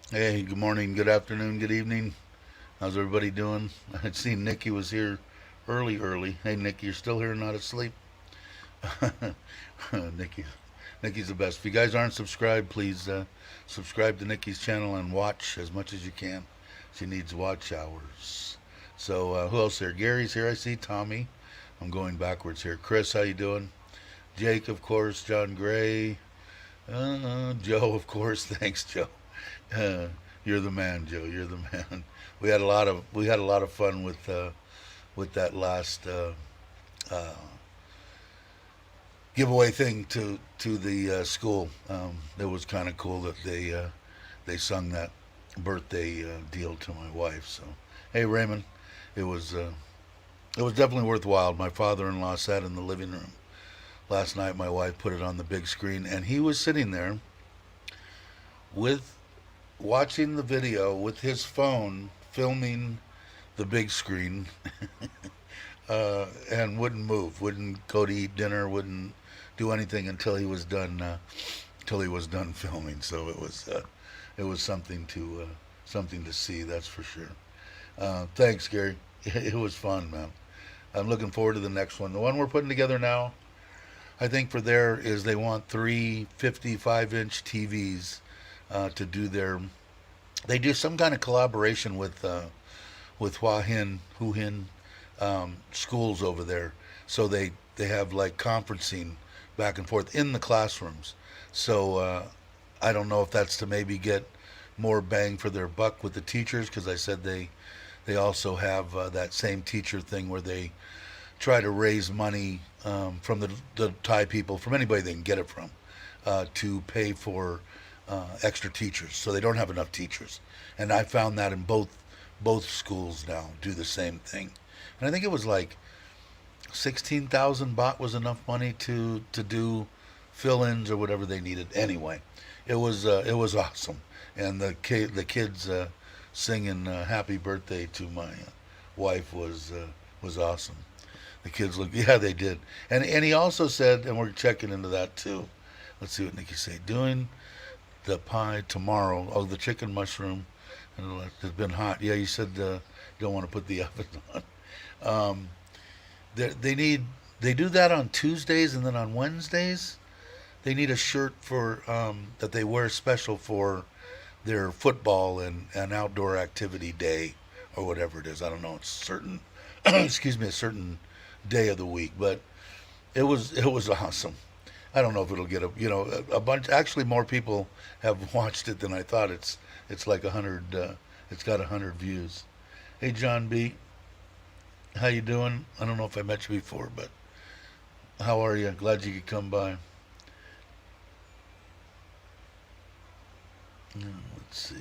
Hey, good morning, good afternoon, good evening. How's everybody doing? I'd seen Nikki was here early. Hey, Nikki, you're still here, not asleep? Nikki, Nikki's the best. If you guys aren't subscribed, please subscribe to Nikki's channel and watch as much as you can. She needs watch hours. So, who else here? Gary's here, I see. Tommy. I'm going backwards here. Chris, how you doing? Jake, of course. John Gray. Joe, of course. Thanks, Joe. Uh, you're the man, Joe. You're the man. We had a lot of fun with that last uh, giveaway thing to the school. It was kind of cool that they sung that birthday deal to my wife. So, hey, Raymond, it was uh, it was definitely worthwhile. My father-in-law sat in the living room last night. My wife put it on the big screen, and he was sitting there with watching the video with his phone, filming the big screen, and wouldn't move, wouldn't go to eat dinner, wouldn't do anything until he was done filming. So it was something to see, that's for sure. Thanks, Gary. It was fun, man. I'm looking forward to the next one. The one we're putting together now, I think for there is they want three 55-inch TVs to do their. They do some kind of collaboration with Hua Hin schools over there. So they have like conferencing back and forth in the classrooms. So I don't know if that's to maybe get more bang for their buck with the teachers, because I said they also have that same teacher thing where they try to raise money from the Thai people, from anybody they can get it from, to pay for extra teachers. So they don't have enough teachers, and I found that in both schools now do the same thing. And I think it was like 16,000 baht was enough money to do fill-ins or whatever they needed. Anyway, it was awesome, and the kids singing "Happy Birthday" to my wife was awesome. The kids looked, yeah, they did, and he also said, and we're checking into that too. Let's see what Nikki say. Doing the pie tomorrow. Oh, the chicken mushroom, and it's been hot. Yeah, you said you don't want to put the oven on. Um, they do that on Tuesdays, and then on Wednesdays they need a shirt for that they wear special for their football and outdoor activity day or whatever it is. I don't know. It's certain, excuse me, a certain day of the week, but it was awesome. I don't know if it'll get a bunch. Actually, more people have watched it than I thought. It's like 100. It's got 100 views. Hey, John B, how you doing? I don't know if I met you before, but how are you? Glad you could come by. Let's see.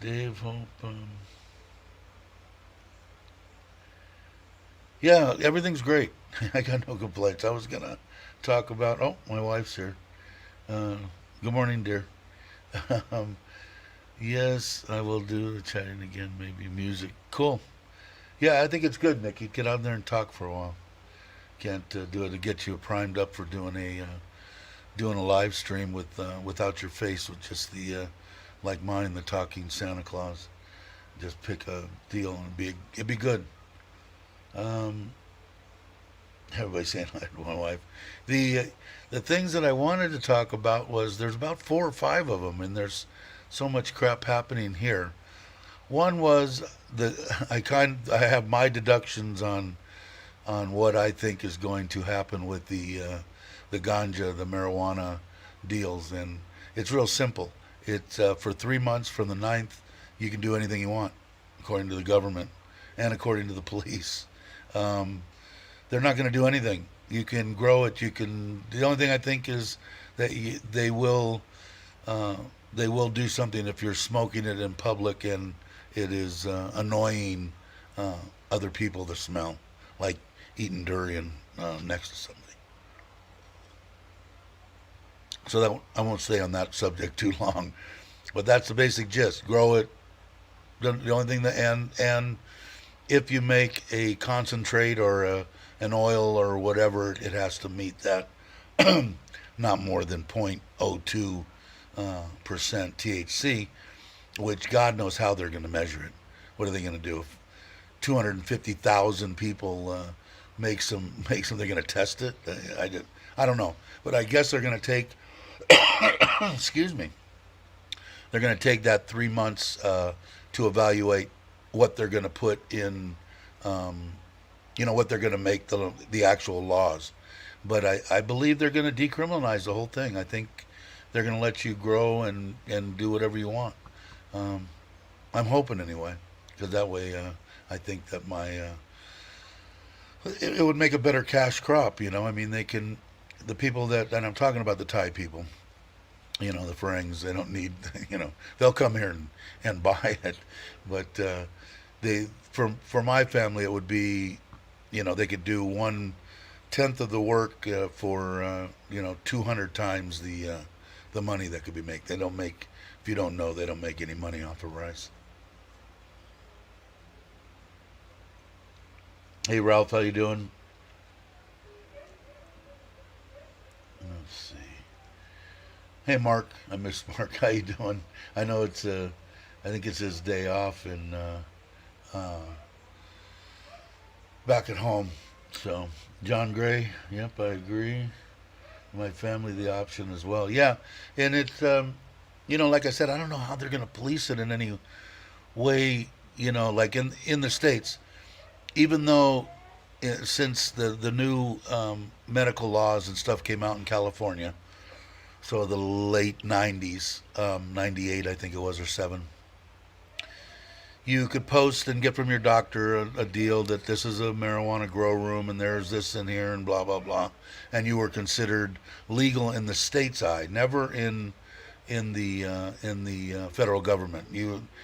Dave Hope. Yeah, everything's great. I got no complaints. I was gonna talk about. Oh, my wife's here. Uh, Good morning, dear. um, yes, I will do the chatting again. Maybe music. Cool. Yeah, I think it's good, Nikki. Get out there and talk for a while. Can't do it to get you primed up for doing a live stream without your face, with just the like mine, the talking Santa Claus. Just pick a deal and it'd be good. Um, Everybody's saying hi to my wife. The the things that I wanted to talk about was there's about 4 or 5 of them, and there's so much crap happening here. One was I have my deductions on what I think is going to happen with the ganja, the marijuana deals, and it's real simple. It's for 3 months from the 9th, you can do anything you want, according to the government and according to the police. Um, they're not going to do anything. You can grow it. You can. The only thing I think is that uh, they will do something if you're smoking it in public and it is annoying uh, other people to smell, like eating durian next to somebody. So that I won't stay on that subject too long, but that's the basic gist. Grow it. The only thing that and if you make a concentrate or an oil or whatever, it has to meet that not more than 0.02 percent THC, which God knows how they're going to measure it. What are they going to do? If 250,000 people make some, they're going to test it. I don't know, but I guess they're going to take excuse me, they're going to take that 3 months to evaluate what they're going to put in, um, what they're going to make the actual laws. But I believe they're going to decriminalize the whole thing. I think they're going to let you grow and do whatever you want. Um, I'm hoping anyway, because that way I think that it would make a better cash crop. I mean, the people and I'm talking about the Thai people, the Ferengs, they don't need, they'll come here and buy it. But for my family, it would be, they could do 1/10 of the work for, 200 times the money that could be made. They don't make, if you don't know, they don't make any money off of rice. Hey Ralph, how you doing? Let's see. Hey Mark, I miss Mark. How you doing? I know I think it's his day off and uh, back at home. So John Gray, yep, I agree. My family the option as well. Yeah, and it's like I said, I don't know how they're going to police it in any way. Like in the states, even though since the new medical laws and stuff came out in California, so the late 90s, 98 I think it was, or 7, you could post and get from your doctor a deal that this is a marijuana grow room and there's this in here and blah blah blah, and you were considered legal in the state's eye, never in the federal government.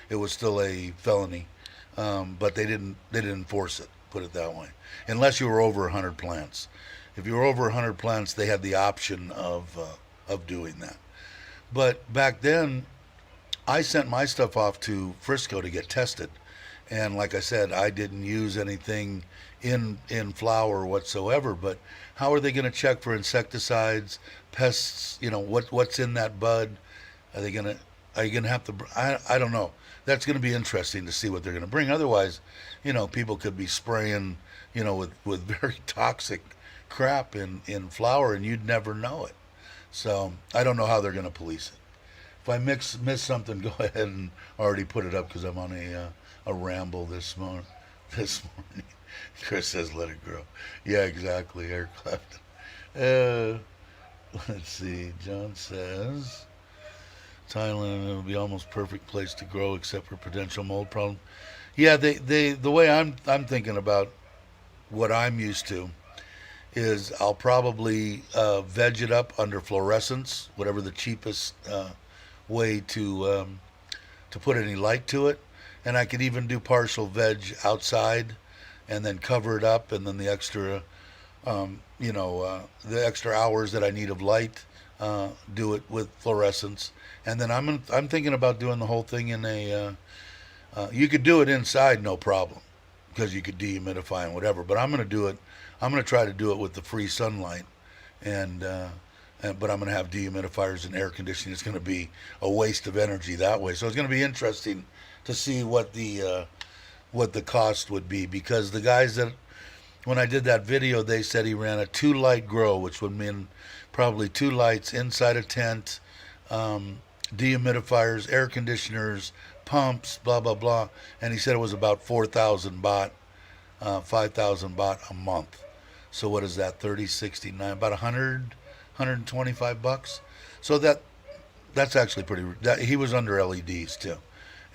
It was still a felony, but they didn't enforce it. Put it that way, unless you were over 100 plants. If you were over 100 plants, they had the option of doing that. But back then, I sent my stuff off to Frisco to get tested, and like I said, I didn't use anything in flour whatsoever. But how are they going to check for insecticides, pests? What's in that bud? Are they gonna? Are you gonna have to? I don't know. That's going to be interesting to see what they're going to bring. Otherwise, people could be spraying, with very toxic crap in flour, and you'd never know it. So I don't know how they're going to police it. If I miss something, go ahead and already put it up because I'm on a ramble this morning. This morning, Chris says, "Let it grow." Yeah, exactly. Eric Clapton. Let's see. John says, Thailand will be almost perfect place to grow except for potential mold problem. Yeah, the way I'm thinking about what I'm used to is I'll probably veg it up under fluorescence, whatever the cheapest way to put any light to it, and I could even do partial veg outside, and then cover it up, and then the extra hours that I need of light, do it with fluorescence, and then I'm thinking about doing the whole thing in a. You could do it inside, no problem, because you could dehumidify and whatever. But I'm going to do it. I'm going to try to do it with the free sunlight, and but I'm going to have dehumidifiers and air conditioning. It's going to be a waste of energy that way. So it's going to be interesting to see what the cost would be, because the guys that, when I did that video, they said he ran a 2 light grow, which would mean probably 2 lights inside a tent, dehumidifiers, air conditioners, pumps, blah blah blah, and he said it was about 4,000 baht, 5,000 baht a month. So what is that? 30, 69, about 125 bucks. So that's actually pretty. He was under LEDs too,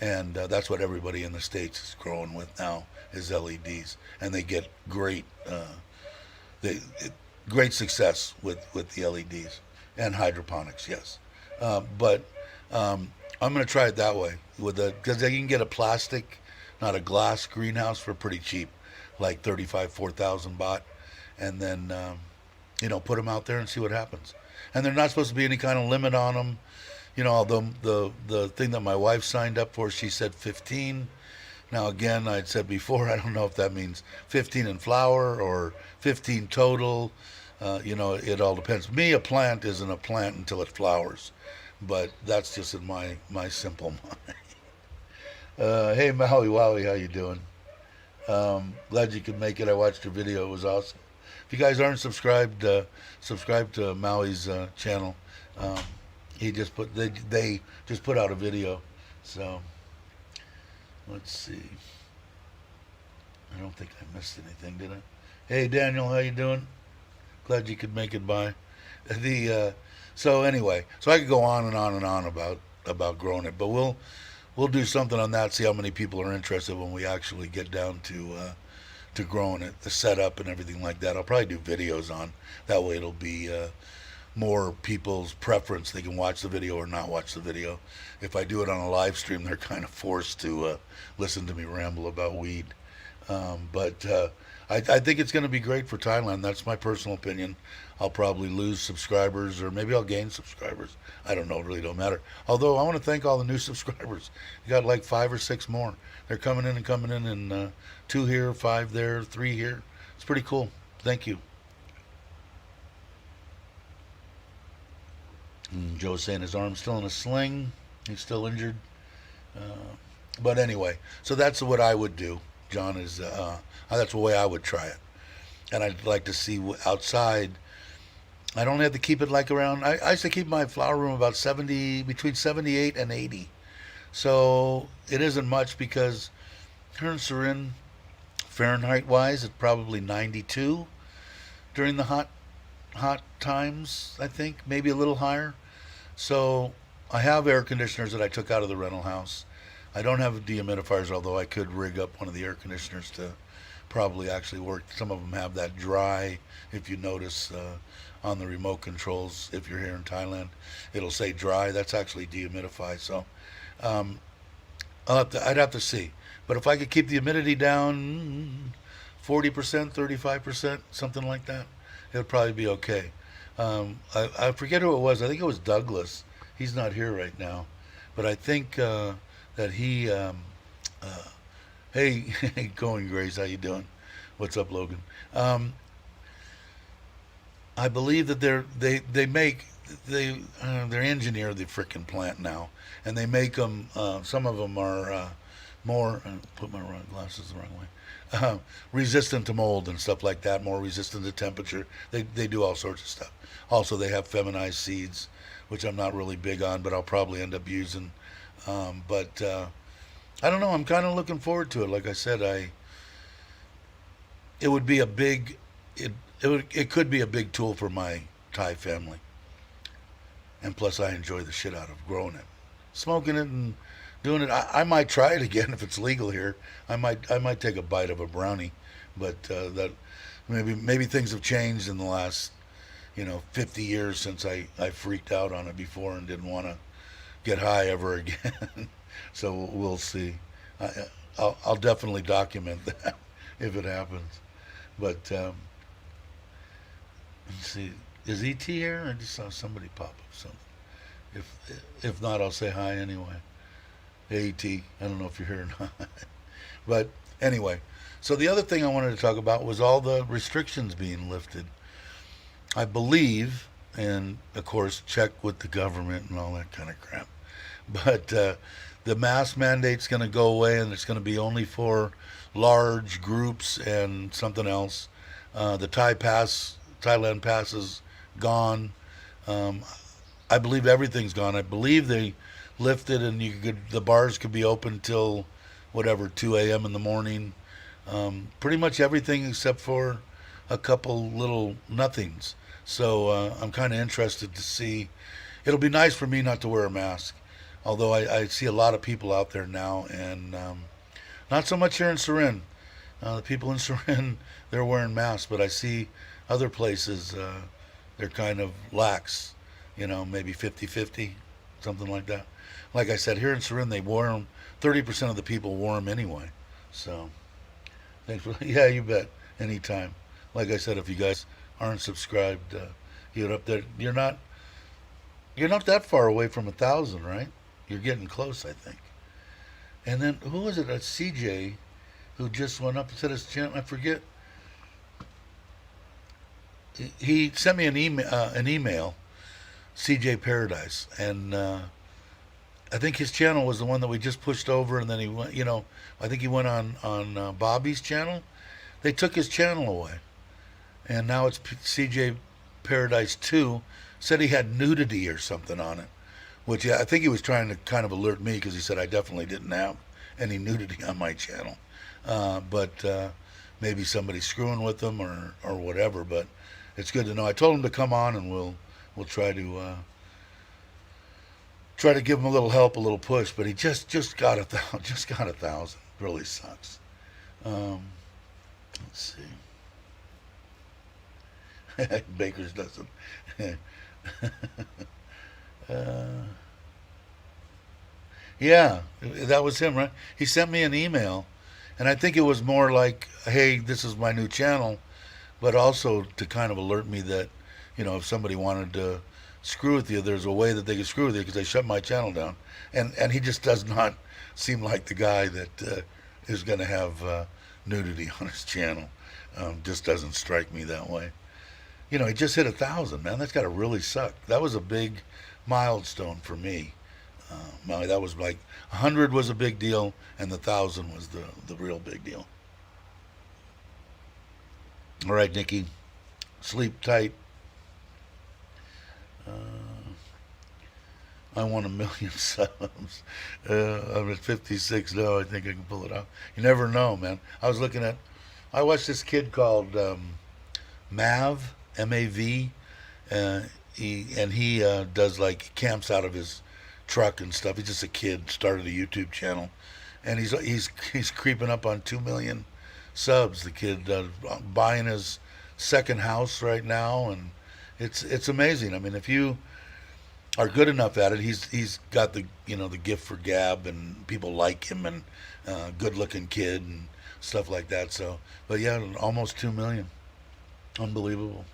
and that's what everybody in the States is growing with now is LEDs, and they get great success with the LEDs and hydroponics. Yes, but I'm going to try it that way because you can get a plastic, not a glass greenhouse for pretty cheap, like 4,000 baht, and then put them out there and see what happens. And they're not supposed to be any kind of limit on them. Although the thing that my wife signed up for, she said 15. Now again, I'd said before, I don't know if that means 15 in flower or 15 total. It all depends. Me, a plant isn't a plant until it flowers, but that's just in my simple mind. Hey Maui Wowie, how you doing? Glad you could make it. I watched your video; it was awesome. If you guys aren't subscribed, subscribe to Maui's channel. He just they just put out a video. So let's see. I don't think I missed anything, did I? Hey Daniel, how you doing? Glad you could make it by. So anyway, so I could go on and on and on about growing it, but we'll do something on that. See how many people are interested when we actually get down to growing it, the setup and everything like that. I'll probably do videos on that way. It'll be more people's preference. They can watch the video or not watch the video. If I do it on a live stream, they're kind of forced to listen to me ramble about weed. But I think it's going to be great for Thailand. That's my personal opinion. I'll probably lose subscribers, or maybe I'll gain subscribers. I don't know. It really don't matter. Although I want to thank all the new subscribers. You got like 5 or 6 more. They're coming in, and 2 here, 5 there, 3 here. It's pretty cool. Thank you. Joe's saying his arm's still in a sling. He's still injured. But anyway, so that's what I would do. John is that's the way I would try it. And I'd like to see outside. I don't have to keep it like around. I used to keep my flower room about 70, between 78 and 80. So it isn't much because turns are in Fahrenheit wise, it's probably 92 during the hot times. I think maybe a little higher. So I have air conditioners that I took out of the rental house. I don't have dehumidifiers, although I could rig up one of the air conditioners to probably actually work. Some of them have that dry. If you notice on the remote controls, if you're here in Thailand, it'll say dry. That's actually dehumidify. So I'd have to see. But if I could keep the humidity down 40%, 35%, something like that, it would probably be okay. I forget who it was. I think it was Douglas. He's not here right now. But I think that he... hey, Going Grace, how you doing? What's up, Logan? I believe that they engineer the frickin' plant now, and they make them. Some of them are more. Put my glasses the wrong way. Resistant to mold and stuff like that. More resistant to temperature. They do all sorts of stuff. Also, they have feminized seeds, which I'm not really big on, but I'll probably end up using. But I don't know. I'm kind of looking forward to it. Like I said, it would be a big. It could be a big tool for my Thai family. And plus, I enjoy the shit out of growing it, smoking it, and doing it. I might try it again if it's legal here. I might take a bite of a brownie, but that maybe things have changed in the last 50 years since I freaked out on it before and didn't want to get high ever again. So we'll see. I'll definitely document that if it happens. But let's see. Is ET here? I just saw somebody pop up something. If not, I'll say hi anyway. Hey ET, I don't know if you're here or not. But anyway, so the other thing I wanted to talk about was all the restrictions being lifted. I believe, and of course check with the government and all that kind of crap, but the mask mandate's going to go away, and it's going to be only for large groups and something else. The Thailand pass is gone. Um, I believe everything's gone. I believe they lifted, and the bars could be open till whatever 2 a.m. in the morning. Pretty much everything except for a couple little nothings. So I'm kind of interested to see. It'll be nice for me not to wear a mask, although I see a lot of people out there now, and not so much here in Surin. The people in Surin, they're wearing masks, but I see other places, they're kind of lax, maybe 50-50, something like that. Like I said, here in Surin, they wore them, 30% of the people wore them anyway. So, thanks for, yeah, you bet, anytime. Like I said, if you guys aren't subscribed, get up there. You're not that far away from 1,000, right? You're getting close, I think. And then, who was it? That's CJ, who just went up and said his channel. I forget. He sent me an email, CJ Paradise, and I think his channel was the one that we just pushed over, and then he went. I think he went on Bobby's channel. They took his channel away, and now it's CJ Paradise 2. Said he had nudity or something on it, which I think he was trying to kind of alert me, because he said I definitely didn't have any nudity on my channel. But maybe somebody's screwing with them or whatever. But it's good to know. I told him to come on, and we'll try to give him a little help, a little push. But he just got 1,000. Just got 1,000. Really sucks. Let's see. Baker's doesn't. Yeah, that was him, right? He sent me an email, and I think it was more like, "Hey, this is my new channel," but also to kind of alert me that, if somebody wanted to screw with you, there's a way that they could screw with you, because they shut my channel down. And he just does not seem like the guy that is going to have nudity on his channel. Just doesn't strike me that way. He just hit 1,000, man. That's got to really suck. That was a big milestone for me. That was like 100 was a big deal, and the 1,000 was the real big deal. All right, Nikki, sleep tight. I want 1,000,000 subs. I'm at 56 now. I think I can pull it off. You never know, man. I watched this kid called Mav, M-A-V. He does, like, camps out of his truck and stuff. He's just a kid, started a YouTube channel, and he's creeping up on 2 million subs. The kid buying his second house right now, and it's amazing. I mean, if you are good enough at it, he's got the the gift for gab, and people like him, and good looking kid and stuff like that. So, but yeah, almost 2 million, unbelievable.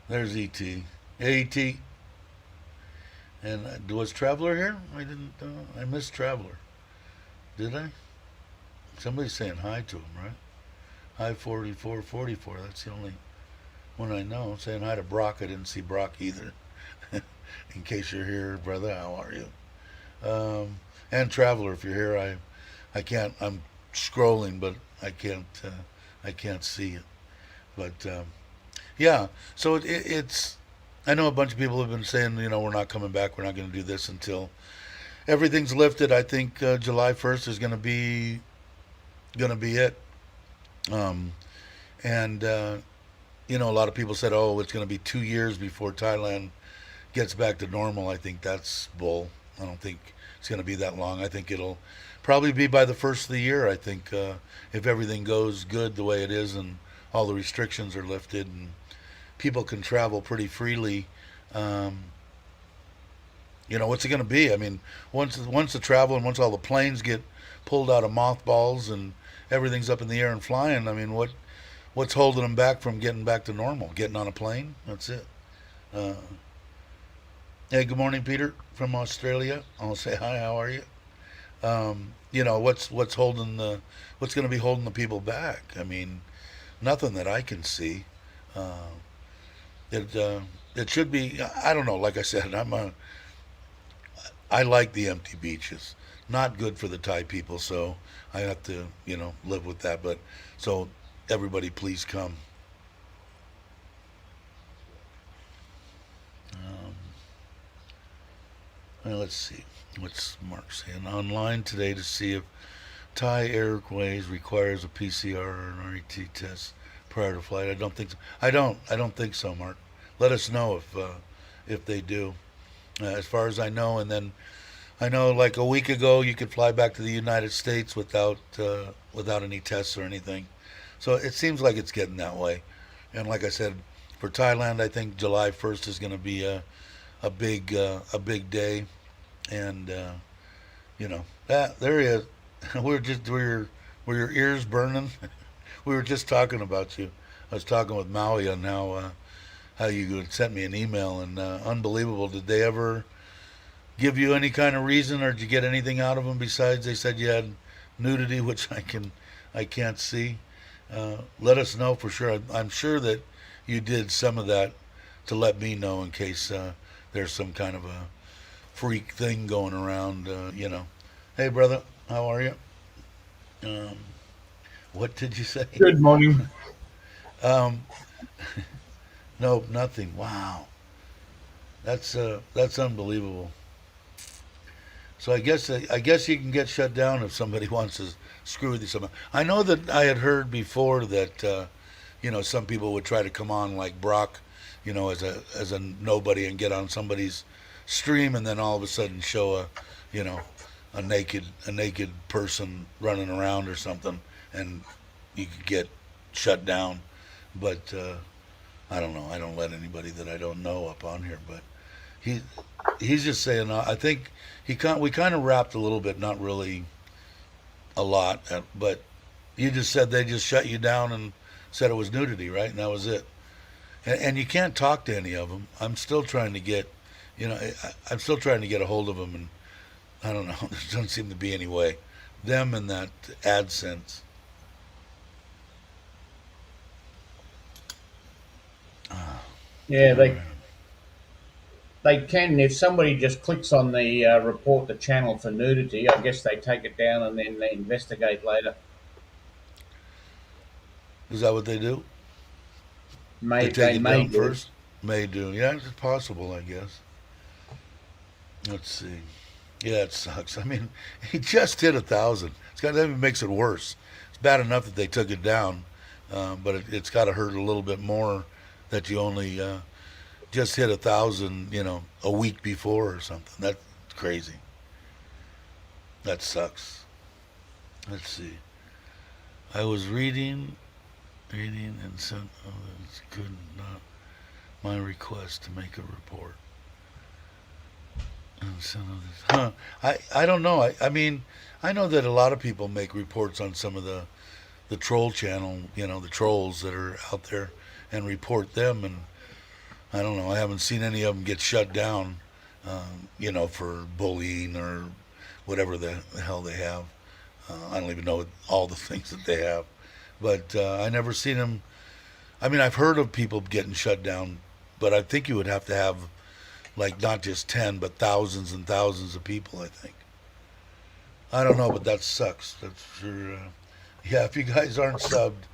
There's ET. Hey, ET. And was Traveler here? I didn't. I missed Traveler. Did I? Somebody's saying hi to him, right? Hi 4444. That's the only one I know. Saying hi to Brock. I didn't see Brock either. In case you're here, brother, how are you? And Traveler, if you're here, I can't. I'm scrolling, but I can't see it. But yeah. So it's. I know a bunch of people have been saying, we're not coming back. We're not going to do this until everything's lifted. I think July 1st is going to be it. And a lot of people said, oh, it's going to be 2 years before Thailand gets back to normal. I think that's bull. I don't think it's going to be that long. I think it'll probably be by the first of the year. I think if everything goes good the way it is, and all the restrictions are lifted, and people can travel pretty freely. What's it going to be? I mean, once the travel and once all the planes get pulled out of mothballs and everything's up in the air and flying, I mean, what's holding them back from getting back to normal? Getting on a plane? That's it. Hey, good morning, Peter from Australia. I'll say hi. How are you? What's going to be holding the people back? I mean, nothing that I can see. It should be. I don't know. Like I said, I like the empty beaches. Not good for the Thai people, so I have to, live with that. But so everybody, please come. Um, well, let's see. What's Mark saying? Online today to see if Thai Airways requires a PCR or an RET test prior to flight. I don't think so. I don't think so, Mark. Let us know if they do. As far as I know, and then I know like a week ago you could fly back to the United States without any tests or anything. So it seems like it's getting that way. And like I said, for Thailand, I think July 1st is going to be a big day. And there he is. Were your ears burning? We were just talking about you. I was talking with Maui on how you had sent me an email, and unbelievable. Did they ever give you any kind of reason, or did you get anything out of them besides they said you had nudity, which I can't see. Let us know for sure. I'm sure that you did some of that to let me know in case there's some kind of a freak thing going around. Hey brother, how are you? Um, what did you say? Good morning. Um, no, nothing. Wow, that's unbelievable. So I guess you can get shut down if somebody wants to screw with you somehow. I know that I had heard before that some people would try to come on like Brock, as a nobody and get on somebody's stream and then all of a sudden show you know a naked person running around or something, and you could get shut down. But I don't know. I don't let anybody that I don't know up on here. But he he's just saying. I think we kind of rapped a little bit, not really a lot, but you just said they just shut you down and said it was nudity, right? And that was it. And you can't talk to any of them. I'm still trying to get, I'm still trying to get a hold of them, and I don't know. There doesn't seem to be any way. Them and that AdSense. Ah, Yeah, all right. they can if somebody just clicks on the report the channel for nudity. I guess they take it down and then they investigate later. Is that what they do? They May take they it may down do. first? May do. Yeah, it's possible, I guess. Let's see. Yeah, it sucks. I mean, he just hit 1,000. That even makes it worse. It's bad enough that they took it down, but it's got to hurt a little bit more that you only just hit 1,000, a week before or something. That's crazy. That sucks. Let's see. I was reading, and sent. Oh, that's good. Not my request to make a report. And sent others. Huh. I don't know. I mean, I know that a lot of people make reports on some of the troll channel, the trolls that are out there, and report them. And I don't know. I haven't seen any of them get shut down, for bullying or whatever the hell they have. I don't even know all the things that they have, but I never seen them. I mean, I've heard of people getting shut down, but I think you would have to have like not just 10, but thousands and thousands of people. I think. I don't know, but that sucks. That's sure. Yeah, if you guys aren't subbed,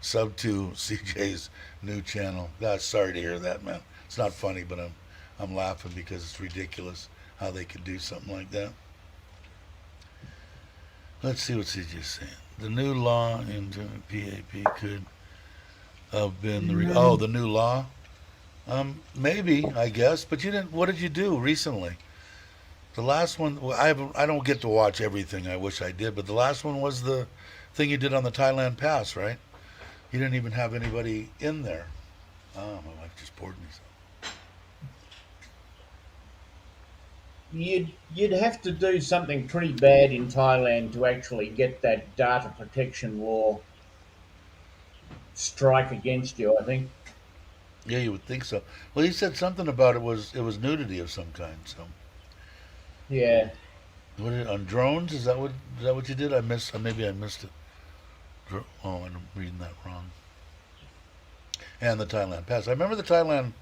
sub to CJ's new channel. God, sorry to hear that, man. It's not funny, but I'm laughing because it's ridiculous how they could do something like that. Let's see what CJ's saying. The new law in PAP could have been the new law. Maybe I guess, but you didn't. What did you do recently? The last one, well, I don't get to watch everything. I wish I did, but the last one was the thing you did on the Thailand Pass, right? You didn't even have anybody in there. Oh, my wife just poured me some. You'd have to do something pretty bad in Thailand to actually get that data protection law strike against you. I think. Yeah, you would think so. Well, he said something about it was nudity of some kind. So, Yeah. on drones? Is that what you did? Maybe I missed it. Oh, I'm reading that wrong. And the Thailand Pass. I remember the Thailand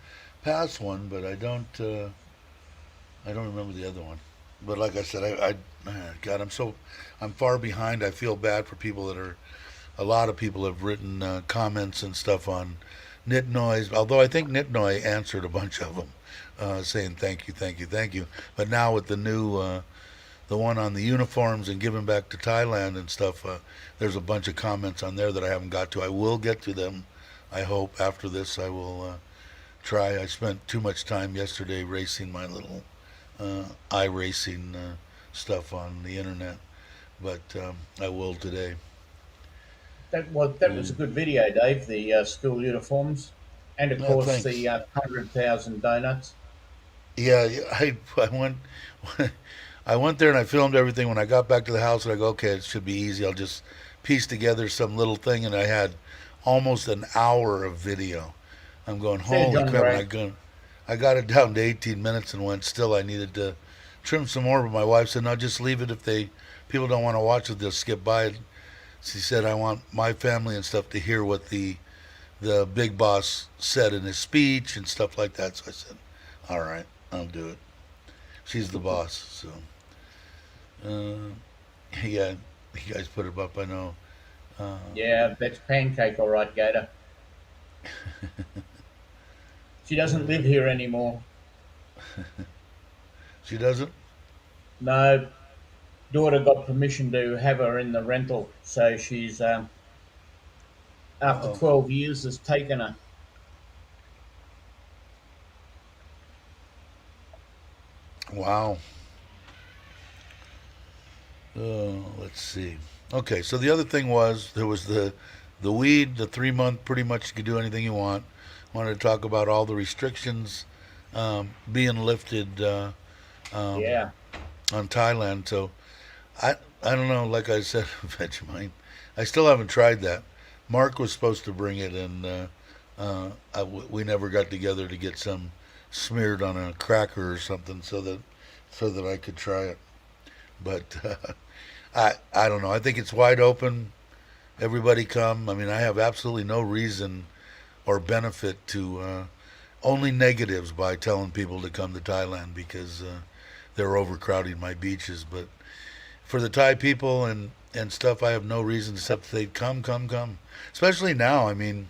Pass one, but I don't. I don't remember the other one. But like I said, God, I'm far behind. I feel bad for people that are. A lot of people have written comments and stuff on Nitnoy. Although I think Nitnoy answered a bunch of them, saying thank you, thank you, thank you. But now with the new, the one on the uniforms and giving back to Thailand and stuff, there's a bunch of comments on there that I haven't got to. I will get to them. I hope after this I will try. I spent too much time yesterday racing my little iRacing stuff on the internet, but I will today. That was a good video, Dave. The school uniforms, and of Yeah, course the thanks. 100,000 donuts. Yeah, I went I went there and I filmed everything. When I got back to the house, I go, okay, it should be easy. I'll just piece together some little thing, and I had almost an hour of video. I'm going, Fair holy John crap! And Gray. I got it down to 18 minutes and went. Still, I needed to trim some more, but my wife said, no, just leave it. If people don't want to watch it, they'll skip by it. She said, I want my family and stuff to hear what the big boss said in his speech and stuff like that. So I said, all right, I'll do it. She's the boss, so uh, yeah, you guys put it up. I know. Uh, Yeah, that's pancake, all right, Gator. She doesn't live here anymore. she doesn't. No, daughter got permission to have her in the rental, so she's after Oh, 12 years has taken her. wow. Let's see. Okay, so the other thing was there was the weed, the 3 month. Pretty much you could do anything you want. Wanted to talk about all the restrictions being lifted um, Yeah, on Thailand. So I don't know. Like I said, Vegemite. I still haven't tried that. Mark was supposed to bring it, and we never got together to get some smeared on a cracker or something, so that I could try it. But I don't know. I think it's wide open. Everybody come. I mean, I have absolutely no reason or benefit to only negatives by telling people to come to Thailand because they're overcrowding my beaches. But for the Thai people and stuff, I have no reason except they come, come, come. Especially now. I mean,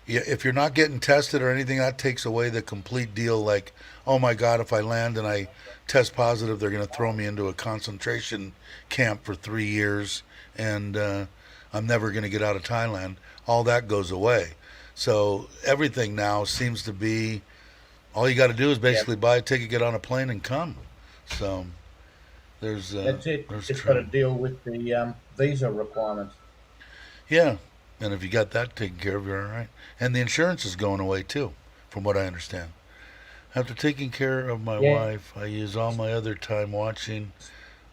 yeah, if you're not getting tested or anything, that takes away the complete deal. Like, oh my God, if I land and I test positive, they're going to throw me into a concentration camp for 3 years, and I'm never going to get out of Thailand. All that goes away. So everything now seems to be all you got to do is yeah, basically buy a ticket, get on a plane, and come. So that's it. there's Just got to true. deal with the visa requirements. Yeah, and if you got that taken care of, you're all right. And the insurance is going away too, from what I understand. After taking care of my Yeah, wife, I use all my other time watching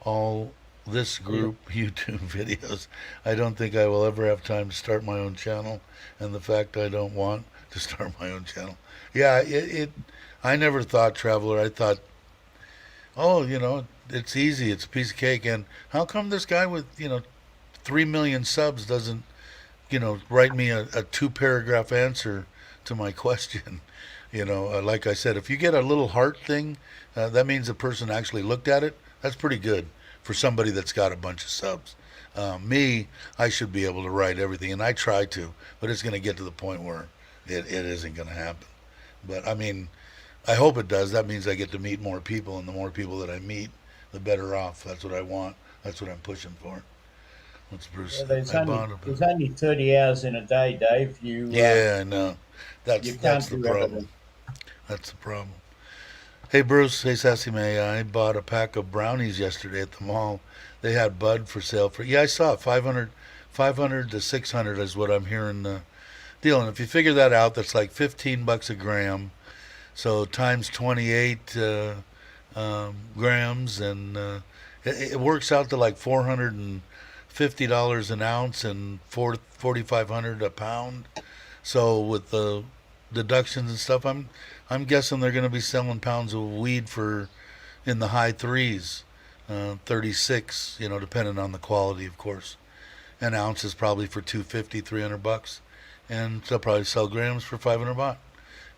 all this group YouTube videos. I don't think I will ever have time to start my own channel, and the fact I don't want to start my own channel. Yeah, I never thought traveler. I thought, oh, it's easy. It's a piece of cake. And how come this guy with 3 million subs doesn't write me a two paragraph answer to my question? Like I said, if you get a little heart thing, that means the person actually looked at it. That's pretty good for somebody that's got a bunch of subs. Me, I should be able to write everything, and I try to, but it's going to get to the point where it isn't going to happen. But I mean, I hope it does. That means I get to meet more people, and the more people that I meet, the better off. That's what I want. That's what I'm pushing for. What's Bruce yeah, say? I bought a. there's only 30 hours in a day, Dave. Yeah, I know. That's You that's can't the do problem. everything. That's the problem. Hey Bruce, hey Sassy May, I bought a pack of brownies yesterday at the mall. They had bud for sale for I saw it 500 to 600 is what I'm hearing the deal. And if you figure that out, that's like $15 a gram. So times 28 grams, and it works out to like $450 an ounce and 4,500 a pound. So with the deductions and stuff, I'm guessing they're going to be selling pounds of weed for in the high threes, 36, depending on the quality, of course. An ounce is probably for 250, $300, and they'll probably sell grams for 500 baht.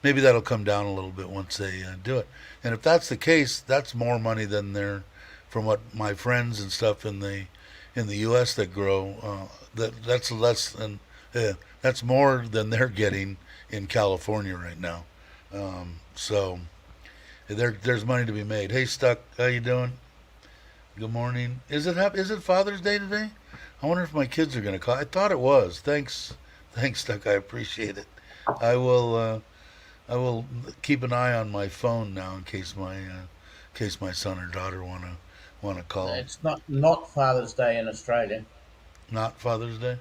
maybe that'll come down a little bit once they do it. And if that's the case, that's more money than they're, from what my friends and stuff in the U.S. that grow. That's less than that's more than they're getting in California right now. So there's money to be made. Hey, Stuck, how you doing? Good morning. Is it Father's Day today? I wonder if my kids are going to call. I thought it was. Thanks, Stuck. I appreciate it. I will. I will keep an eye on my phone now in case my son or daughter wanna call. It's not Father's Day in Australia. Not Father's Day.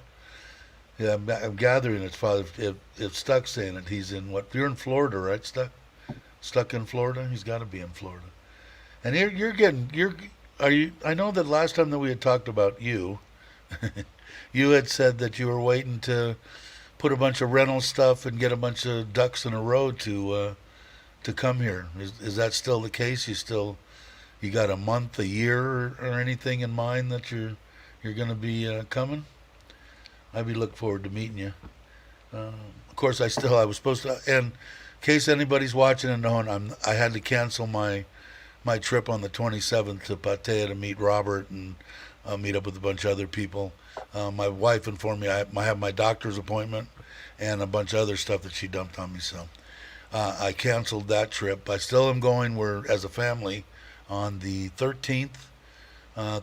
Yeah, I'm gathering it's Father. If Stuck's saying it, he's in what? You're in Florida, right, Stuck? Stuck in Florida. He's got to be in Florida. And are you? I know that last time that we had talked about you, you had said that you were waiting to put a bunch of rental stuff and get a bunch of ducks in a row to come here. Is that still the case? You got a month, a year, or anything in mind that you're going to be coming? I'd be looking forward to meeting you. Of course, I was supposed to. And in case anybody's watching and knowing, I had to cancel my trip on the 27th to Pattaya to meet Robert and meet up with a bunch of other people. My wife informed me I have my doctor's appointment and a bunch of other stuff that she dumped on me. So I canceled that trip. I still am going. We're as a family on the 13th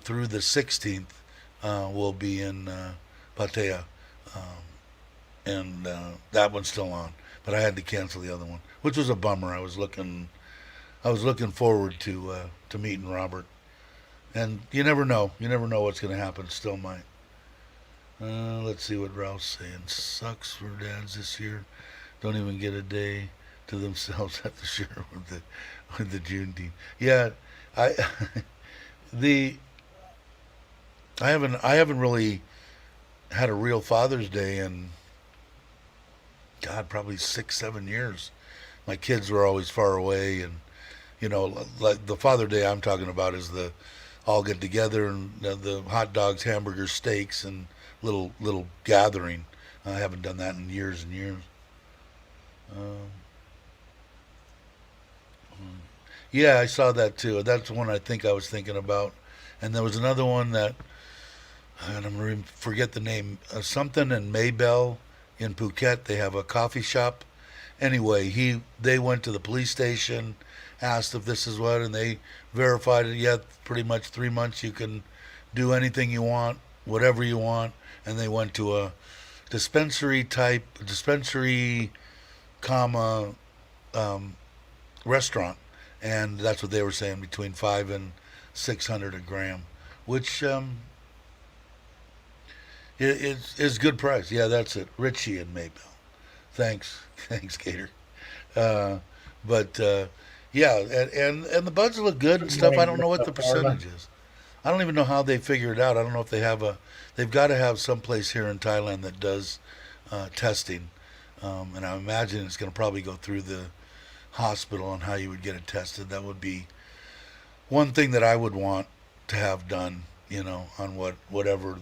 through the 16th. We'll be in Pattaya, and that one's still on. But I had to cancel the other one, which was a bummer. I was looking forward to meeting Robert. And you never know. You never know what's going to happen. Still might. Let's see what Ralph's saying. Sucks for dads this year. Don't even get a day to themselves at the share with the Juneteenth. Yeah, I the I haven't really had a real Father's Day in God probably 6-7 years. My kids were always far away, and like the Father Day I'm talking about is the all get together and the hot dogs, hamburgers, steaks, and little gathering. I haven't done that in years and years. Yeah, I saw that too. That's the one I think I was thinking about. And there was another one that and I'm going to forget the name. Something in Maybell in Phuket. They have a coffee shop. Anyway, they went to the police station, asked if this is what, and they verified it. Yeah, pretty much 3 months you can do anything you want, whatever you want. And they went to a dispensary, comma, restaurant, and that's what they were saying, between 500 and 600 a gram, which is good price. Yeah, that's it. Richie and Maybell. Thanks, Gator. But yeah, and the buds look good and stuff. I don't know what the percentage is. I don't even know how they figure it out. I don't know if they have they've got to have some place here in Thailand that does testing, and I imagine it's going to probably go through the hospital on how you would get it tested. That would be one thing that I would want to have done, on whatever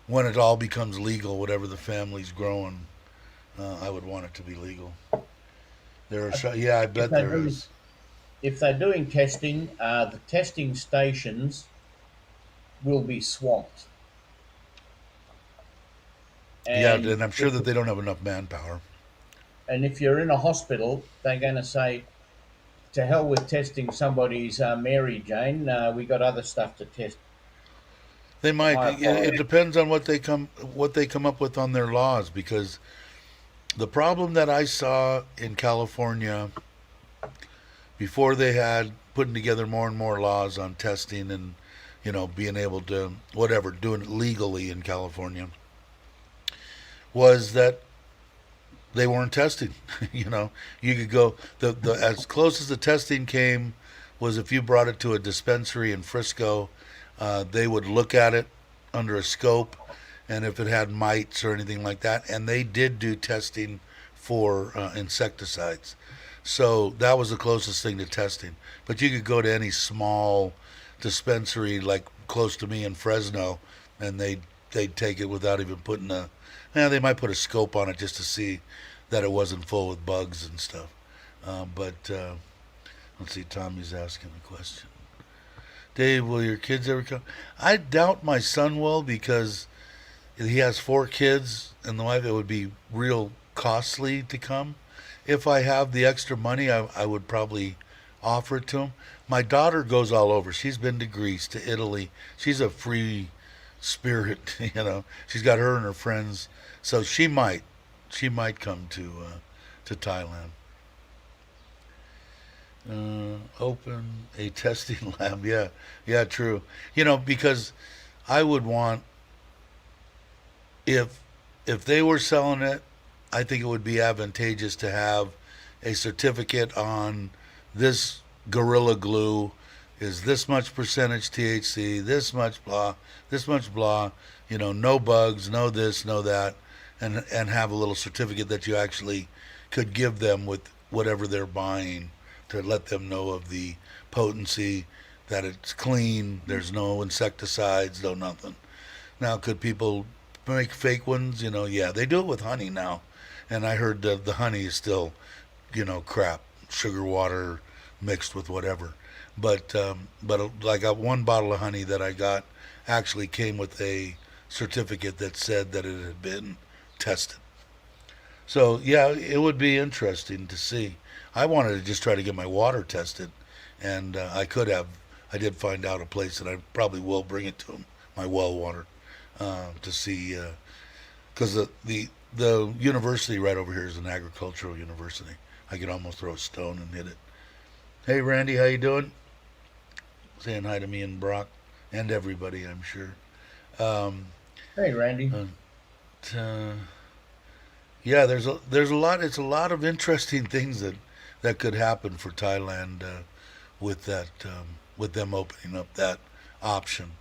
when it all becomes legal, whatever the family's growing, I would want it to be legal. Yeah, I bet there is. If they're doing testing, the testing stations will be swamped. Yeah, and I'm sure that they don't have enough manpower. And if you're in a hospital, they're going to say, to hell with testing somebody's Mary Jane. We got other stuff to test. They might. It depends on what they come up with on their laws, because the problem that I saw in California before they had putting together more and more laws on testing and being able to doing it legally in California, was that they weren't testing. You could go the as close as the testing came was if you brought it to a dispensary in Frisco, they would look at it under a scope, and if it had mites or anything like that, and they did do testing for insecticides. So that was the closest thing to testing. But you could go to any small dispensary like close to me in Fresno, and they'd take it without even putting they might put a scope on it just to see that it wasn't full with bugs and stuff. But let's see, Tommy's asking a question. Dave, will your kids ever come? I doubt my son will because he has 4 kids and the wife. It would be real costly to come. If I have the extra money, I would probably offer it to him. My daughter goes all over. She's been to Greece, to Italy. She's a free spirit, you know. She's got her and her friends, so she might come to Thailand. Open a testing lab. Yeah, yeah, true. You know, because I would want if if they were selling it, I think it would be advantageous to have a certificate on this Gorilla Glue is this much percentage THC, this much blah, you know, no bugs, no this, no that, and have a little certificate that you actually could give them with whatever they're buying to let them know of the potency, that it's clean, there's no insecticides, no nothing. Now, could people make fake ones? You know, yeah, they do it with honey now, and I heard the honey is still, you know, crap, sugar water mixed with whatever. But like one bottle of honey that I got actually came with a certificate that said that it had been tested. So yeah, it would be interesting to see. I wanted to just try to get my water tested, and I could have. I did find out a place, and I probably will bring it to them, my well water, to see, because the university right over here is an agricultural university. I could almost throw a stone and hit it. Hey Randy, how you doing? Saying hi to me and Brock and everybody, I'm sure. Um, Hey, Randy. uh, yeah, there's a lot. It's a lot of interesting things that could happen for Thailand with that with them opening up that option.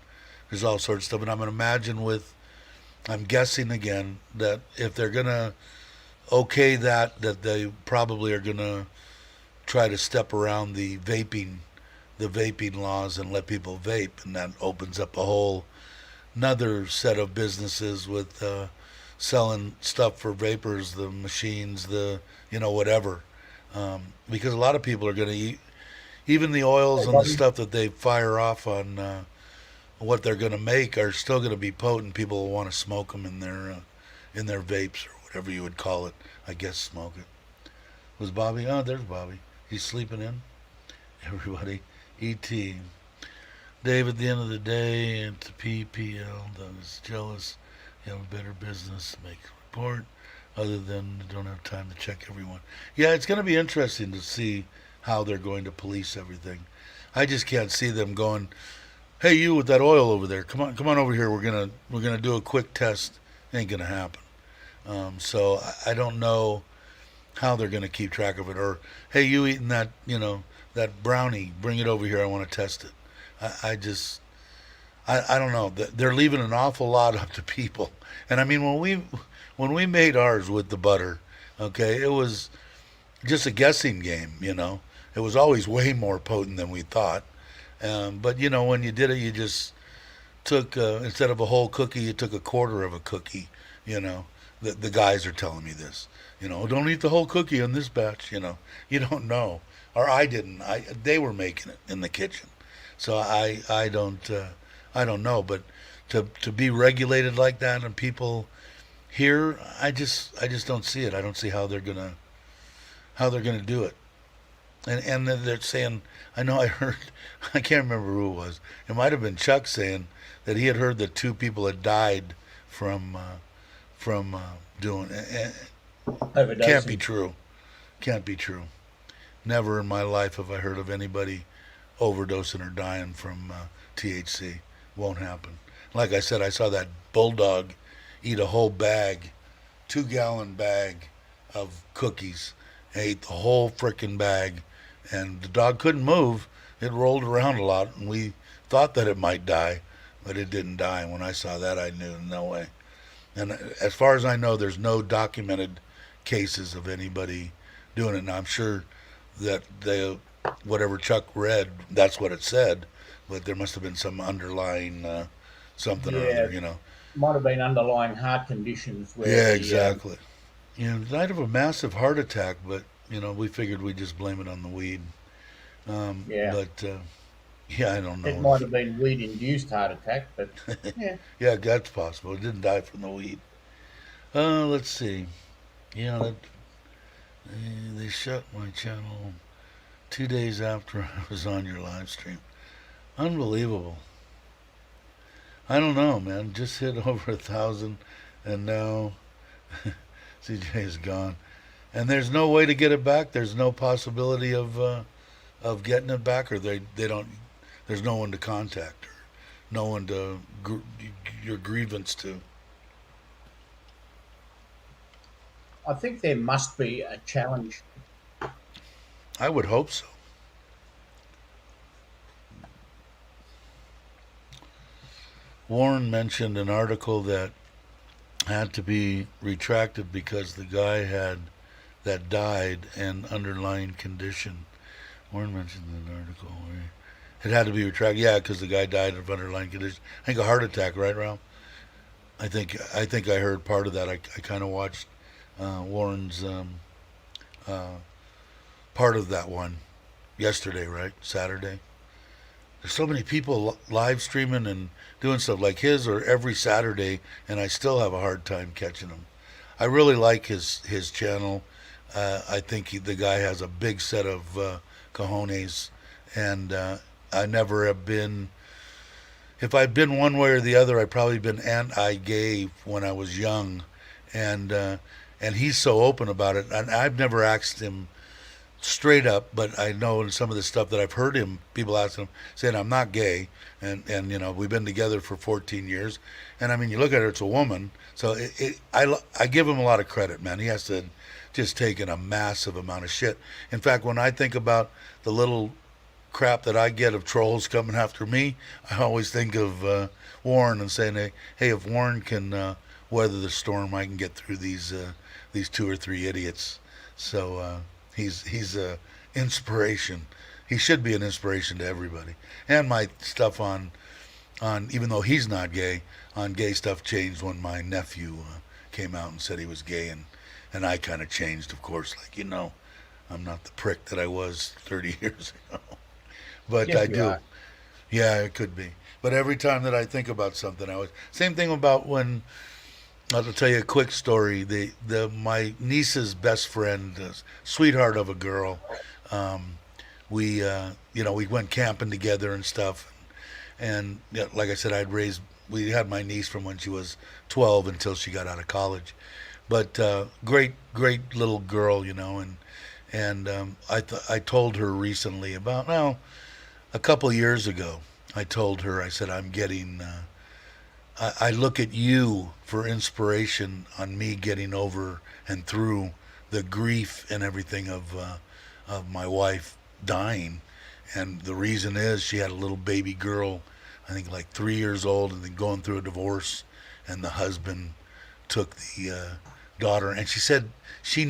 There's all sorts of stuff, and I'm gonna imagine with. I'm guessing again that if they're gonna okay that they probably are gonna try to step around the vaping laws and let people vape, and that opens up a whole another set of businesses with selling stuff for vapors, the machines, the you know whatever, because a lot of people are going to eat even the oils Hey, and the buddy. stuff that they fire off on what they're going to make are still going to be potent. People will want to smoke them in their vapes or whatever you would call it. I guess smoke it. Was Bobby? Oh, there's Bobby. He's sleeping in. Everybody, ET. Dave, at the end of the day, and to PPL, that is jealous. You have a better business to make a report, other than you don't have time to check everyone. Yeah, it's going to be interesting to see how they're going to police everything. I just can't see them going, "Hey, you with that oil over there, come on over here. We're gonna do a quick test." Ain't gonna happen. So I don't know how they're going to keep track of it. Or, hey, you eating that, you know, that brownie? Bring it over here. I want to test it. I just, I don't know. They're leaving an awful lot up to people. And I mean, when we made ours with the butter, okay, it was just a guessing game. You know, it was always way more potent than we thought. But you know, when you did it, you just took instead of a whole cookie, you took a quarter of a cookie. You know, the guys are telling me this. You know, don't eat the whole cookie on this batch. You know, you don't know, or I didn't. They were making it in the kitchen, so I don't know. But to be regulated like that and people here, I just don't see it. I don't see how they're gonna do it. And then they're saying, I know I heard, I can't remember who it was. It might have been Chuck saying that he had heard that 2 people had died from doing it. Can't be Overdosing. true. Can't be true. Never in my life have I heard of anybody overdosing or dying from THC. Won't happen. Like I said, I saw that bulldog eat a whole bag, 2-gallon bag of cookies. Ate the whole frickin' bag, and the dog couldn't move. It rolled around a lot, and we thought that it might die, but it didn't die. When I saw that, I knew no way. And as far as I know, there's no documented cases of anybody doing it. Now I'm sure that whatever Chuck read, that's what it said, but there must have been some underlying something or Yeah, other. might have been underlying heart conditions where Yeah, the exactly. died of a massive heart attack, but we figured we'd just blame it on the weed. Yeah, But yeah, I don't it know. might have been weed-induced heart attack, but yeah. Yeah, that's possible. It didn't die from the weed. Let's see. Yeah, they shut my channel 2 days after I was on your live stream. Unbelievable. I don't know, man. Just hit over 1,000, and now CJ is gone. And there's no way to get it back. There's no possibility of getting it back, or they don't. There's no one to contact, or no one to your grievance to. I think there must be a challenge. I would hope so. Warren mentioned an article that had to be retracted because the guy that died an underlying condition. Warren mentioned an article where it had to be retracted. Yeah, because the guy died of underlying condition. I think a heart attack, right, Ralph? I think I heard part of that. I kind of watched Warren's uh, part of that one yesterday, right? Saturday. There's so many people live streaming and doing stuff like his or every Saturday, and I still have a hard time catching them. I really like his channel. I think the guy has a big set of cojones, and I never have been. If I've been one way or the other, I've probably been anti-gay when I was young, and he's so open about it. And I've never asked him straight up, but I know in some of the stuff that I've heard him, people asking him, saying I'm not gay, and we've been together for 14 years, and I mean you look at her, it's a woman, so I give him a lot of credit, man. He has to just take in a massive amount of shit. In fact, when I think about the little crap that I get of trolls coming after me, I always think of Warren and saying, hey, if Warren can weather the storm, I can get through these two or three idiots. So. He's a inspiration. He should be an inspiration to everybody. And my stuff on even though he's not gay, on gay stuff changed when my nephew came out and said he was gay, and I kind of changed, of course. Like I'm not the prick that I was 30 years ago. But Yes, I you do. are. Yeah, it could be. But every time that I think about something, I was same thing about when I'll tell you a quick story. My niece's best friend, sweetheart of a girl, we went camping together and stuff, and yeah, like I said, we had my niece from when she was 12 until she got out of college, but great little girl, and I told her recently about a couple of years ago. I told her, I said, I'm getting. I look at you for inspiration on me getting over and through the grief and everything of my wife dying, and the reason is she had a little baby girl, I think like 3 years old, and then going through a divorce, and the husband took the daughter, and she said she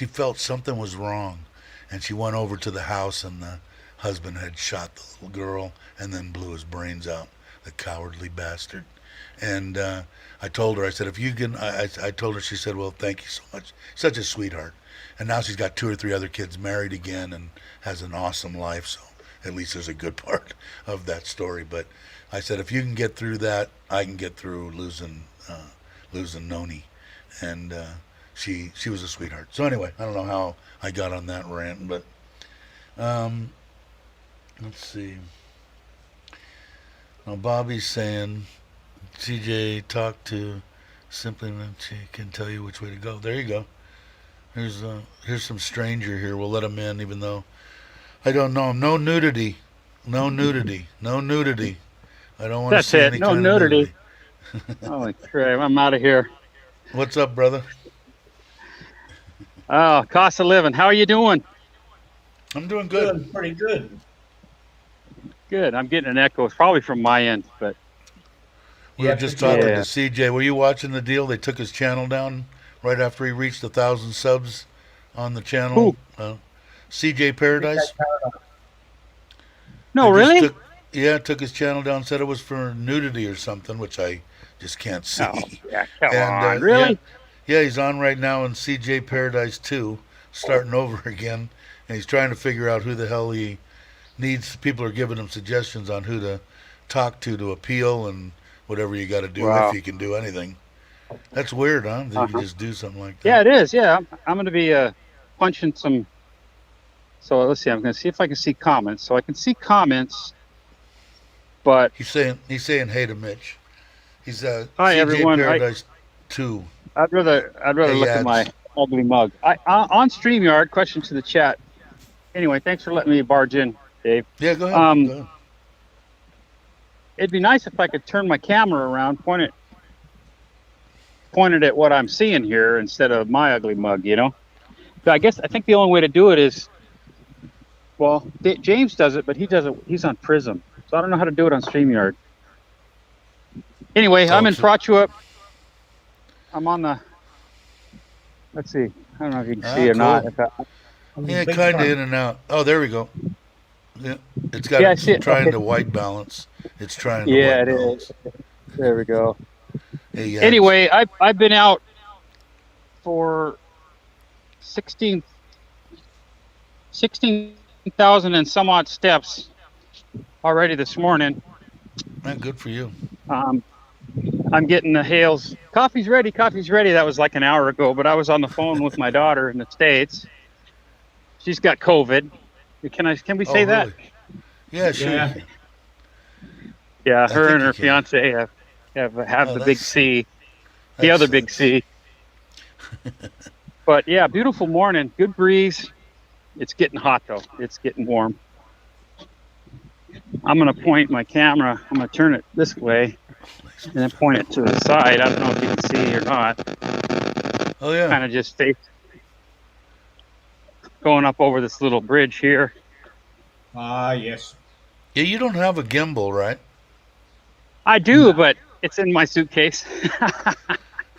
felt something was wrong, and she went over to the house, and the husband had shot the little girl and then blew his brains out, the cowardly bastard. And I told her, I said, if you can, I told her, she said, well, thank you so much. Such a sweetheart. And now she's got 2 or 3 other kids, married again, and has an awesome life. So at least there's a good part of that story. But I said, if you can get through that, I can get through losing Noni. And she was a sweetheart. So anyway, I don't know how I got on that rant, but um, let's see. Now Bobby's saying, CJ, talk to Simply, and she can tell you which way to go. There you go. Here's some stranger here. We'll let him in, even though I don't know him. No nudity. No nudity. No nudity. I don't want to That's see it. any No kind of nudity. nudity. Holy crap! I'm out of here. What's up, brother? Oh, cost of living. How are you doing? I'm doing good. Doing pretty good. Good. I'm getting an echo. It's probably from my end, but We were Yeah, just for sure. talking Yeah. to CJ. Were you watching the deal? They took his channel down right after he reached 1,000 subs on the channel. CJ Paradise. no, They just really? took his channel down. Said it was for nudity or something, which I just can't see. Oh, yeah. Come And on, really? Yeah, he's on right now in CJ Paradise 2, starting over again, and he's trying to figure out who the hell he needs. People are giving him suggestions on who to talk to appeal and whatever you got to do if Wow. you can do anything. That's weird, huh? That you can Uh-huh. just do something like Yeah, that. it is. Yeah, I'm going to be punching some. So let's see. I'm going to see if I can see comments. So I can see comments, but He's saying hey to Mitch. He's hi CJ everyone. Paradise 2. I'd rather Hey, look at my ugly mug. On StreamYard. Question to the chat. Anyway, thanks for letting me barge in, Dave. Yeah, go ahead. Go ahead. It'd be nice if I could turn my camera around, point it at what I'm seeing here instead of my ugly mug. But I think the only way to do it is, well, James does it, but he's on Prism, so I don't know how to do it on StreamYard. Anyway, I'm in Prachuap. I'm on the. Let's see. I don't know if you can see or not. Yeah, kind of in and out. Oh, there we go. Yeah, it's got. It's trying to white balance. It's trying to white balance. Is. There we go. Hey, anyway, I've been out for 16,000 and some odd steps already this morning. Man, good for you. I'm getting the hails. Coffee's ready. That was like an hour ago, but I was on the phone with my daughter in the States. She's got COVID. Can we say that? Really? Yeah, sure. Yeah, her and her fiance have the big C, the other big C. But yeah, beautiful morning, good breeze. It's getting hot though. It's getting warm. I'm gonna point my camera. I'm gonna turn it this way and then point it to the side. I don't know if you can see or not. Oh yeah. Kind of just going up over this little bridge here. Yes. Yeah, you don't have a gimbal, right? I do, but it's in my suitcase.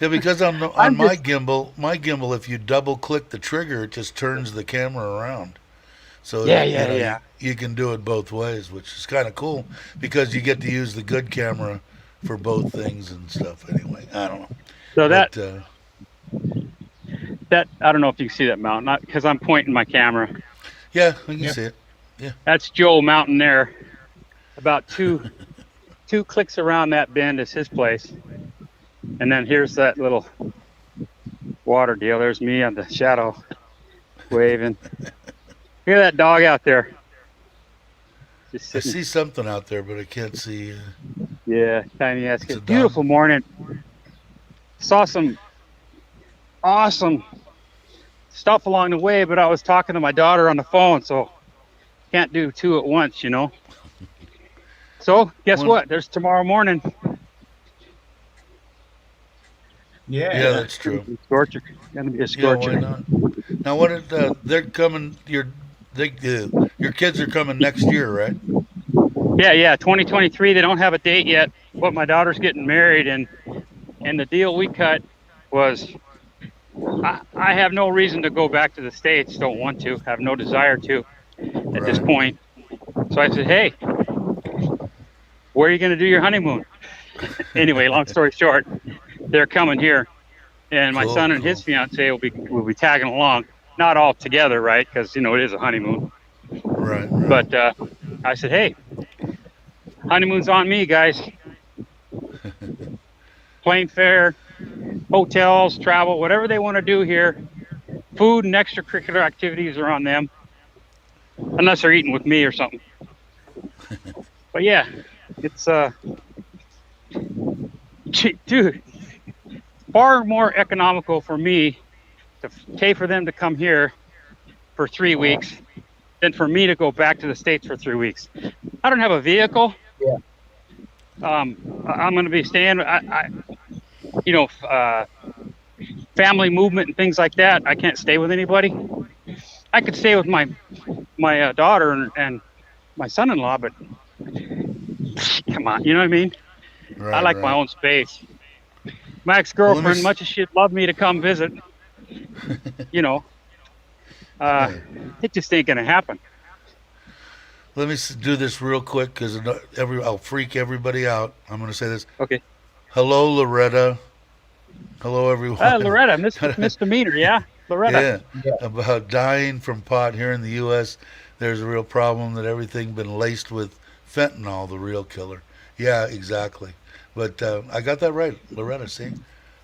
Yeah, because on my gimbal, if you double click the trigger, it just turns the camera around. So you can do it both ways, which is kind of cool because you get to use the good camera for both things and stuff. Anyway, I don't know. So that I don't know if you can see that mountain, not because I'm pointing my camera. Yeah, we can see it. Yeah, that's Joe Mountain there. About two clicks around that bend is his place. And then here's that little water deal. There's me on the shadow waving. Look at that dog out there. I see something out there, but I can't see. Yeah, tiny ass kid. Beautiful morning. Saw some awesome stuff along the way, but I was talking to my daughter on the phone, so can't do two at once, So guess what? There's tomorrow morning. Yeah, that's true. Gonna be a scorcher. Yeah, why not? Now, what? They're coming. Your kids are coming next year, right? Yeah. 2023. They don't have a date yet, but my daughter's getting married, and the deal we cut was I have no reason to go back to the States. Don't want to. Have no desire to at this point. So I said, hey, where are you going to do your honeymoon? Anyway, long story short, they're coming here, and my son and his fiance will be tagging along. Not all together, right? Because it is a honeymoon. Right. But I said, hey, honeymoon's on me, guys. Plane fare, hotels, travel, whatever they want to do here. Food and extracurricular activities are on them, unless they're eating with me or something. But yeah, it's dude, far more economical for me to pay for them to come here for 3 weeks than for me to go back to the States for 3 weeks. I don't have a vehicle. Yeah. I'm going to be staying. Family movement and things like that. I can't stay with anybody. I could stay with my daughter and my son-in-law, but come on, you know what I mean? Right, I like my own space. My ex-girlfriend, much as she'd love me to come visit, it just ain't gonna happen. Let me do this real quick because I'll freak everybody out. I'm going to say this. Okay. Hello, Loretta. Hello, everyone. Loretta, misdemeanor, yeah, Loretta. Yeah, Yeah. about dying from pot here in the U.S. There's a real problem that everything been laced with fentanyl, the real killer. Yeah, exactly. But I got that right, Loretta. See,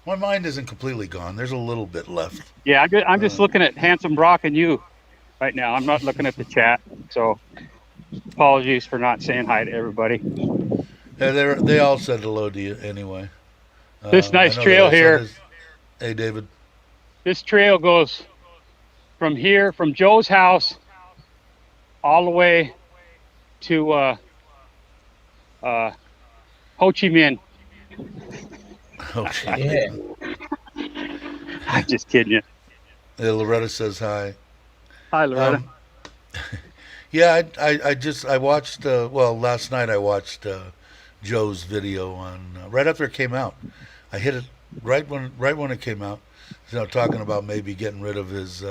my mind isn't completely gone. There's a little bit left. Yeah, I'm just Uh, looking at Handsome Brock and you right now. I'm not looking at the chat, so apologies for not saying hi to everybody. yeah, they all said hello to you anyway. This I nice know they trail all said here. his. Hey, David. This trail goes from here, from Joe's house, all the way to Ho Chi Minh. Oh, gee. Yeah. I'm just kidding you. Yeah, Loretta says hi. Hi, Loretta. Um, yeah, I watched. Well, last night I watched Joe's video on right after it came out. I hit it right when it came out. Talking about maybe getting rid of his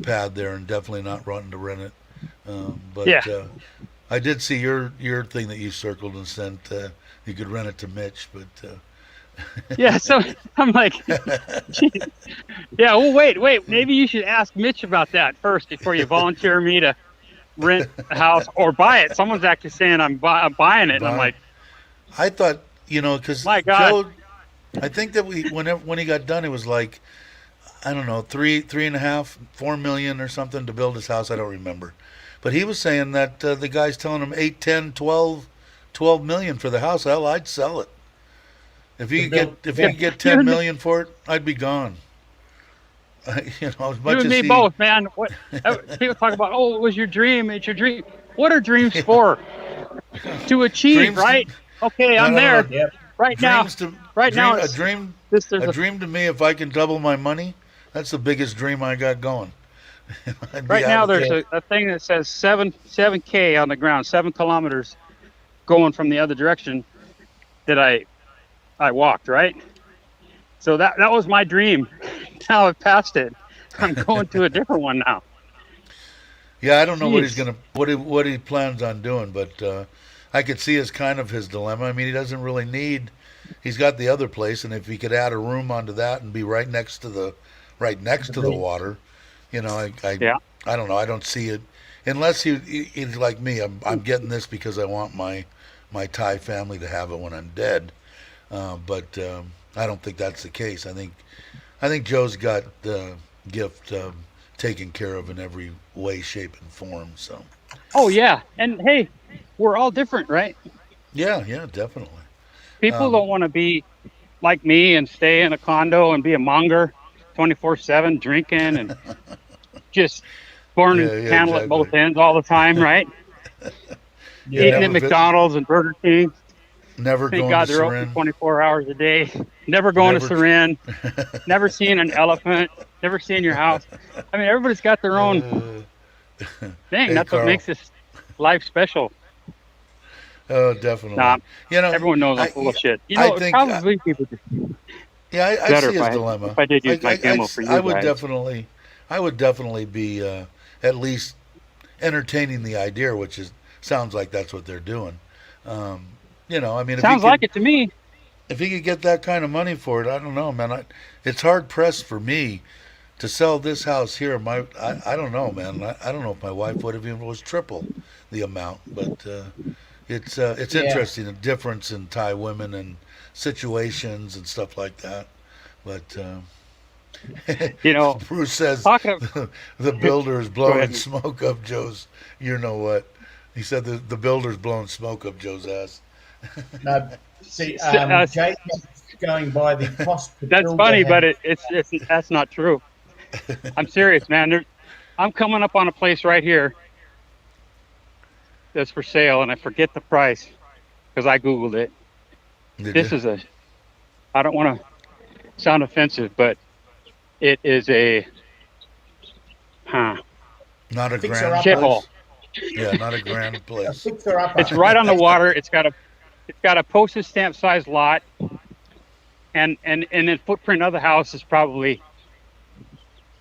pad there and definitely not wanting to rent it. But Yeah. I did see your thing that you circled and sent. You could rent it to Mitch, but Yeah, so I'm like, geez. Yeah, well, wait. Maybe you should ask Mitch about that first before you volunteer me to rent a house or buy it. Someone's actually saying I'm buying it, and I'm like, I thought because my God. Joe. I think that when he got done, it was like I don't know, 3.5, 4 million or something to build his house. I don't remember. But he was saying that the guy's telling him 8, 10, 12 million for the house. Hell, I'd sell it. If you could get 10 million for it, I'd be gone. As much You and as me he, both, man. What people talk about? Oh, it was your dream. It's your dream. What are dreams for? To achieve, Dreams- right? Okay, I'm No, no, there. no. Yep. Right now. dreams to Right dream, now, a it's, dream this, there's a a, dream to me. If I can double my money, that's the biggest dream I got going. I'd be right out now, of there's there. a thing that says 7K on the ground, 7 kilometers going from the other direction that I walked, right? So that was my dream. Now I've passed it. I'm going to a different one now. Yeah, I don't know Jeez. what he plans on doing, but I could see as kind of his dilemma. I mean, he doesn't really need. He's got the other place, and if he could add a room onto that and be right next to the water, Yeah. I don't know. I don't see it unless he's like me. I'm getting this because I want my Thai family to have it when I'm dead. But I don't think that's the case. I think Joe's got the gift taken care of in every way, shape, and form. So Oh yeah. And hey, we're all different, right? yeah, definitely. People Um, don't want to be like me and stay in a condo and be a monger 24/7 drinking and just burning yeah, candle at both exactly. ends all the time, right? And Eating Yeah. at McDonald's and Burger King. never Thank going to God they're open Surin. 24 hours a day. Never going to Never. Surin. Never seeing an elephant. Never seeing your house. I mean, everybody's got their own Uh, thing. hey, That's what Carl. makes this life special. Oh, definitely. Nah, You know, everyone knows I'm I, full of shit. You I know, think probably people just yeah, I better see his if dilemma. I did use my camel for you I would guys. definitely be at least entertaining the idea, which sounds like that's what they're doing. I mean, Sounds like it to me. if he could get that kind of money for it, I don't know, man. It's hard pressed for me to sell this house here. I don't know, man. I don't know if my wife would have even was triple the amount, but it's Yeah. interesting the difference in Thai women and situations and stuff like that. But You know, Bruce says talking of, the builder is go blowing ahead. smoke up Joe's. You know what? He said the builder's blowing smoke up Joe's ass. No, see, Uh, Jacob's going by the cost per That's build funny, the but house. it's that's not true. I'm serious, man. I'm coming up on a place right here that's for sale, and I forget the price because I googled it. Did This you? is I don't want to sound offensive, but it is a Not a Fixer grand upper. shithole. place. Yeah, not a grand A place. fixer upper. It's right on the water. It's got a postage stamp size lot, and the footprint of the house is probably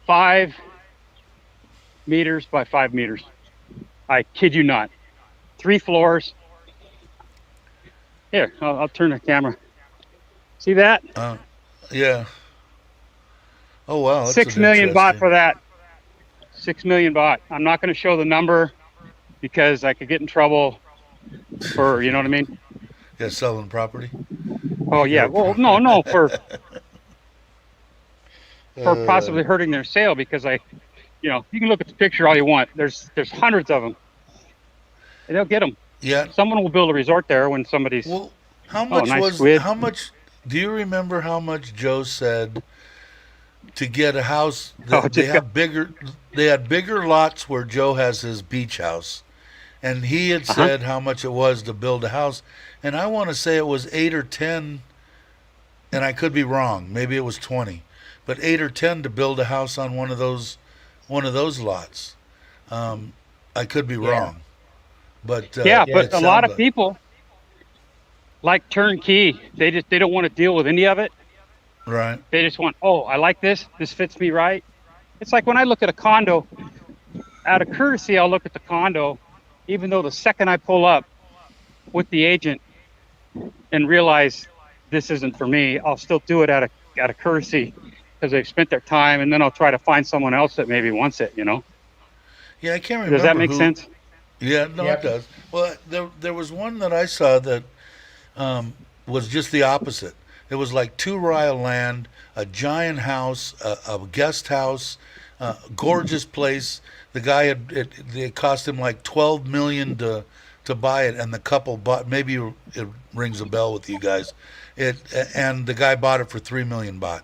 5 meters by 5 meters. I kid you not. 3 floors. Here, I'll turn the camera. See that? Yeah. Oh wow, that's 6 million bought interesting. for that. 6 million bought. I'm not going to show the number because I could get in trouble for, you know what I mean? Yeah, selling property. Oh yeah. Your Well, pro- no, for uh, possibly hurting their sale because you can look at the picture all you want. There's hundreds of them, and they'll get them. yeah. Someone will build a resort there when somebody's, Well, oh, nice squid. how much? Do you remember how much Joe said to get a house? Oh, They just got. have bigger. They had bigger lots where Joe has his beach house, and he had Uh huh. said how much it was to build a house, and I want to say it was 8 or 10, and I could be wrong. Maybe it was 20, but 8 or 10 to build a house on one of those lots. Um, I could be Yeah. wrong, but Yeah, Yeah. but it a lot sounded of like people like turnkey. They don't want to deal with any of it. right. They just want, oh, I like this. This fits me right. It's like when I look at a condo, out of courtesy, I'll look at the condo, even though the second I pull up with the agent and realize this isn't for me, I'll still do it out of courtesy because they've spent their time, and then I'll try to find someone else that maybe wants it. Yeah, I can't Does that remember make who. sense? Yeah, no, it Yep. does. Well, there was one that I saw that was just the opposite. It was like 2 rile land, a giant house, a guest house, gorgeous place. The guy it cost him like 12 million to buy it, and the couple bought. Maybe it rings a bell with you guys. It and the guy bought it for 3 million baht,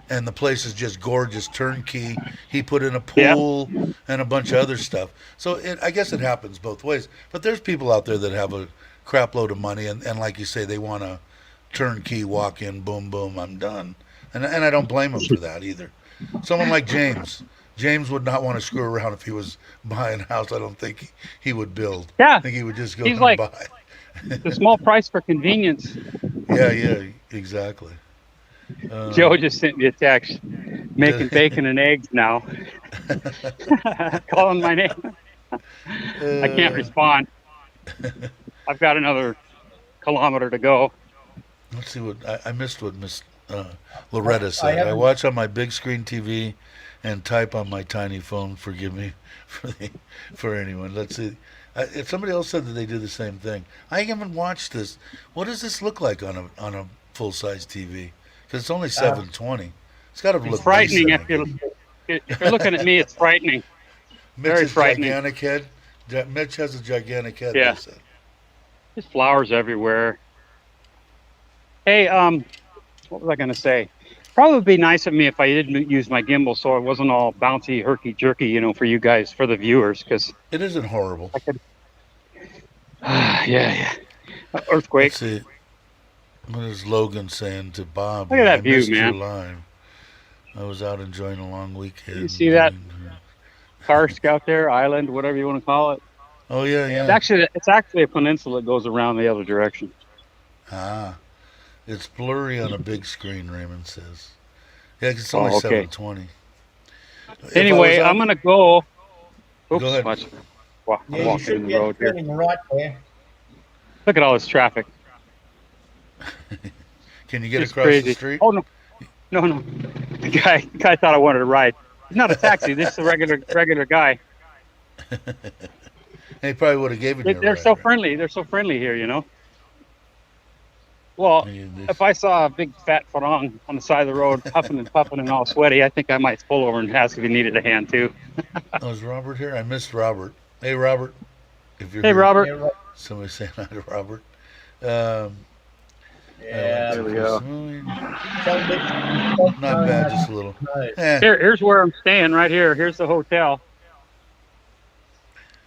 and the place is just gorgeous, turnkey. He put in a Yeah. pool and a bunch of other stuff. So I guess it happens both ways. But there's people out there that have a crap load of money, and like you say, they want a turnkey walk in, boom, boom, I'm done. And I don't blame them for that either. Someone like James. James would not want to screw around if he was buying a house. I don't think he would build. Yeah. I think he would just go He's and like buy. the small price for convenience. Yeah, yeah, exactly. Joe Um, just sent me a text, making bacon and eggs now, calling my name. I can't uh, respond. I've got another kilometer to go. let's see what I missed. What Miss I, Loretta I said. I haven't. watch on my big screen TV and type on my tiny phone. Forgive me for anyone. Let's see. If somebody else said that they do the same thing, I haven't watched this. What does this look like on a full size TV? Because it's only Uh, 720. It's got to It's look frightening decent. I guess. if you're looking at me. It's frightening, very Mitch's frightening. gigantic head. Mitch has a gigantic head. They Yeah, said. there's flowers everywhere. Hey, what was I gonna say? Probably be nice of me if I didn't use my gimbal, so it wasn't all bouncy, herky jerky, for you guys, for the viewers, because It isn't horrible. I could. Yeah, yeah. Let's Earthquake. see. What is Logan saying to Bobby? Look at I that view, missed your man. live. I was out enjoying a long You weekend. see that karst out there, island, whatever you want to call it. Oh yeah, Yeah. yeah. It's actually a peninsula that goes around the other direction. Ah, it's blurry on a big screen. Raymond says. Yeah, 'cause it's only Oh, okay. 720. If I was Anyway, I'm out, gonna go. go Oops, ahead. watch. I'm Yeah, you walking in should the get road here. turning right there. Look at all this traffic. Can you get It's across the crazy. street? Oh no, no. The guy thought I wanted a ride. He's not a taxi. This is a regular guy. He probably would have given you a They're ride, so right? friendly. They're so friendly here. Well, Yeah, if I saw a big fat farang on the side of the road, huffing and puffing and all sweaty, I think I might pull over and ask if he needed a hand too. Oh, is Robert here? I missed Robert. Hey, Robert. If you're Hey, here, Robert. Yeah, right. somebody say hi to Robert. Um, Yeah. There we go. Tell Mitch, Not bad, just a little. no. Eh. Here's where I'm staying right here. Here's the hotel.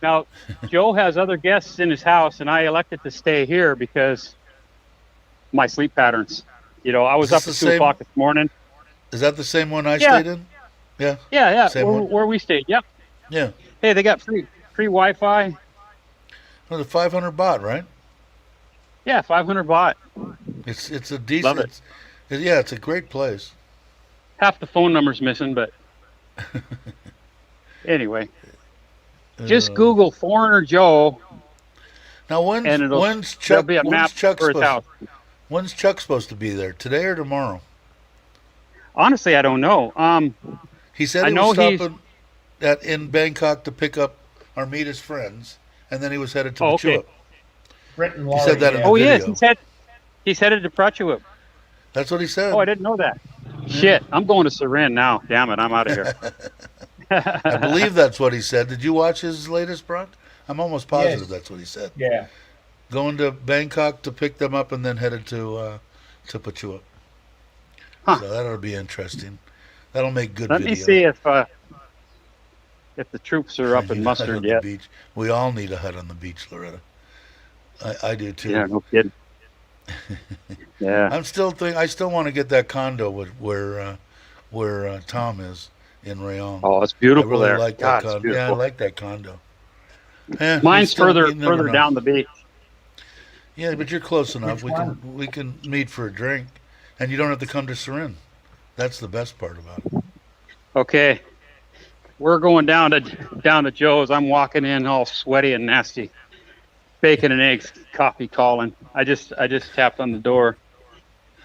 Now, Joe has other guests in his house, and I elected to stay here because my sleep patterns. I was Is up this at the 2 same? o'clock this morning. Is that the same one I Yeah. stayed in? Yeah, Yeah, same where, one. where we stayed. Yep. Yeah. Hey, they got free Wi-Fi. Well, the 500 baht, right? Yeah, 500 baht. It's a Love decent. it. Yeah, it's a great place. Half the phone number's missing, but anyway, just Google Foreigner Joe, Now and when's there'll Chuck be a map for his house. when's Chuck supposed to be there? Today or tomorrow? Honestly, I don't know. He said I he know was he's. stopping in Bangkok to pick up Armita's friends, and then he was headed to Oh, okay. Pachuca. Brett and He said Laurie, that in the yeah. Oh, he is. video. He's headed to Prachuap. That's what he Oh, I said. didn't know that. Shit, I'm going to Sarin now. Damn it, I'm out of here. I believe that's what he said. Did you watch his latest, Brock? I'm almost positive Yes. that's what he said. Yeah. Going to Bangkok to pick them up and then headed to Pachuca. Huh. So that'll be interesting. That'll make good Let video. me see if the troops are up You and need a hut mustered on the yet. beach. We all need a hut on the beach, Loretta. I do too. Yeah, no kidding. Yeah. I still want to get that condo where Tom is in Rayon. Oh, it's I beautiful really there. like that God, it's condo. Yeah, I beautiful. like that condo. Yeah, Mine's you never further know. down the beach. Yeah, but you're close enough. Which one? We can meet for a drink, and you don't have to come to Sarin. That's the best part about it. Okay, we're going down to Joe's. I'm walking in all sweaty and nasty. Bacon and eggs, coffee calling. I just tapped on the door.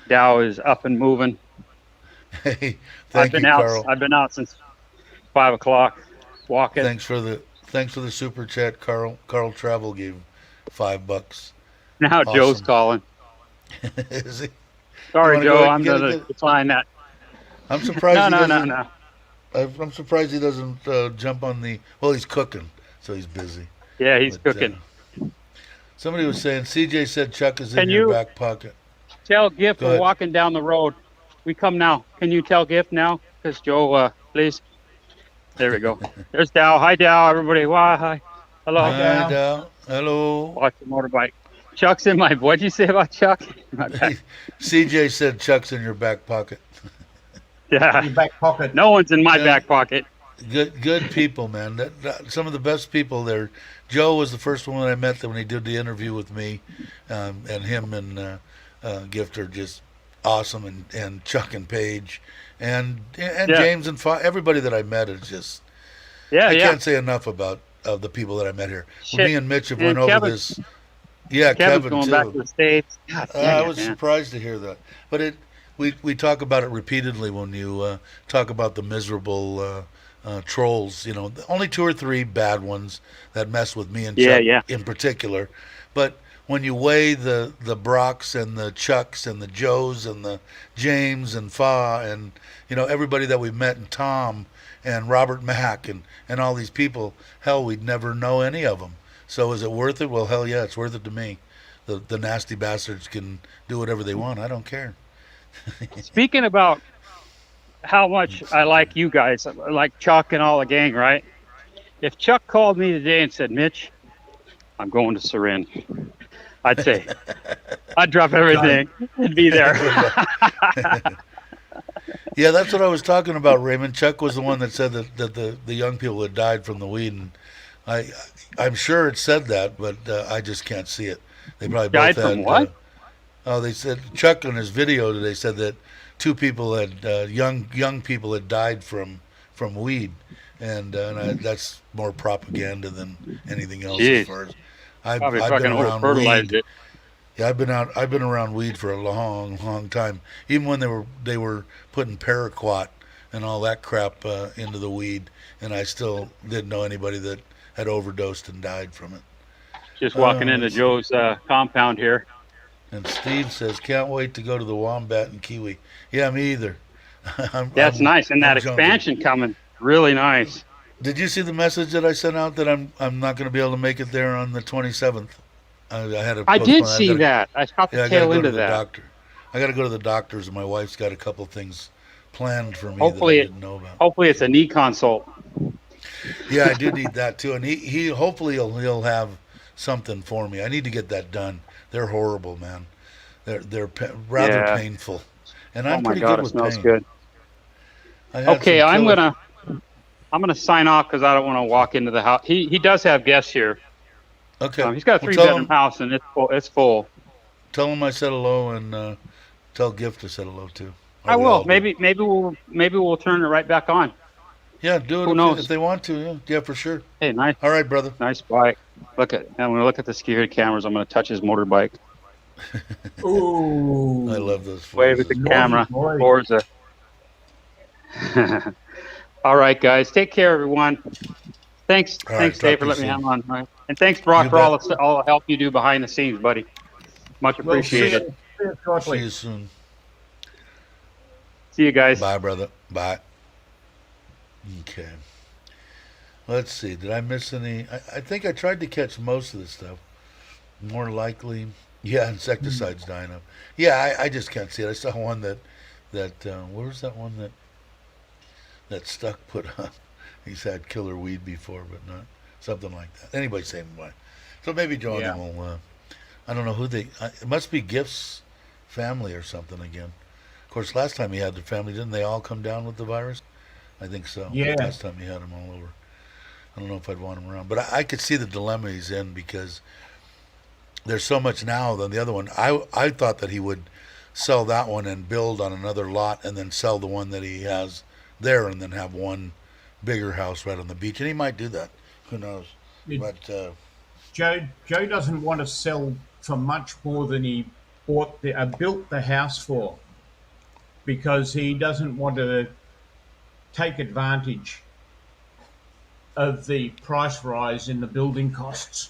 Dow is up and moving. Hey, I've thank you, been out. Carl. I've been out since 5 o'clock, walking. Thanks for the super chat, Carl. Carl Travel gave $5. Now Awesome. Joe's calling. Is he? Sorry, wanna Joe. go- I'm get a gonna good- decline that. I'm surprised No, he no, doesn't. no, no. I'm surprised he doesn't jump on the. Well, he's cooking, so he's busy. Yeah, he's But, cooking. Somebody was saying CJ said Chuck is in Can your you- back pocket. Tell Giff Go we're ahead. walking down the road. We come now. Can you tell Giff now? Because Joe, please. There we go. There's Dow. Hi, Dow. Everybody. Why? Hi. Hello. Hi, Dow. Dow. Hello. Watch the motorbike. Chuck's in my. What'd you say about Chuck? My back. CJ said Chuck's in your back pocket. Yeah. Your back pocket. No one's in my Yeah. back pocket. Good people, man. Some of the best people there. Joe was the first one I met when he did the interview with me, and him and Gift are just awesome, and Chuck and Paige, and Yeah. James and everybody that I met is just. Yeah, I yeah. can't say enough about the people that I met here. Shit. Me and Mitch have And went over Kevin- this. Yeah, Kevin's Kevin going too. back to the States. God I dang it, was man. surprised to hear that, but we talk about it repeatedly when you talk about the miserable trolls. You know, only 2 or 3 bad ones that mess with me and Yeah, Chuck yeah. in particular. But when you weigh the Brocks and the Chucks and the Joes and the James and Fa and everybody that we met, and Tom and Robert Mack and all these people, hell, we'd never know any of them. So is it worth it? Well, hell yeah, it's worth it to me. The nasty bastards can do whatever they want. I don't care. Speaking about how much I like you guys, like Chuck and all the gang, right? If Chuck called me today and said, Mitch, I'm going to Sarin, I'd say, I'd drop everything and be there. Yeah, that's what I was talking about, Raymond. Chuck was the one that said that the young people had died from the weed, and I'm sure it said that, but I just can't see it. They probably Died both had. from what? They said Chuck in his video today said that 2 people had young people had died from weed, and that's more propaganda than anything else. Jeez. As far as I've Probably been fucking around over-fertilized weed. it. Yeah, I've been around weed for a long time. Even when they were putting paraquat and all that crap into the weed, and I still didn't know anybody that had overdosed and died from it. Just walking Oh, into it's- Joe's compound here. And Steve says, "Can't wait to go to the Wombat and Kiwi." Yeah, me either. That's nice. And that I'm junking. expansion coming, really nice. Did you see the message that I sent out that I'm not going to be able to make it there on the 27th? I had to I did postpone. see gotta- that. I caught Yeah, the I got to tail go end to of the that. doctor. I got to go to the doctor's, and my wife's got a couple things planned for me Hopefully that I it- didn't know about. Hopefully it's a knee consult. Yeah, I do need that too, and he hopefully he'll have something for me. I need to get that done. They're horrible, man. They're rather Yeah. painful, and Oh I'm my pretty God, good it with smells pain. good. I had Okay, some I'm killer- gonna sign off because I don't want to walk into the house. He does have guests here. Okay, He's got a Well, 3-bedroom house and it's full. It's full. Tell him I said hello, and tell Gift to say hello too. Or I we all will. do. Maybe we'll turn it right back on. Yeah, do it Who if, knows? if they want to. Yeah, yeah, for sure. Hey, nice All right, brother. bike. I'm gonna look at the security cameras. I'm gonna touch his motorbike. Ooh. I love those. Wave at the Forzas. camera. boy. Forza. All right, guys. Take care, everyone. Thanks, All right, thanks, Dave, talk for to you letting me soon. have on. Right. And thanks, You Brock, for bet. all the help you do behind the scenes, buddy. Much We'll appreciated. see you See shortly. you soon. See you guys. Bye, brother. Bye. Okay. Let's see. Did I miss any? I think I tried to catch most of the stuff. More likely, yeah, insecticides dying up. Yeah, I just can't see it. I saw one that where was that one that Stuck put up? He's had killer weed before, but not something like that. Anybody same way. So maybe Joe and Yeah. them will. I don't know who they. It must be Gift's family or something again. Of course, last time he had the family, didn't they all come down with the virus? I think so. Yeah. Last time he had them all over. I don't know if I'd want him around, but I could see the dilemma he's in because there's so much now than the other one. I thought that he would sell that one and build on another lot and then sell the one that he has there and then have one bigger house right on the beach. And he might do that. Who knows? It- But Joe doesn't want to sell for much more than he built the house for, because he doesn't want to take advantage of the price rise in the building costs.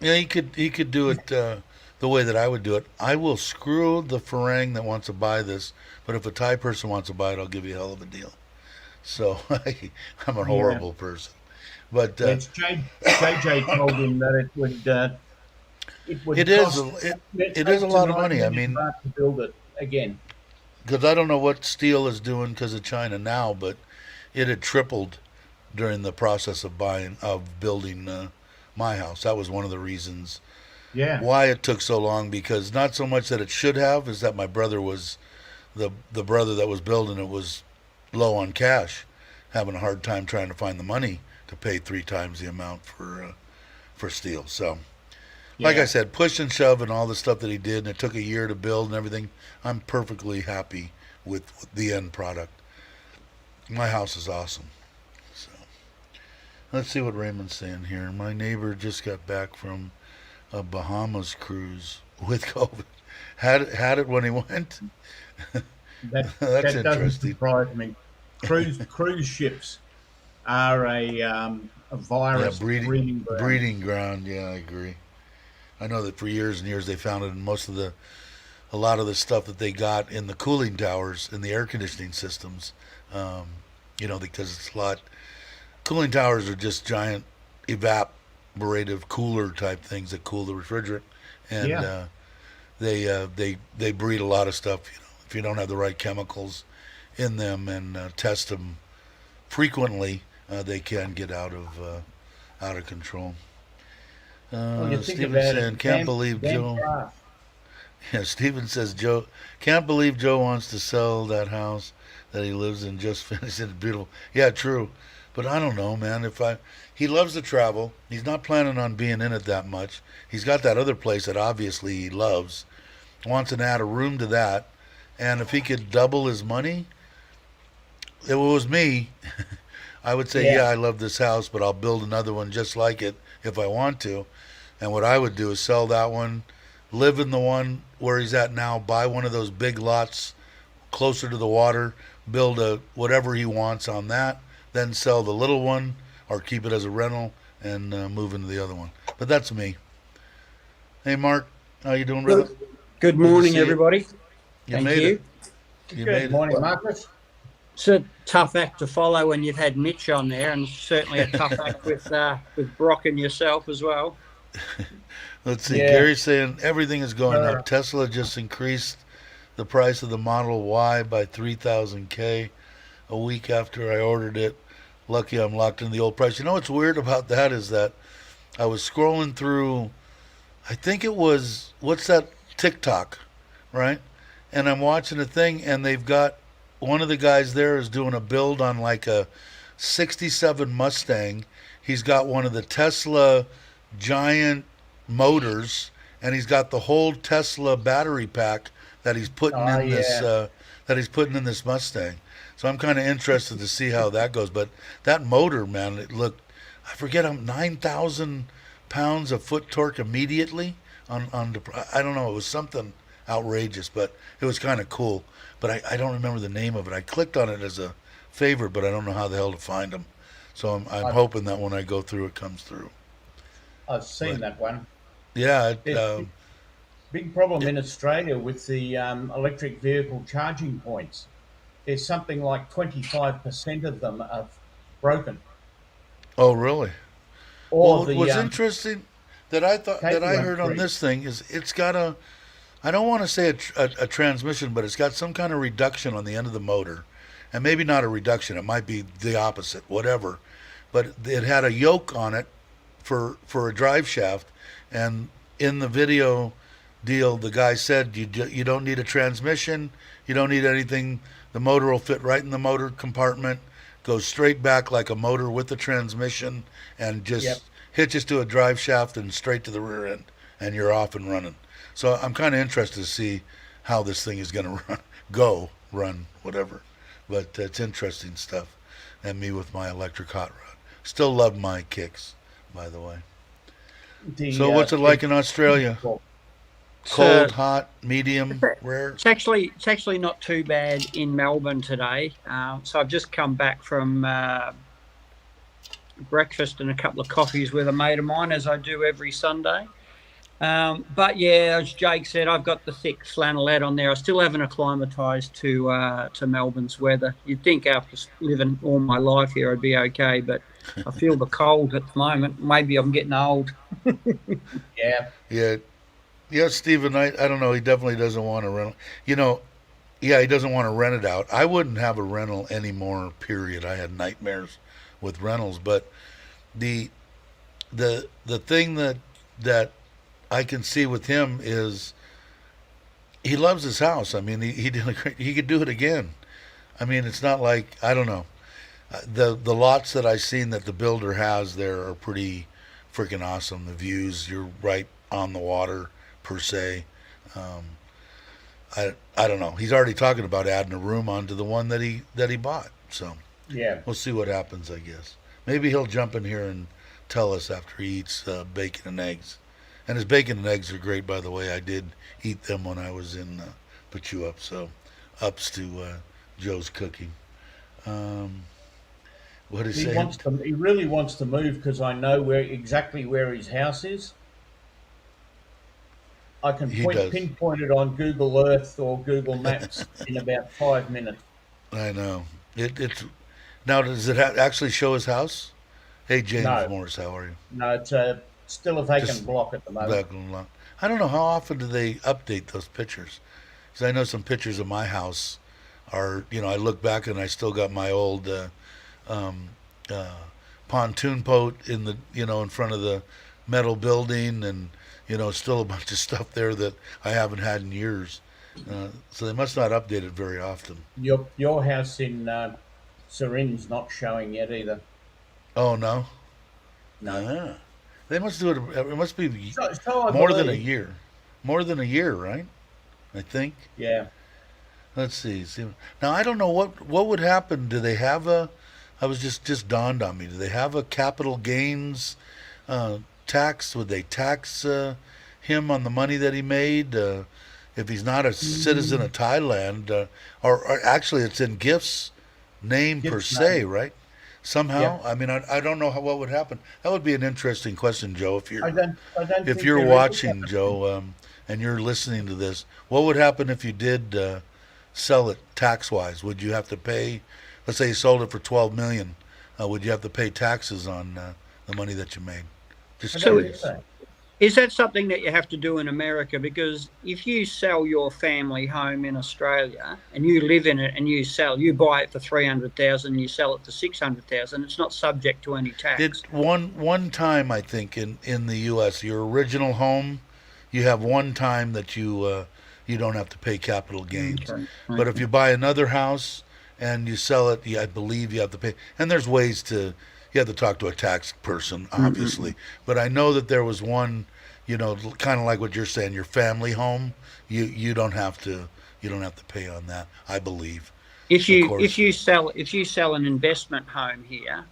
yeah, he could do it the way that I would do it. I will screw the Farang that wants to buy this, but if a Thai person wants to buy it, I'll give you a hell of a deal. So I'm a Yeah. horrible person. But It's JJ told him that it would it is cost it is a lot of money. I mean, to build it again. because I don't know what steel is doing because of China now, but it had tripled during the process of building my house. That was one of the reasons Yeah. why it took so long. Because not so much that it should have, is that my brother was the brother that was building it was low on cash, having a hard time trying to find the money to pay 3 times the amount for steel. So, like Yeah. I said, push and shove and all the stuff that he did, and it took a year to build and everything. I'm perfectly happy with the end product. My house is awesome. So let's see what Raymond's saying here. My neighbor just got back from a Bahamas cruise with COVID. Had it when he went. That That's that doesn't interesting. surprise me. Cruise ships are a Yeah, virus breeding ground. breeding ground. Yeah, I agree. I know that for years and years they found it in a lot of the stuff that they got in the cooling towers in the air conditioning systems. Um, because it's a lot. Cooling towers are just giant evaporative cooler type things that cool the refrigerant, and Yeah. they breed a lot of stuff. If you don't have the right chemicals in them and test them frequently, they can get out of control. When you think Steven about saying, it, can't believe damn Joe. fast. Yeah, Steven says Joe can't believe Joe wants to sell that house that he lives in. Just finished it, beautiful. Yeah, true. But I don't know, man. He loves to travel. He's not planning on being in it that much. He's got that other place that obviously he loves. Wants to add a room to that, and if he could double his money, if it was me, I would say, Yeah. yeah, I love this house, but I'll build another one just like it if I want to. And what I would do is sell that one, live in the one where he's at now, buy one of those big lots closer to the water, build a whatever he wants on that, then sell the little one or keep it as a rental and move into the other one. But that's me. Hey, Mark, how you doing, brother? Good Good to morning, see you. everybody. You Thank made you. it. You Good made it. morning, Marcus. It's a tough act to follow when you've had Mitch on there, and certainly a tough act with Brock and yourself as well. Let's see. Yeah. Gary's saying everything is going Sure. up. Tesla just increased the price of the Model Y by 3,000K a week after I ordered it. Lucky I'm locked in the old price. You know what's weird about that is that I was scrolling through, I think it was, what's that, TikTok, right? And I'm watching a thing, and they've got one of the guys there is doing a build on like a 67 Mustang. He's got one of the Tesla giant motors, and he's got the whole Tesla battery pack that he's putting Oh, in this yeah. Mustang. So I'm kind of interested to see how that goes. But that motor, man, it looked, I forget, 9,000 pounds of foot torque immediately on the, I don't know, it was something outrageous, but it was kind of cool. But I don't remember the name of it. I clicked on it as a favorite, but I don't know how the hell to find them. So I'm I've, hoping that when I go through, it comes through. I've seen But that one. yeah, There's a big problem in Australia with the electric vehicle charging points. There's something like 25% of them are broken. oh really? Or Well, the what's interesting that I thought that cable I won't heard on freeze. this thing is it's got a, I don't want to say a transmission, but it's got some kind of reduction on the end of the motor, and maybe not a reduction. It might be the opposite, whatever. But it had a yoke on it for a drive shaft, and in the video deal, the guy said you don't need a transmission, you don't need anything. The motor will fit right in the motor compartment, goes straight back like a motor with the transmission, and Yep. just hitches to a drive shaft and straight to the rear end, and you're off and running. So I'm kind of interested to see how this thing is going to run, whatever. But it's interesting stuff. And me with my electric hot rod. Still love my kicks, by the way. The So what's it like in Australia? well, Cold, So hot, medium, rare? it's actually not too bad in Melbourne today. So I've just come back from breakfast and a couple of coffees with a mate of mine, as I do every Sunday. But yeah, as Jake said, I've got the thick flannelette on there. I still haven't acclimatised to Melbourne's weather. You'd think after living all my life here, I'd be okay, but I feel the cold at the moment. Maybe I'm getting old. yeah, Yeah. Yeah, Stephen, I don't know. He definitely doesn't want to rent. You know, yeah, he doesn't want to rent it out. I wouldn't have a rental anymore, period. I had nightmares with rentals. But the the thing that I can see with him is he loves his house. I mean, he did a great. He could do it again. I mean, it's not like I don't know. The lots that I've seen that the builder has there are pretty freaking awesome. The views, you're right on the water per se. Um, I don't know. He's already talking about adding a room onto the one that he bought. So yeah. we'll see what happens. I guess maybe he'll jump in here and tell us after he eats bacon and eggs. And his bacon and eggs are great, by the way. I did eat them when I was in Pachuap. So ups to Joe's cooking. Um, what is saying? He really wants to move because I know exactly where his house is. I can He does. pinpoint it on Google Earth or Google Maps in about 5 minutes. I know. It's now. Does it actually show his house? Hey, James No, Morris, how are you? no, it's still a vacant Just block at the moment. back on lot. I don't know how often do they update those pictures. Because I know some pictures of my house are. I look back and I still got my old um, uh, pontoon boat in the in front of the metal building, and still a bunch of stuff there that I haven't had in years. So they must not update it very often. Your house in Syrin's not showing yet either. Oh no. No. Ah. They must do it. It must be So I more than a believe. year. More than a year, right? I think. Yeah. Let's see. Now I don't know what would happen. Do they have a? I was just dawned on me. Do they have a capital gains tax? Would they tax him on the money that he made if he's not a citizen of Thailand? Or actually, it's in Gift's name per Gift's se, name. right? Somehow. Yeah. I mean, I don't know what would happen. That would be an interesting question, Joe. If you're I don't if think you're there is. watching, Joe, and you're listening to this, what would happen if you did sell it tax wise? Would you have to pay? Let's say you sold it for 12 million. Would you have to pay taxes on the money that you made? Just I So don't think curious. so. is that something that you have to do in America? Because if you sell your family home in Australia and you live in it and you buy it for 300,000, you sell it for 600,000, it's not subject to any tax. It one time I think in the U.S. your original home, you have one time that you don't have to pay capital gains. Okay. But if you buy another house and you sell it, I believe you have to pay. And there's ways to. You have to talk to a tax person, obviously. But I know that there was one, kind of like what you're saying, your family home. You don't have to pay on that. I believe. If Of course. you sell an investment home here,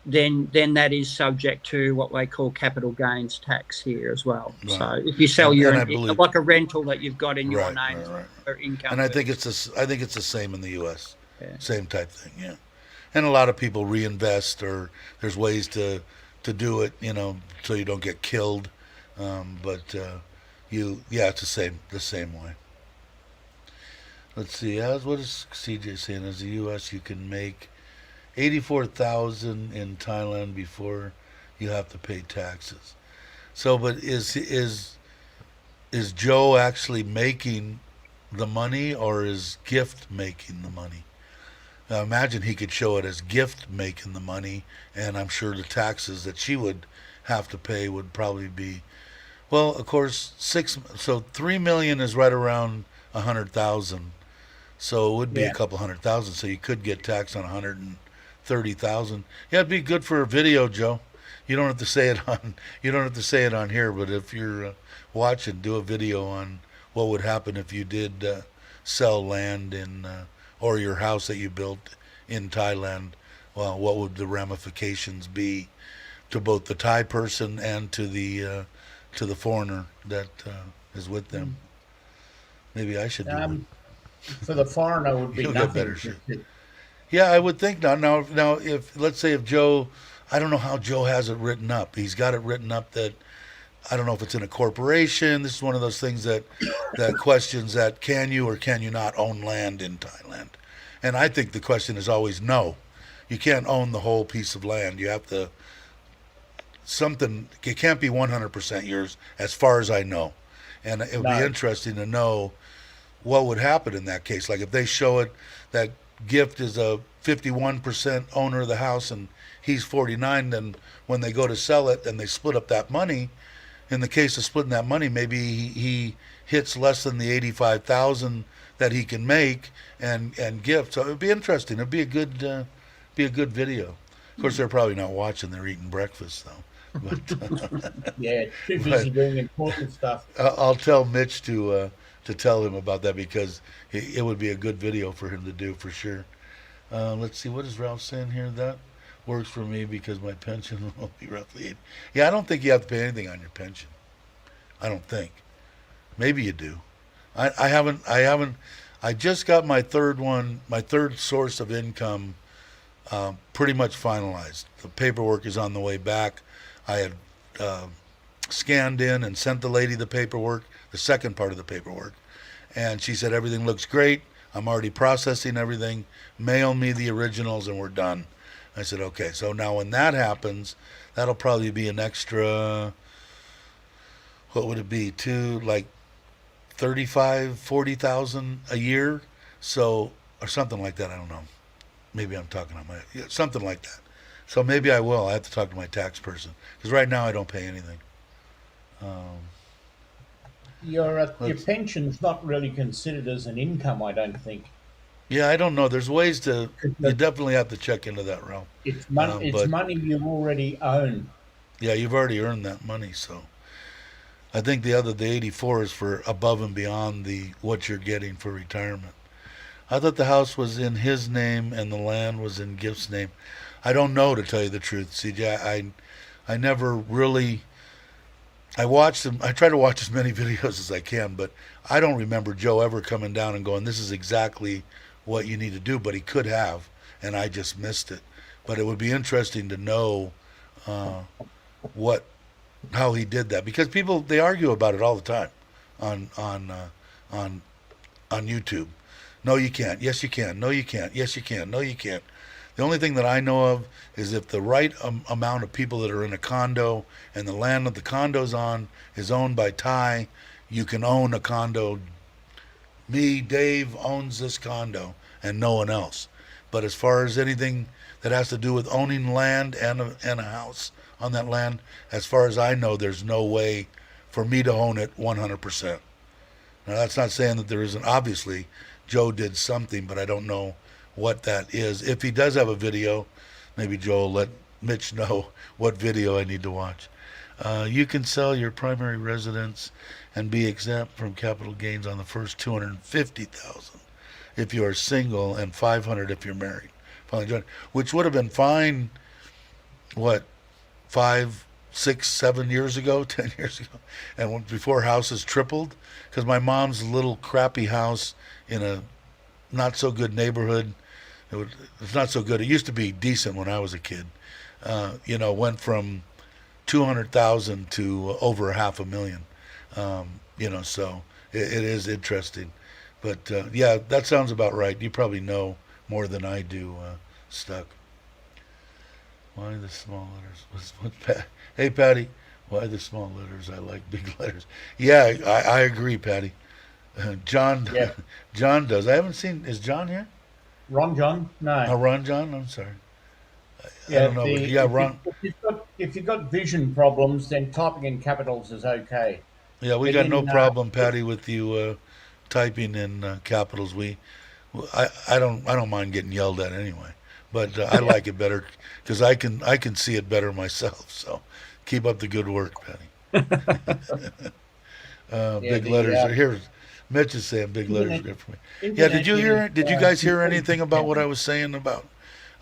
then that is subject to what they call capital gains tax here as well. Right. So if you sell And I believe, like a rental that you've got in your right, name right, right. for income, And I think it's the same in the U.S. Same type thing, yeah. And a lot of people reinvest, or there's ways to do it, so you don't get killed. But it's the same way. Let's see. What is CJ saying? As the U.S., you can make 84,000 in Thailand before you have to pay taxes. So, but is Joe actually making the money, or is Gift making the money? Now, imagine he could show it as Gift making the money, and I'm sure the taxes that she would have to pay would probably be, well, of course, 3 million is right around 100,000. So it would be a couple 100,000. So you could get taxed on 130,000. Yeah, it'd be good for a video, Joe. You don't have to say it on. You don't have to say it on here. But if you're watching, do a video on what would happen if you did sell land in or your house that you built in Thailand. Well, what would the ramifications be to both the Thai person and to the foreigner that is with them? Maybe I should do it. For the foreigner, would be You'll nothing. get better shit. Yeah, I would think not. Now, if let's say if Joe, I don't know how Joe has it written up. He's got it written up that I don't know if it's in a corporation. This is one of those things that questions that can you or can you not own land in Thailand? And I think the question is always no. You can't own the whole piece of land. You have to it can't be 100% yours as far as I know. And it would be interesting to know what would happen in that case. Like if they show it that Gift is a 51% owner of the house and he's 49, then when they go to sell it and they split up that money, in the case of splitting that money, maybe he hits less than the 85,000 that he can make and Gift. So it'd be interesting. It'd be a good video. Of course, they're probably not watching. They're eating breakfast though. But, yeah, too busy doing important stuff. I'll tell Mitch to tell him about that because it would be a good video for him to do for sure. Let's see, what is Ralph saying here? That works for me because my pension will be roughly 8. Yeah, I don't think you have to pay anything on your pension. I don't think. Maybe you do. I haven't. I just got my third source of income pretty much finalized. The paperwork is on the way back. I had scanned in and sent the lady the paperwork, the second part of the paperwork, and she said everything looks great. I'm already processing everything. Mail me the originals and we're done. I said okay. So now when that happens, that'll probably be an extra. What would it be? Like 40,000 a year, so or something like that. I don't know. Maybe I'm talking on something like that. So maybe I will. I have to talk to my tax person because right now I don't pay anything. Your pension's not really considered as an income, I don't think. Yeah, I don't know. There's ways to. You definitely have to check into that realm. It's money. It's money you already own. Yeah, you've already earned that money, so. I think the 84 is for above and beyond what you're getting for retirement. I thought the house was in his name and the land was in Gift's name. I don't know, to tell you the truth, CJ. I never really. I watched them. I try to watch as many videos as I can, but I don't remember Joe ever coming down and going, "This is exactly what you need to do." But he could have, and I just missed it. But it would be interesting to know how he did that, because people, they argue about it all the time on YouTube. No, you can't. Yes, you can. No, you can't. Yes, you can. No, you can't. The only thing that I know of is if the right amount of people that are in a condo and the land that the condo's on is owned by Thai, you can own a condo. Me, Dave, owns this condo and no one else. But as far as anything that has to do with owning land and a house on that land, as far as I know, there's no way for me to own it 100%. Now, that's not saying that there isn't. Obviously, Joe did something, but I don't know what that is. If he does have a video, maybe Joe will let Mitch know what video I need to watch. You can sell your primary residence and be exempt from capital gains on the first $250,000 if you are single and $500 if you're married. Which would have been fine, 5, 6, 7 years ago, 10 years ago, and before houses tripled, because my mom's little crappy house in a not so good neighborhood It's not so good. It used to be decent when I was a kid. Went from 200,000 to over 500,000. So it is interesting. But yeah, that sounds about right. You probably know more than I do, Stuck. Why the small letters? Hey, Patty, why the small letters? I like big letters. Yeah, I agree, Patty. John, Yeah. John does. I haven't seen. Is John here? Ron John? No. Oh, Ron John. I'm sorry. I Yeah, don't know. But yeah, Ron. if you've got vision problems, then typing in capitals is okay. Yeah, we But got no in problem, Patty, with you typing in capitals. I don't mind getting yelled at anyway, but I like it better because I can see it better myself. So keep up the good work, Patty. yeah, Big the letters are here. Mitch is saying big letters are internet, good for me. Yeah, internet did you hear? is Did you guys hear important anything to about what I camping. was saying about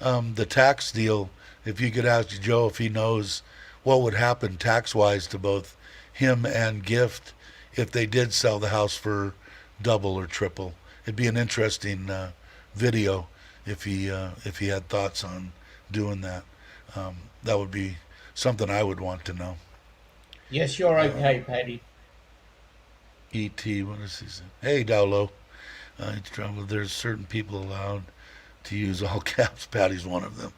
the tax deal? If you could ask Joe if he knows what would happen tax wise to both him and Gift if they did sell the house for double or triple. It'd be an interesting video if he had thoughts on doing that. That would be something I would want to know. Yes, you're okay, Paddy. E.T. What does he say? Hey, Dowlow. It's trouble. There's certain people allowed to use all caps. Patty's one of them.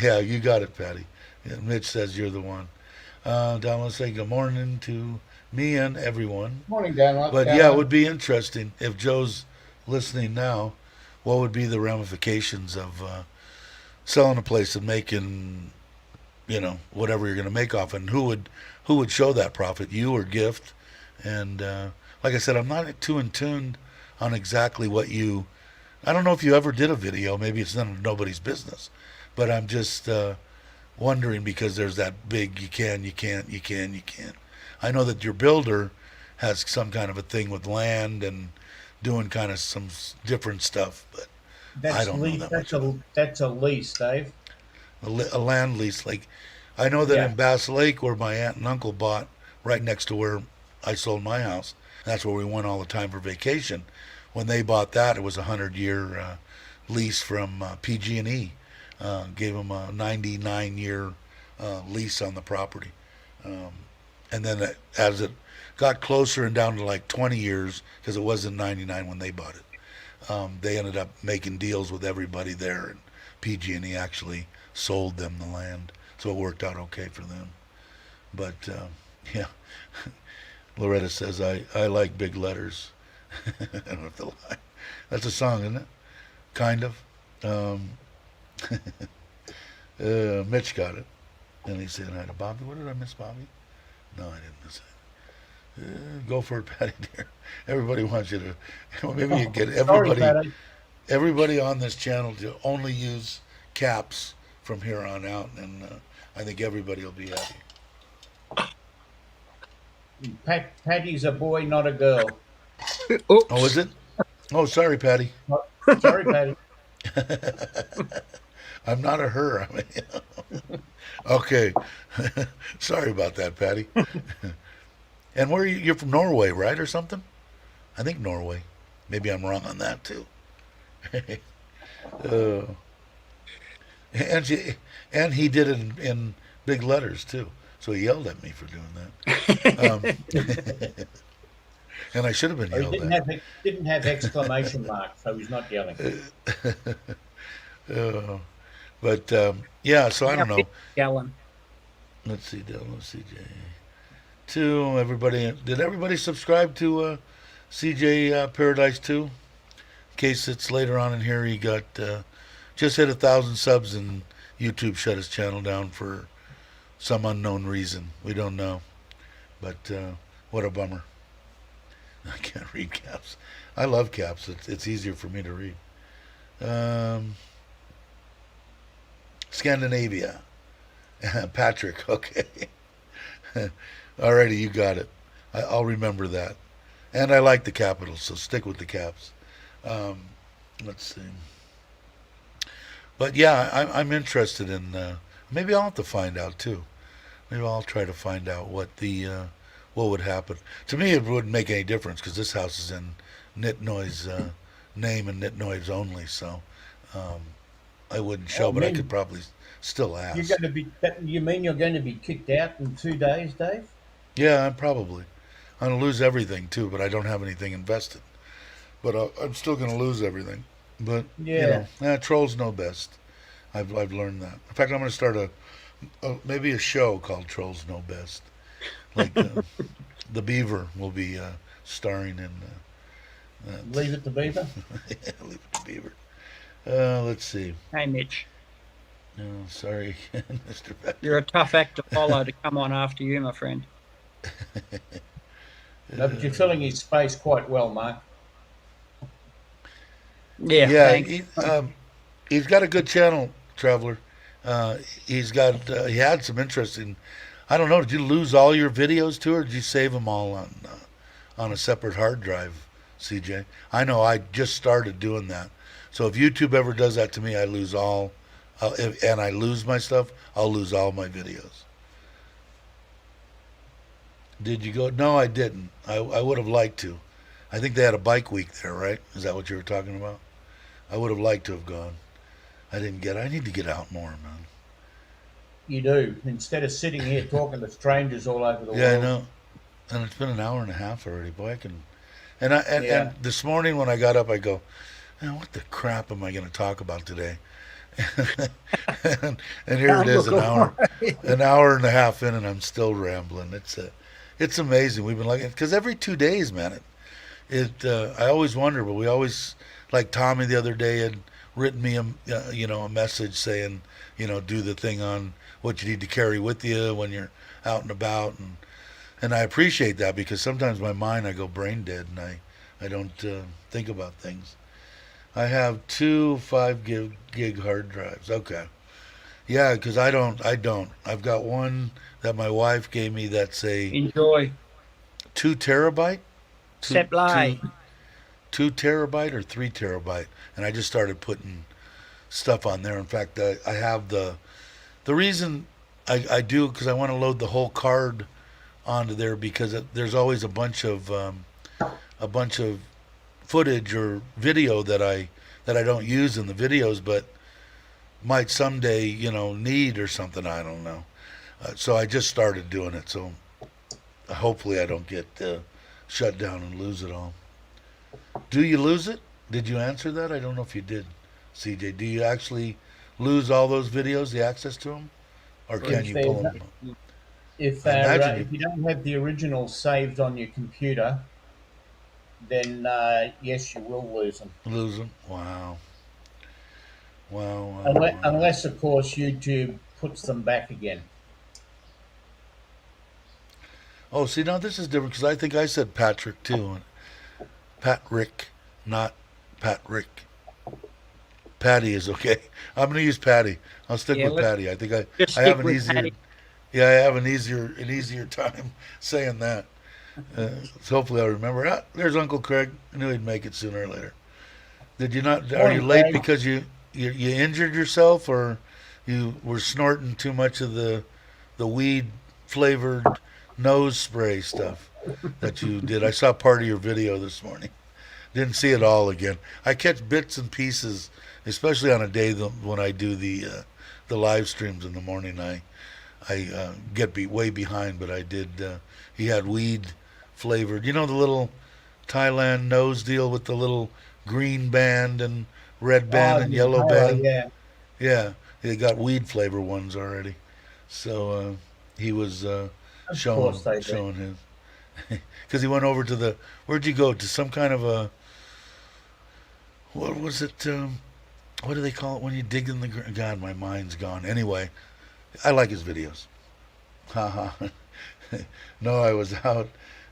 Yeah, you got it, Patty. Yeah, Mitch says you're the one. Dowlow say good morning to me and everyone. Morning, Dan. What's But going yeah, it on? would be interesting if Joe's listening now. What would be the ramifications of selling a place and making, whatever you're going to make off it? And who would show that profit? You or Gift? And like I said, I'm not too in tune on exactly what you. I don't know if you ever did a video. Maybe it's none of nobody's business. But I'm just wondering because there's that big you can, you can't, you can, you can't. I know that your builder has some kind of a thing with land and doing kind of some different stuff, but I don't know that much. That's a lease, Dave. A land lease. Like I know that Yeah. in Bass Lake, where my aunt and uncle bought, right next to where I sold my house. That's where we went all the time for vacation. When they bought that, it was a 100-year lease from PG&E. Gave them a 99-year lease on the property. And then as it got closer and down to like 20 years, because it wasn't 99 when they bought it, they ended up making deals with everybody there, and PG&E actually sold them the land, so it worked out okay for them. But yeah, Loretta says I like big letters. I don't have to lie. That's a song, isn't it? Kind of. Mitch got it, and he said hi to Bobby. What did I miss, Bobby? No, I didn't miss it. Go for it, Patty dear. Everybody wants you to. Maybe you get Sorry, Paddy. everybody on this channel to only use caps from here on out, and I think everybody will be happy. Paddy's a boy, not a girl. Oops. Oh, is it? Oh, sorry, Patty. Sorry, Paddy. I'm not a her. I mean, okay. Sorry about that, Patty. And where are you? You're from Norway, right, or something? I think Norway. Maybe I'm wrong on that too. uh, and he did it in big letters too. So he yelled at me for doing that. And I should have been Oh, he yelled didn't at. didn't have exclamation marks, so he's not yelling. But yeah, so I don't know. Gallon. Let's see, Dell. Let's CJ. To everybody, did everybody subscribe to CJ Paradise 2? In case it's later on in here, he got just hit 1,000 subs and YouTube shut his channel down for some unknown reason. We don't know. But what a bummer. I can't read caps. I love caps. It's easier for me to read. Scandinavia. Patrick, okay. Alrighty, you got it. I'll remember that. And I like the capitals, so stick with the caps. Let's see. But yeah, I'm interested in. Maybe I'll have to find out too. Maybe I'll try to find out what would happen. To me, it wouldn't make any difference because this house is in Nitnoy's name and Nitnoy's only. So I wouldn't show, Oh, but I man, could probably still you're ask. going to be. You mean you're going to be kicked out in 2 days, Dave? Yeah, I'm probably. I'm gonna lose everything too, but I don't have anything invested. But I'm still gonna lose everything. But Yeah. trolls know best. I've learned that. In fact, I'm gonna start maybe a show called Trolls Know Best. Like the Beaver will be starring in that. Leave it to Beaver. Yeah, leave it to Beaver. Let's see. Hey, Mitch, Oh, sorry again, Mr. you're a Patrick. tough act to follow to come on after you, my friend. No, but you're filling his space quite well, Mark. Yeah, Yeah, thanks. he's got a good channel, Traveler. Uh, he had some interesting. I don't know. Did you lose all your videos too, or did you save them all on a separate hard drive, CJ? I know I just started doing that. So if YouTube ever does that to me, I lose all, and I lose my stuff. I'll lose all my videos. Did you go? No, I didn't. I would have liked to. I think they had a bike week there, right? Is that what you were talking about? I would have liked to have gone. I didn't get. I need to get out more, man. You do. Instead of sitting here talking to strangers all over the Yeah, I world. know. And it's been an hour and a half already. Boy, I can. And Yeah. this morning when I got up, I go, man, what the crap am I going to talk about today? and here it is, an hour and a half in, and I'm still rambling. It's amazing. We've been like, because every 2 days, man, I always wonder, but we always, like Tommy the other day had written me a message saying, do the thing on what you need to carry with you when you're out and about, and I appreciate that because sometimes my mind, I go brain dead and I don't think about things. I have two 5 gig hard drives. Okay. Yeah, because I don't. I've got one that my wife gave me that's a Enjoy. 2 terabyte, two, Seplay. two, 2 terabyte or 3 terabyte, and I just started putting stuff on there. In fact, I have the reason I do because I want to load the whole card onto there because there's always a bunch of footage or video that I don't use in the videos, but might someday need or something. I don't know. So I just started doing it. So hopefully I don't get shut down and lose it all. Do you lose it? Did you answer that? I don't know if you did, CJ. Do you actually lose all those videos, the access to them, or can you pull them up? If I imagine if you don't have the original saved on your computer, then yes, you will lose them. Lose them? Wow. Wow, wow, Unless, wow. unless of course, YouTube puts them back again. Oh, see, now this is different because I think I said Patrick too. Patrick, not Patrick. Patty is okay. I'm going to use Patty. I'll stick Yeah, with Patty. I think just I have stick an with easier. Patty. Yeah, I have an easier time saying that. So hopefully I'll remember. There's Uncle Craig. I knew he'd make it sooner or later. Did you not? Are you Morning, late Craig. because you injured yourself or you were snorting too much of the weed flavored nose spray stuff that you did? I saw part of your video this morning. Didn't see it all again. I catch bits and pieces, especially on a day when I do the live streams in the morning. I get way behind, but I did. He had weed flavored. You know the little Thailand nose deal with the little green band and red band and The yellow inhaler, band. yeah. Yeah, they got weed flavor ones already. So he was Of course they do. showing his because he went over to where'd you go to some kind of a what was it? What do they call it when you dig in the ground? God, my mind's gone. Anyway, I like his videos. Haha. No, I was out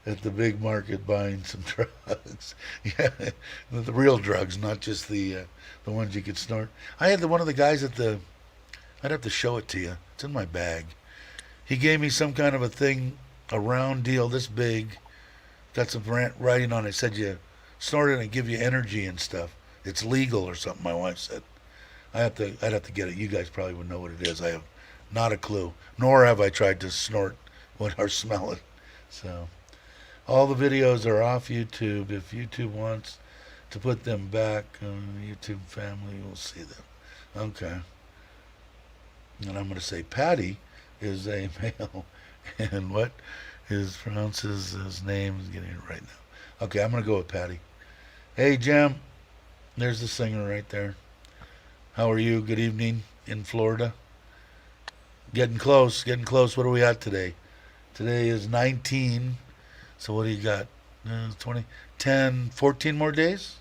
at the big market buying some drugs. Yeah, the real drugs, not just the ones you could snort. I had one of the guys I'd have to show it to you. It's in my bag. He gave me some kind of a thing, a round deal this big, got some writing on it. Said you snort it and give you energy and stuff. It's legal or something, my wife said. I'd have to get it. You guys probably would know what it is. I have not a clue. Nor have I tried to snort one or smell it. So all the videos are off YouTube. If YouTube wants to put them back, YouTube family will see them. Okay. And I'm going to say Patty is a male. And what pronounces his name is getting it right now. Okay, I'm going to go with Patty. Hey, Jim. There's the singer right there. How are you? Good evening in Florida. Getting close, getting close. What are we at today? Today is 19. So what do you got? 20, 10, 14 more days?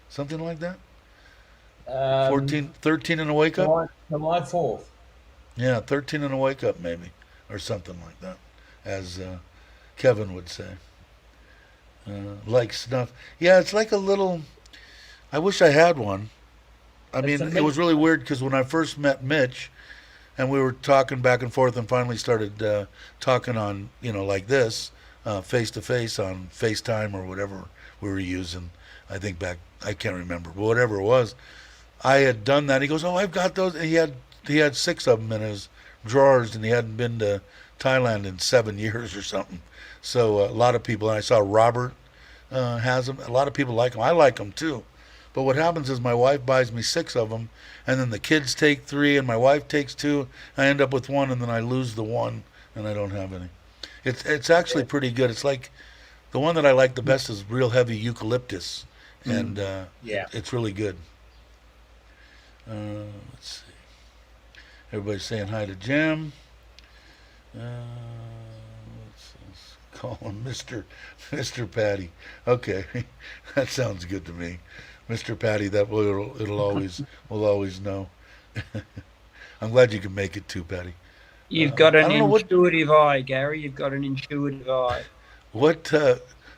Something like that? 14, 13 and a wake up? July 4th. Yeah, 13 and a wake up maybe. Or something like that. As Kevin would say. Like snuff. Yeah, it's like a little... I wish I had one. I mean, it was really weird because when I first met Mitch, and we were talking back and forth, and finally started talking on, like this, face to face on FaceTime or whatever we were using. I think back, I can't remember, but whatever it was, I had done that. He goes, "Oh, I've got those." And he had 6 of them in his drawers, and he hadn't been to Thailand in 7 years or something. So a lot of people, and I saw Robert has them. A lot of people like them. I like them too. But what happens is my wife buys me 6 of them, and then the kids take 3, and my wife takes 2. I end up with 1, and then I lose the 1, and I don't have any. It's actually pretty good. It's like the one that I like the best is real heavy eucalyptus, and it's really good. Let's see. Everybody's saying hi to Jim. Let's call him Mr. Patty. Okay, that sounds good to me. Mr. Patty, that it'll always know. I'm glad you can make it too, Patty. You've got an intuitive eye, Gary. You've got an intuitive eye. What,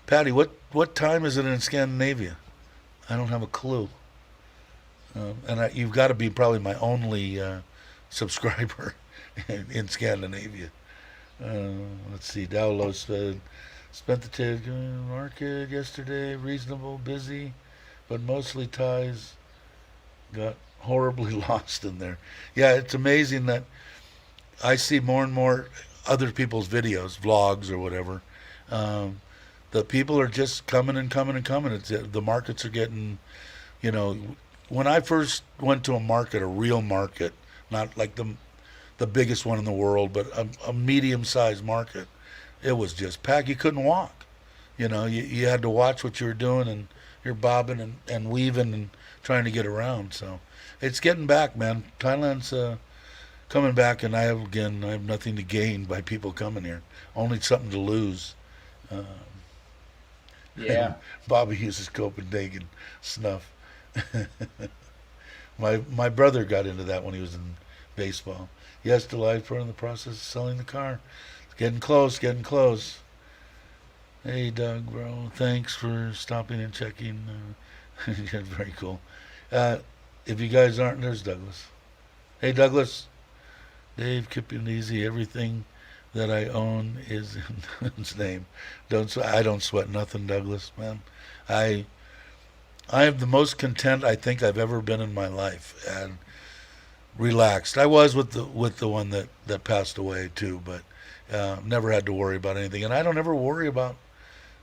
Patty? What time is it in Scandinavia? I don't have a clue. And you've got to be probably my only subscriber in Scandinavia. Let's see. Dowlow said, spent the ticket market yesterday. Reasonable, busy. But mostly ties got horribly lost in there. Yeah, it's amazing that I see more and more other people's videos, vlogs or whatever. The people are just coming and coming and coming. The markets are getting, when I first went to a market, a real market, not like the biggest one in the world, but a medium-sized market, it was just packed. You couldn't walk. You had to watch what you were doing, and you're bobbing and weaving and trying to get around. So it's getting back, man. Thailand's coming back, and I have nothing to gain by people coming here. Only something to lose. Yeah. Bobby uses Copenhagen snuff. My brother got into that when he was in baseball. Yes, delight in the process of selling the car. It's getting close, getting close. Hey, Doug, bro. Thanks for stopping and checking. Very cool. If you guys aren't, there's Douglas. Hey, Douglas. Dave, keep it easy. Everything that I own is in his name. I don't sweat nothing, Douglas, man. I am the most content I think I've ever been in my life, and relaxed. I was with the one that passed away too, but never had to worry about anything. And I don't ever worry about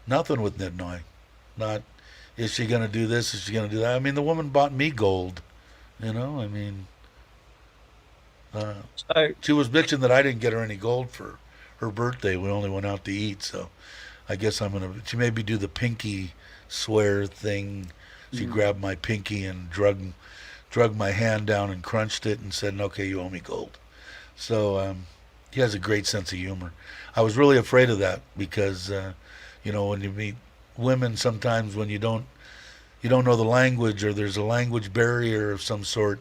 nothing with Nidnoy. Not, is she going to do this? Is she going to do that? I mean, the woman bought me gold. I mean, she was bitching that I didn't get her any gold for her birthday. We only went out to eat, so I guess she made me do the pinky swear thing. She grabbed my pinky and drug my hand down and crunched it and said, "Okay, you owe me gold." So he has a great sense of humor. I was really afraid of that because when you meet women, sometimes when you don't know the language, or there's a language barrier of some sort,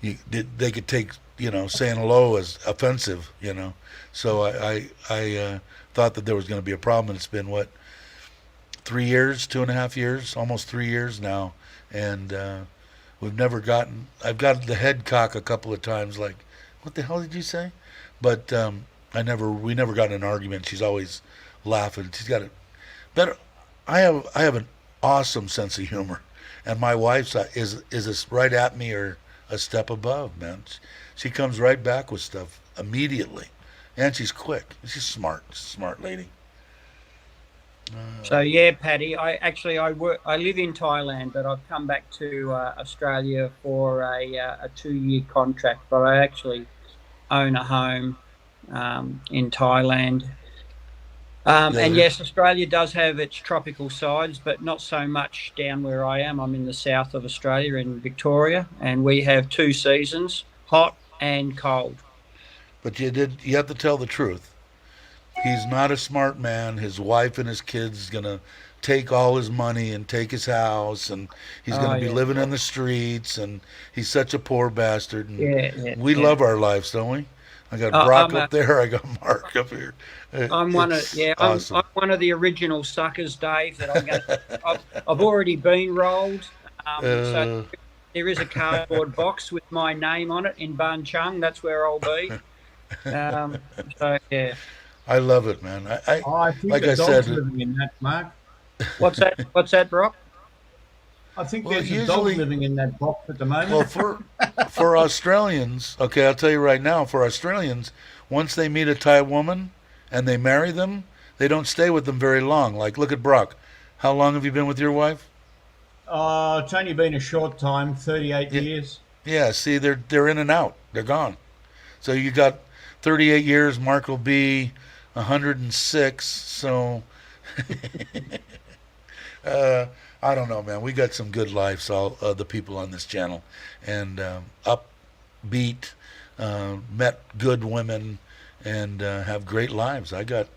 they could take saying hello as offensive. So I thought that there was going to be a problem, and it's been 3 years, 2.5 years, almost 3 years now, and we've never gotten. I've got the head cock a couple of times, like, what the hell did you say? But we never got in an argument. She's always laughing. She's got better. I have an awesome sense of humor, and my wife's is right at me or a step above, man. She comes right back with stuff immediately, and she's quick. She's smart lady. So yeah, Paddy. I live in Thailand, but I've come back to Australia for a 2-year contract. But I actually own a home in Thailand. And Yeah, yes, Australia does have its tropical sides, but not so much down where I am. I'm in the south of Australia in Victoria, and we have 2 seasons, hot and cold. but you have to tell the truth. He's not a smart man. His wife and his kids is gonna take all his money and take his house, and he's Oh gonna be yeah, living in the streets, and he's such a poor bastard. And yeah, yeah, we yeah. love our lives, don't we? I got Uh, Brock I'm up a, there. I got Mark up here. I'm one of It's yeah, I'm awesome. one of the original suckers, Dave. That I'm going. I've already been rolled. So Uh, there is a cardboard box with my name on it in Ban Chung. That's where I'll be. Um, so yeah. I love it, man. Oh, I think Like a I dog's said, living in that, Mark. What's that? What's that, Brock? I think well, there's a dog usually, living in that box at the well, moment. for Australians, okay, I'll tell you right now, for Australians, once they meet a Thai woman and they marry them, they don't stay with them very long. Like, look at Brock. How long have you been with your wife? It's only been a short time, 38 Yeah, years. yeah. See, they're in and out. They're gone. So you got 38 years. Mark will be 106. So uh, I don't know, man. We got some good lives, all the people on this channel, and upbeat, met good women, and have great lives. I got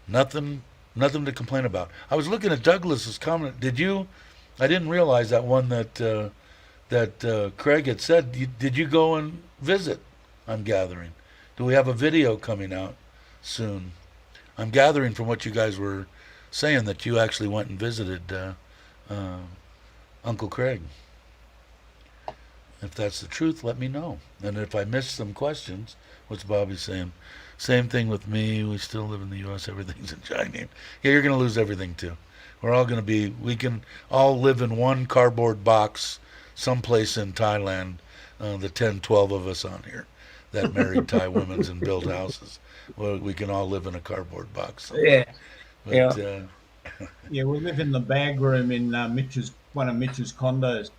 nothing, nothing to complain about. I was looking at Douglas's comment. Did you? I didn't realize that one that Craig had said. Did you go and visit? I'm gathering. Do we have a video coming out soon? I'm gathering from what you guys were saying that you actually went and visited uh, Uncle Craig. If that's the truth, let me know. And if I missed some questions, what's Bobby saying? Same thing with me. We still live in the U.S. Everything's in Chinese. Yeah, you're going to lose everything too. We're all going to be, we can all live in one cardboard box someplace in Thailand, the 10, 12 of us on here that married Thai women and built houses. Well, we can all live in a cardboard box somewhere. Yeah, yeah. But Yeah, we live in the bag room in one of Mitch's condos.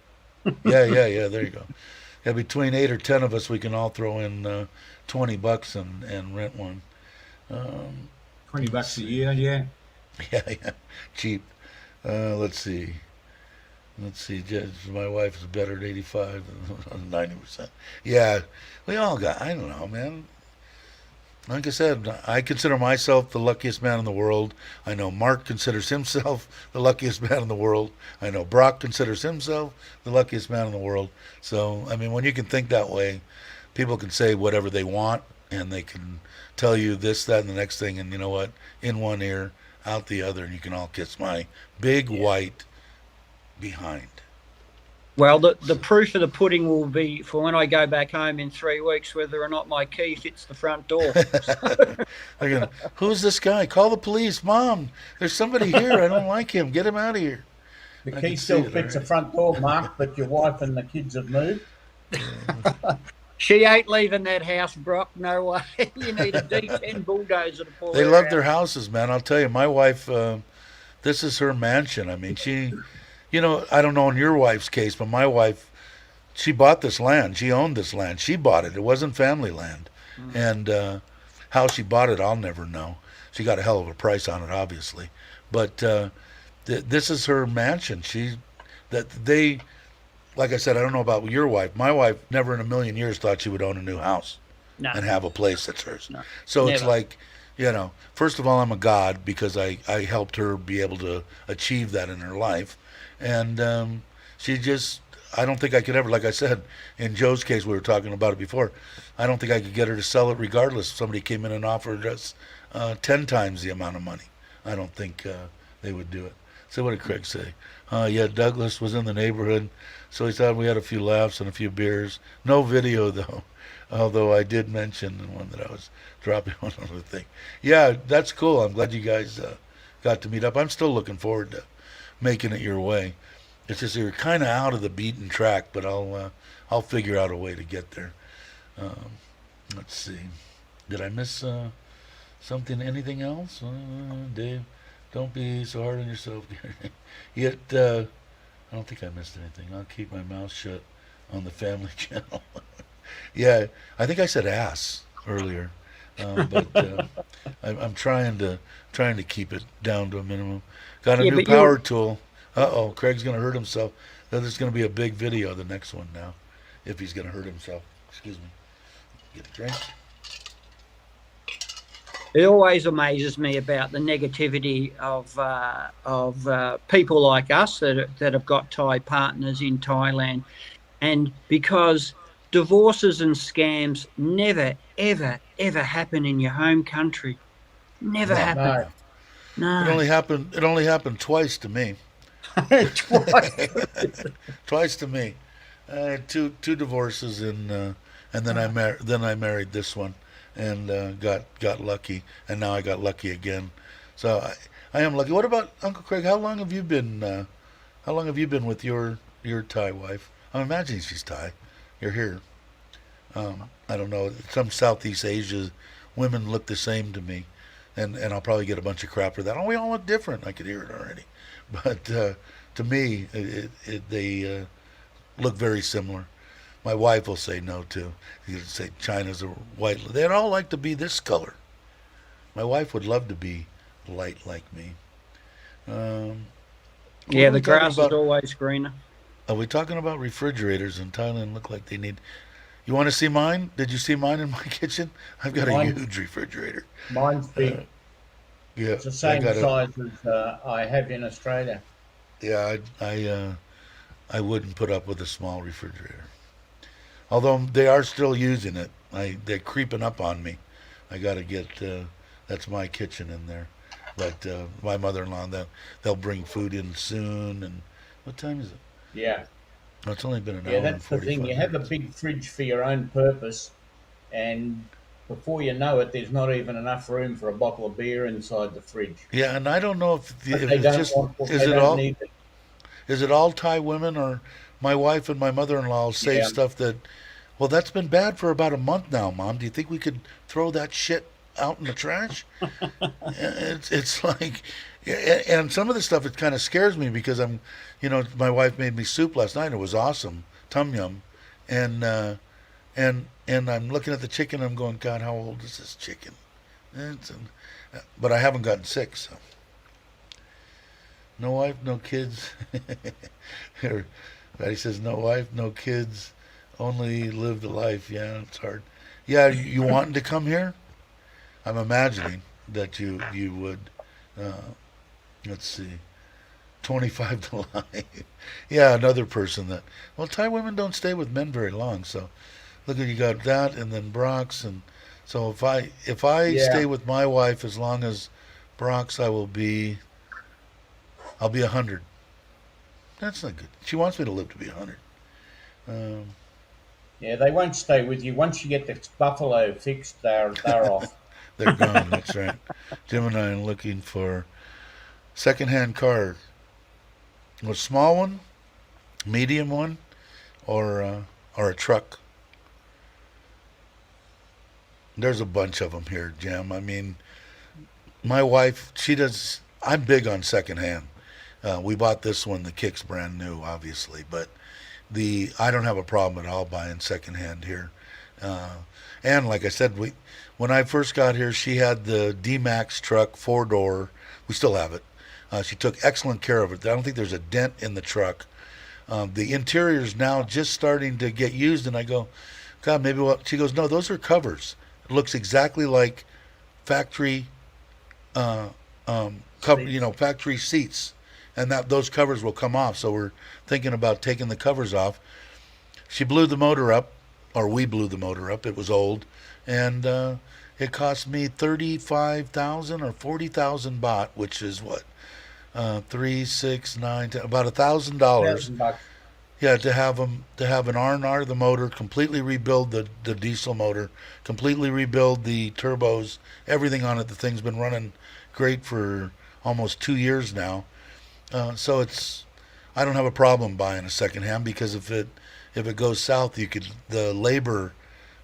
yeah, there you go. Yeah, between 8 or 10 of us, we can all throw in $20 and rent one. Um, 20 let's bucks a see. year, yeah. Yeah, cheap. Let's see. Let's see. My wife is better at 85 than 90%. Yeah, we all got. I don't know, man. Like I said, I consider myself the luckiest man in the world. I know Mark considers himself the luckiest man in the world. I know Brock considers himself the luckiest man in the world. So, I mean, when you can think that way, people can say whatever they want and they can tell you this, that, and the next thing. And you know what? In one ear, out the other, and you can all kiss my big white behind. Well, the proof of the pudding will be for when I go back home in 3 weeks whether or not my key fits the front door. Again, who's this guy? Call the police. Mom, there's somebody here. I don't like him. Get him out of here. The I key can see still it fits the already. front door, Mark, but your wife and the kids have moved. She ain't leaving that house, Brock. No way. You need a D10 bulldozer to pull They her love out. their houses, man. I'll tell you, my wife, this is her mansion. I mean, I don't know in your wife's case, but my wife, she bought this land. She owned this land. She bought it. It wasn't family land. And how she bought it, I'll never know. She got a hell of a price on it, obviously. But this is her mansion. They, like I said, I don't know about your wife. My wife never in a million years thought she would own a new house No, and have a place that's hers. no, So it's never. like, first of all, I'm a god because I helped her be able to achieve that in her life. And I don't think I could ever, like I said, in Joe's case, we were talking about it before, I don't think I could get her to sell it regardless if somebody came in and offered us 10 times the amount of money. I don't think they would do it. So what did Craig say? Yeah, Douglas was in the neighborhood, so he thought we had a few laughs and a few beers. No video, though, although I did mention the one that I was dropping one other thing. Yeah, that's cool. I'm glad you guys got to meet up. I'm still looking forward to making it your way. It's just you're kind of out of the beaten track, but I'll figure out a way to get there. Um, let's see. Did I miss something? Anything else? Dave Don't be so hard on yourself. Yet, I don't think I missed anything. I'll keep my mouth shut on the family channel. Yeah, I think I said ass earlier, but I'm trying to keep it down to a minimum. Got a Yeah, new but you're power tool. Uh-oh, Craig's gonna hurt himself. There's gonna be a big video, the next one now, if he's gonna hurt himself. Excuse me. Get a drink. It always amazes me about the negativity of people like us that have got Thai partners in Thailand, and because divorces and scams never, ever, ever happen in your home country, never No. happen. No. It No, only happened. It only happened twice to me. twice. Twice to me. I had two divorces, and then I married this one, and got lucky, and now I got lucky again. So I am lucky. What about Uncle Craig? How long have you been? How long have you been with your Thai wife? I'm imagining she's Thai. You're here. I don't know. Some Southeast Asia women look the same to me, and I'll probably get a bunch of crap for that. Oh, we all look different. I could hear it already, but to me, they look very similar. My wife will say no too. You say China's a white. They'd all like to be this color. My wife would love to be light like me. What Yeah, are we the talking grass is about? always greener. Are we talking about refrigerators in Thailand? Look like they need. You want to see mine? Did you see mine in my kitchen? I've got a Mine- huge refrigerator. Mine's big. Yeah, It's the I same got a. size as I have in Australia. Yeah, I wouldn't put up with a small refrigerator. Although they are still using it. They're creeping up on me. I got to get. That's my kitchen in there. But my mother-in-law, they'll bring food in soon. And what time is it? Yeah. Oh, it's only been an Yeah, hour and that's the 45 thing. You have a minutes. big fridge for your own purpose, and before you know it, there's not even enough room for a bottle of beer inside the fridge. Yeah, and I don't know if But they it's don't just want what is they it don't all need it. is it all Thai women, or my wife and my mother-in-law will say Yeah. stuff that, well, that's been bad for about a month now, Mom. Do you think we could throw that shit out in the trash? It's like, and some of the stuff, it kind of scares me because my wife made me soup last night. It was awesome, tom yum, and I'm looking at the chicken. I'm going, God, how old is this chicken? But I haven't gotten sick, so no wife, no kids. Here, Patty says no wife, no kids, only live the life. Yeah, it's hard. Yeah, you wanting to come here? I'm imagining that you would. Uh, let's see, 25 to life. Yeah, another person that. Well, Thai women don't stay with men very long. So, look at you got that, and then Brock's, and so if I Yeah. stay with my wife as long as Brock's, I'll be 100. That's not good. She wants me to live to be 100. Um, Yeah, they won't stay with you. Once you get the buffalo fixed, they're off. they're gone. That's right. Jim and I are looking for secondhand car. A small one, medium one, or a truck. There's a bunch of them here, Jim. I mean, my wife, she does. I'm big on secondhand. We bought this one. The kick's brand new, obviously, but I don't have a problem at all buying secondhand here. And like I said, when I first got here, she had the D-Max truck, 4-door. We still have it. She took excellent care of it. I don't think there's a dent in the truck. The interior's now just starting to get used, and I go, God, maybe what? She goes, no, those are covers. It looks exactly like factory cover, factory seats, and those covers will come off. So we're thinking about taking the covers off. She blew the motor up, or we blew the motor up. It was old, and it cost me 35,000 or 40,000 baht, which is what 3, 6, 9, 10, about $1,000. $1,000. Yeah, to have an R&R the motor, completely rebuild the diesel motor, completely rebuild the turbos, everything on it. The thing's been running great for almost 2 years now. So I don't have a problem buying a second hand, because if it goes south, the labor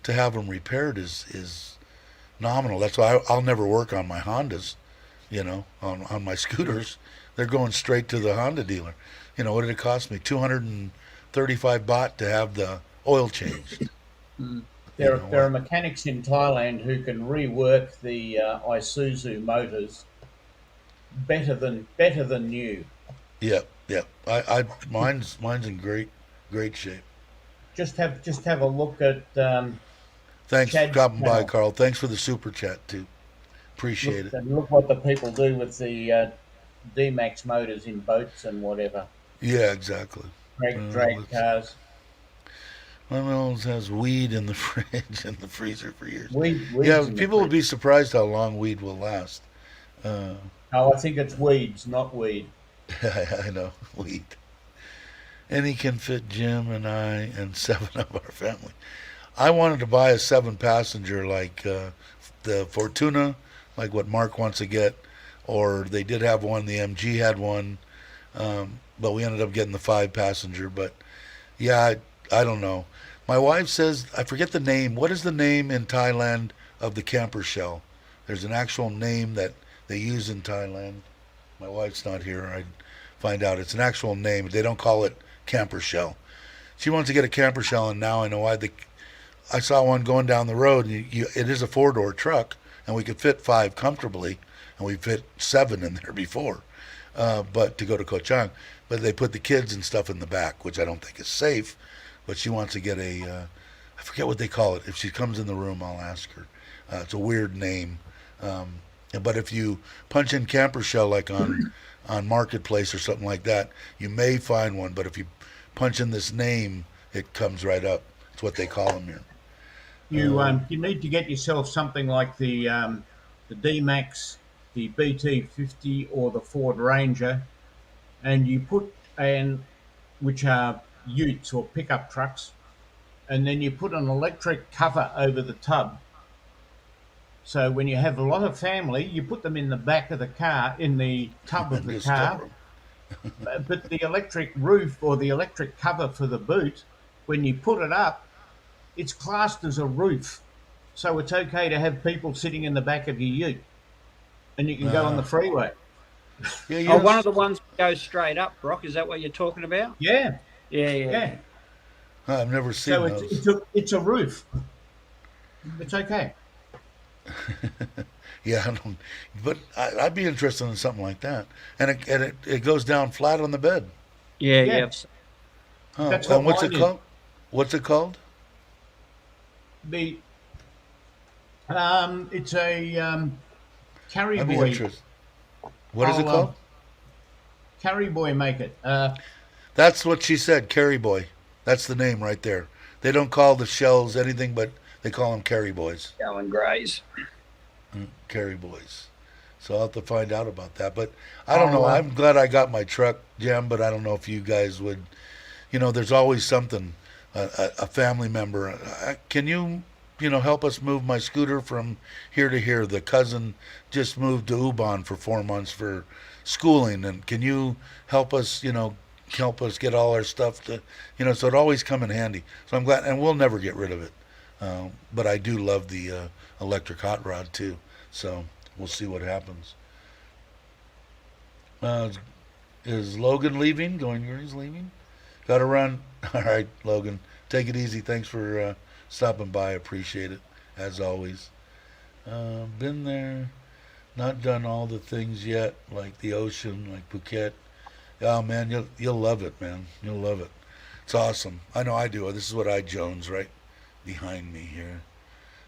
to have them repaired is nominal. That's why I'll never work on my Hondas. on my scooters. They're going straight to the Honda dealer. What did it cost me? 235 baht to have the oil changed. Mm. There are mechanics in Thailand who can rework the Isuzu motors better than new. Yep, yep. Mine's in great shape. Just have a look at Thanks for Chad's dropping by, channel. Carl. Thanks for the super chat too. Appreciate it. Look what the people do with the D-Max motors in boats and whatever. Yeah, exactly. Drag cars. My Reynolds has weed in the fridge and the freezer for years. Weeds Yeah, in the people will fridge. be surprised how long weed will last. Uh, Oh, I think it's weeds, not weed. I know, weed. And he can fit Jim and I and 7 of our family. I wanted to buy a 7-passenger like the Fortuna, like what Mark wants to get, or they did have one. The MG had one, but we ended up getting the 5-passenger. But yeah, I don't know. My wife says I forget the name. What is the name in Thailand of the camper shell? There's an actual name that they use in Thailand. My wife's not here. I'd find out. It's an actual name. They don't call it camper shell. She wants to get a camper shell, and now I know why. I saw one going down the road. And it is a 4-door truck, and we could fit 5 comfortably, and we fit 7 in there before. But to go to Koh Chang, but they put the kids and stuff in the back, which I don't think is safe. But she wants to get I forget what they call it. If she comes in the room, I'll ask her. It's a weird name. But if you punch in camper shell like on Marketplace or something like that, you may find one. But if you punch in this name, it comes right up. It's what they call them here. You need to get yourself something like the D-Max, the BT50, or the Ford Ranger, and which are utes or pickup trucks, and then you put an electric cover over the tub. So when you have a lot of family, you put them in the back of the car, in the tub of And the just car. cover 'em. But the electric roof or the electric cover for the boot, when you put it up, it's classed as a roof. So it's okay to have people sitting in the back of your ute, and you can go on the freeway. Yeah, Oh, one yes. of the ones that goes straight up, Brock. Is that what you're talking about? Yeah, Yeah, yeah. yeah. I've never seen So those. it's a roof. It's okay. Yeah, I don't. But I'd be interested in something like that. And it goes down flat on the bed. Yeah, Yeah. yeah. Huh. That's what And what's mine it is. called? What's it called? The it's a carry I'd be boy. interested. What is it I'll, called? Carry boy make it. That's what she said, Carry Boy. That's the name right there. They don't call the shells anything, but they call them Carry Boys. Going Greys. Carry Boys. So I'll have to find out about that. But I don't know. I'll, I'm glad I got my truck, Jim, but I don't know if you guys would. There's always something. A family member. Can you, help us move my scooter from here to here? The cousin just moved to Ubon for 4 months for schooling, and can you help us, help us get all our stuff to, so it always come in handy. So I'm glad, and we'll never get rid of it. But I do love the electric hot rod too. So we'll see what happens. Is Logan leaving? He's leaving? Got to run. All right, Logan. Take it easy. Thanks for stopping by. Appreciate it, as always. Been there. Not done all the things yet, like the ocean, like Phuket. Oh, man, you'll love it, man. You'll love it. It's awesome. I know I do. This is what I Jones right behind me here.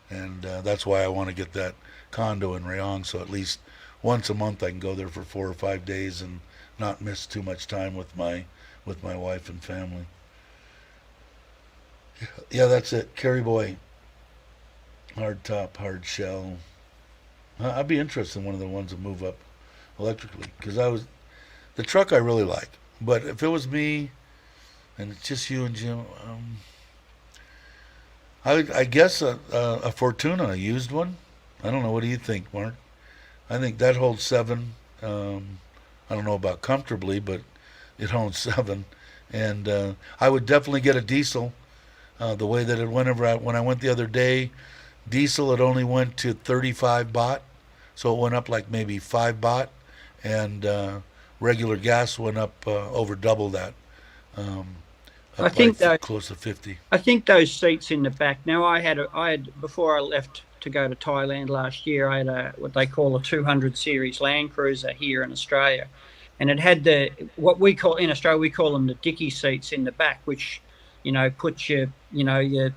And that's why I want to get that condo in Rayong, so at least once a month I can go there for 4 or 5 days and not miss too much time with my wife and family. Yeah, that's it. Carry boy. Hard top, hard shell. I'd be interested in one of the ones that move up electrically, because the truck I really like. But if it was me and it's just you and Jim, I guess a Fortuna, a used one. I don't know. What do you think, Mark? I think that holds 7. I don't know about comfortably, but it holds 7. And I would definitely get a diesel. The way that it went when I went the other day, diesel it only went to 35 baht. so it went up like maybe 5 baht, and regular gas went up over double that, um, I up by think though, close to 50. I think those seats in the back. Now, I had before I left to go to Thailand last year. I had what they call a 200 series Land Cruiser here in Australia, and it had what we call in Australia we call them the dicky seats in the back, which puts your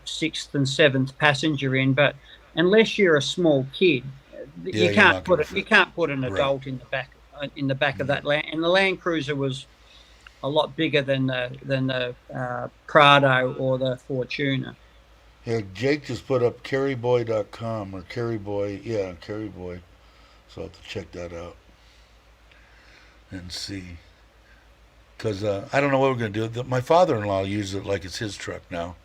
sixth and seventh passenger in. But unless you're a small kid, Yeah, you're not going to you fit. can't put an Right. adult in the back of No. that land. And the Land Cruiser was a lot bigger than the Prado or the Fortuna. Yeah, Jake just put up carryboy.com or carryboy. Yeah, carryboy. So I'll have to check that out and see. Because I don't know what we're going to do. My father-in-law uses it like it's his truck now.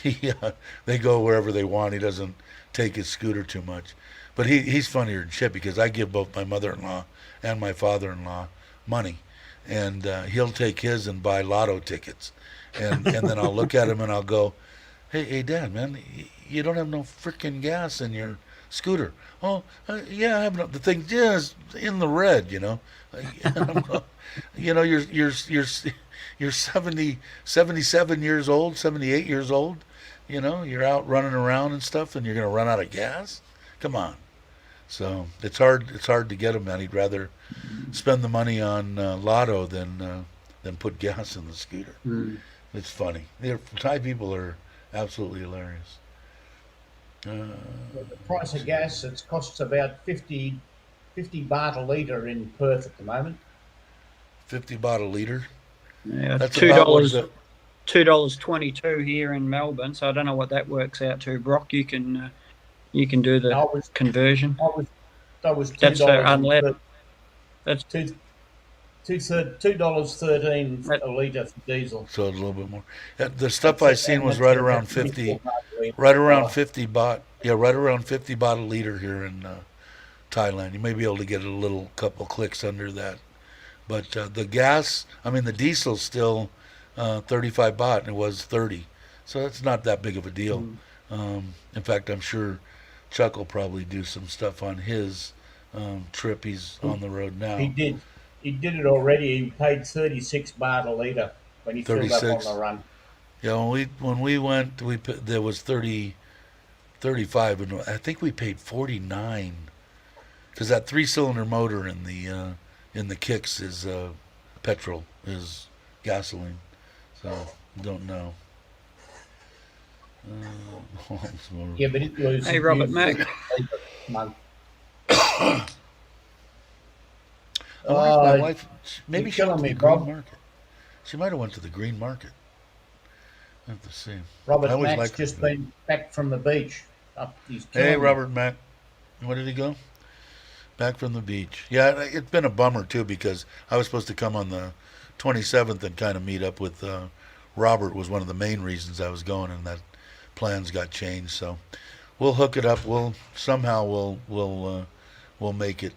They go wherever they want. He doesn't take his scooter too much. But he's funnier than shit because I give both my mother-in-law and my father-in-law money. And he'll take his and buy lotto tickets. And then I'll look at him and I'll go, hey, Dad, man, you don't have no freaking gas in your scooter. Oh, yeah, I have no. The thing is in the red, you're 77 years old, 78 years old. You're out running around and stuff, and you're gonna run out of gas. Come on. So it's hard. It's hard to get him, man. He'd rather spend the money on lotto than put gas in the scooter. Mm. It's funny. Thai people are absolutely hilarious. The price of gas, it costs about 50 baht a litre in Perth at the moment. 50 baht a liter. Yeah, That's $2 about what is it? $2.22 here in Melbourne. So I don't know what that works out to. Brock, you can do the I was conversion. that was That's for $2 unleaded. That's $2.13 a litre for diesel. So it's a little bit more. The stuff I seen was right around 50, 50. right around 50 baht. Yeah, right around 50 baht a liter here in Thailand. You may be able to get a couple clicks under that. But the gas, the diesel's still 35 baht, and it was 30. So that's not that big of a deal. In fact, I'm sure Chuck will probably do some stuff on his trip. He's on the road now. He did it already. He paid 36 baht a litre when he filled up 36. on the run. Yeah, when we went, there was 35, and I think we paid 49 because that 3-cylinder motor in the kicks is petrol, is gasoline. So don't know. Yeah, but it was. Hey, Robert Mack. Month. I wonder if my wife, maybe you're she went killing to the me, green Bob. market. She might have went to the green market. I have to see. I Robert always Mack's liked just it. been back from the beach. He's Hey, killing me. Robert Mack. Where did he go? Back from the beach. Yeah, it's been a bummer, too, because I was supposed to come on the 27th and kind of meet up with Robert was one of the main reasons I was going, and that plans got changed. So we'll hook it up. We'll make it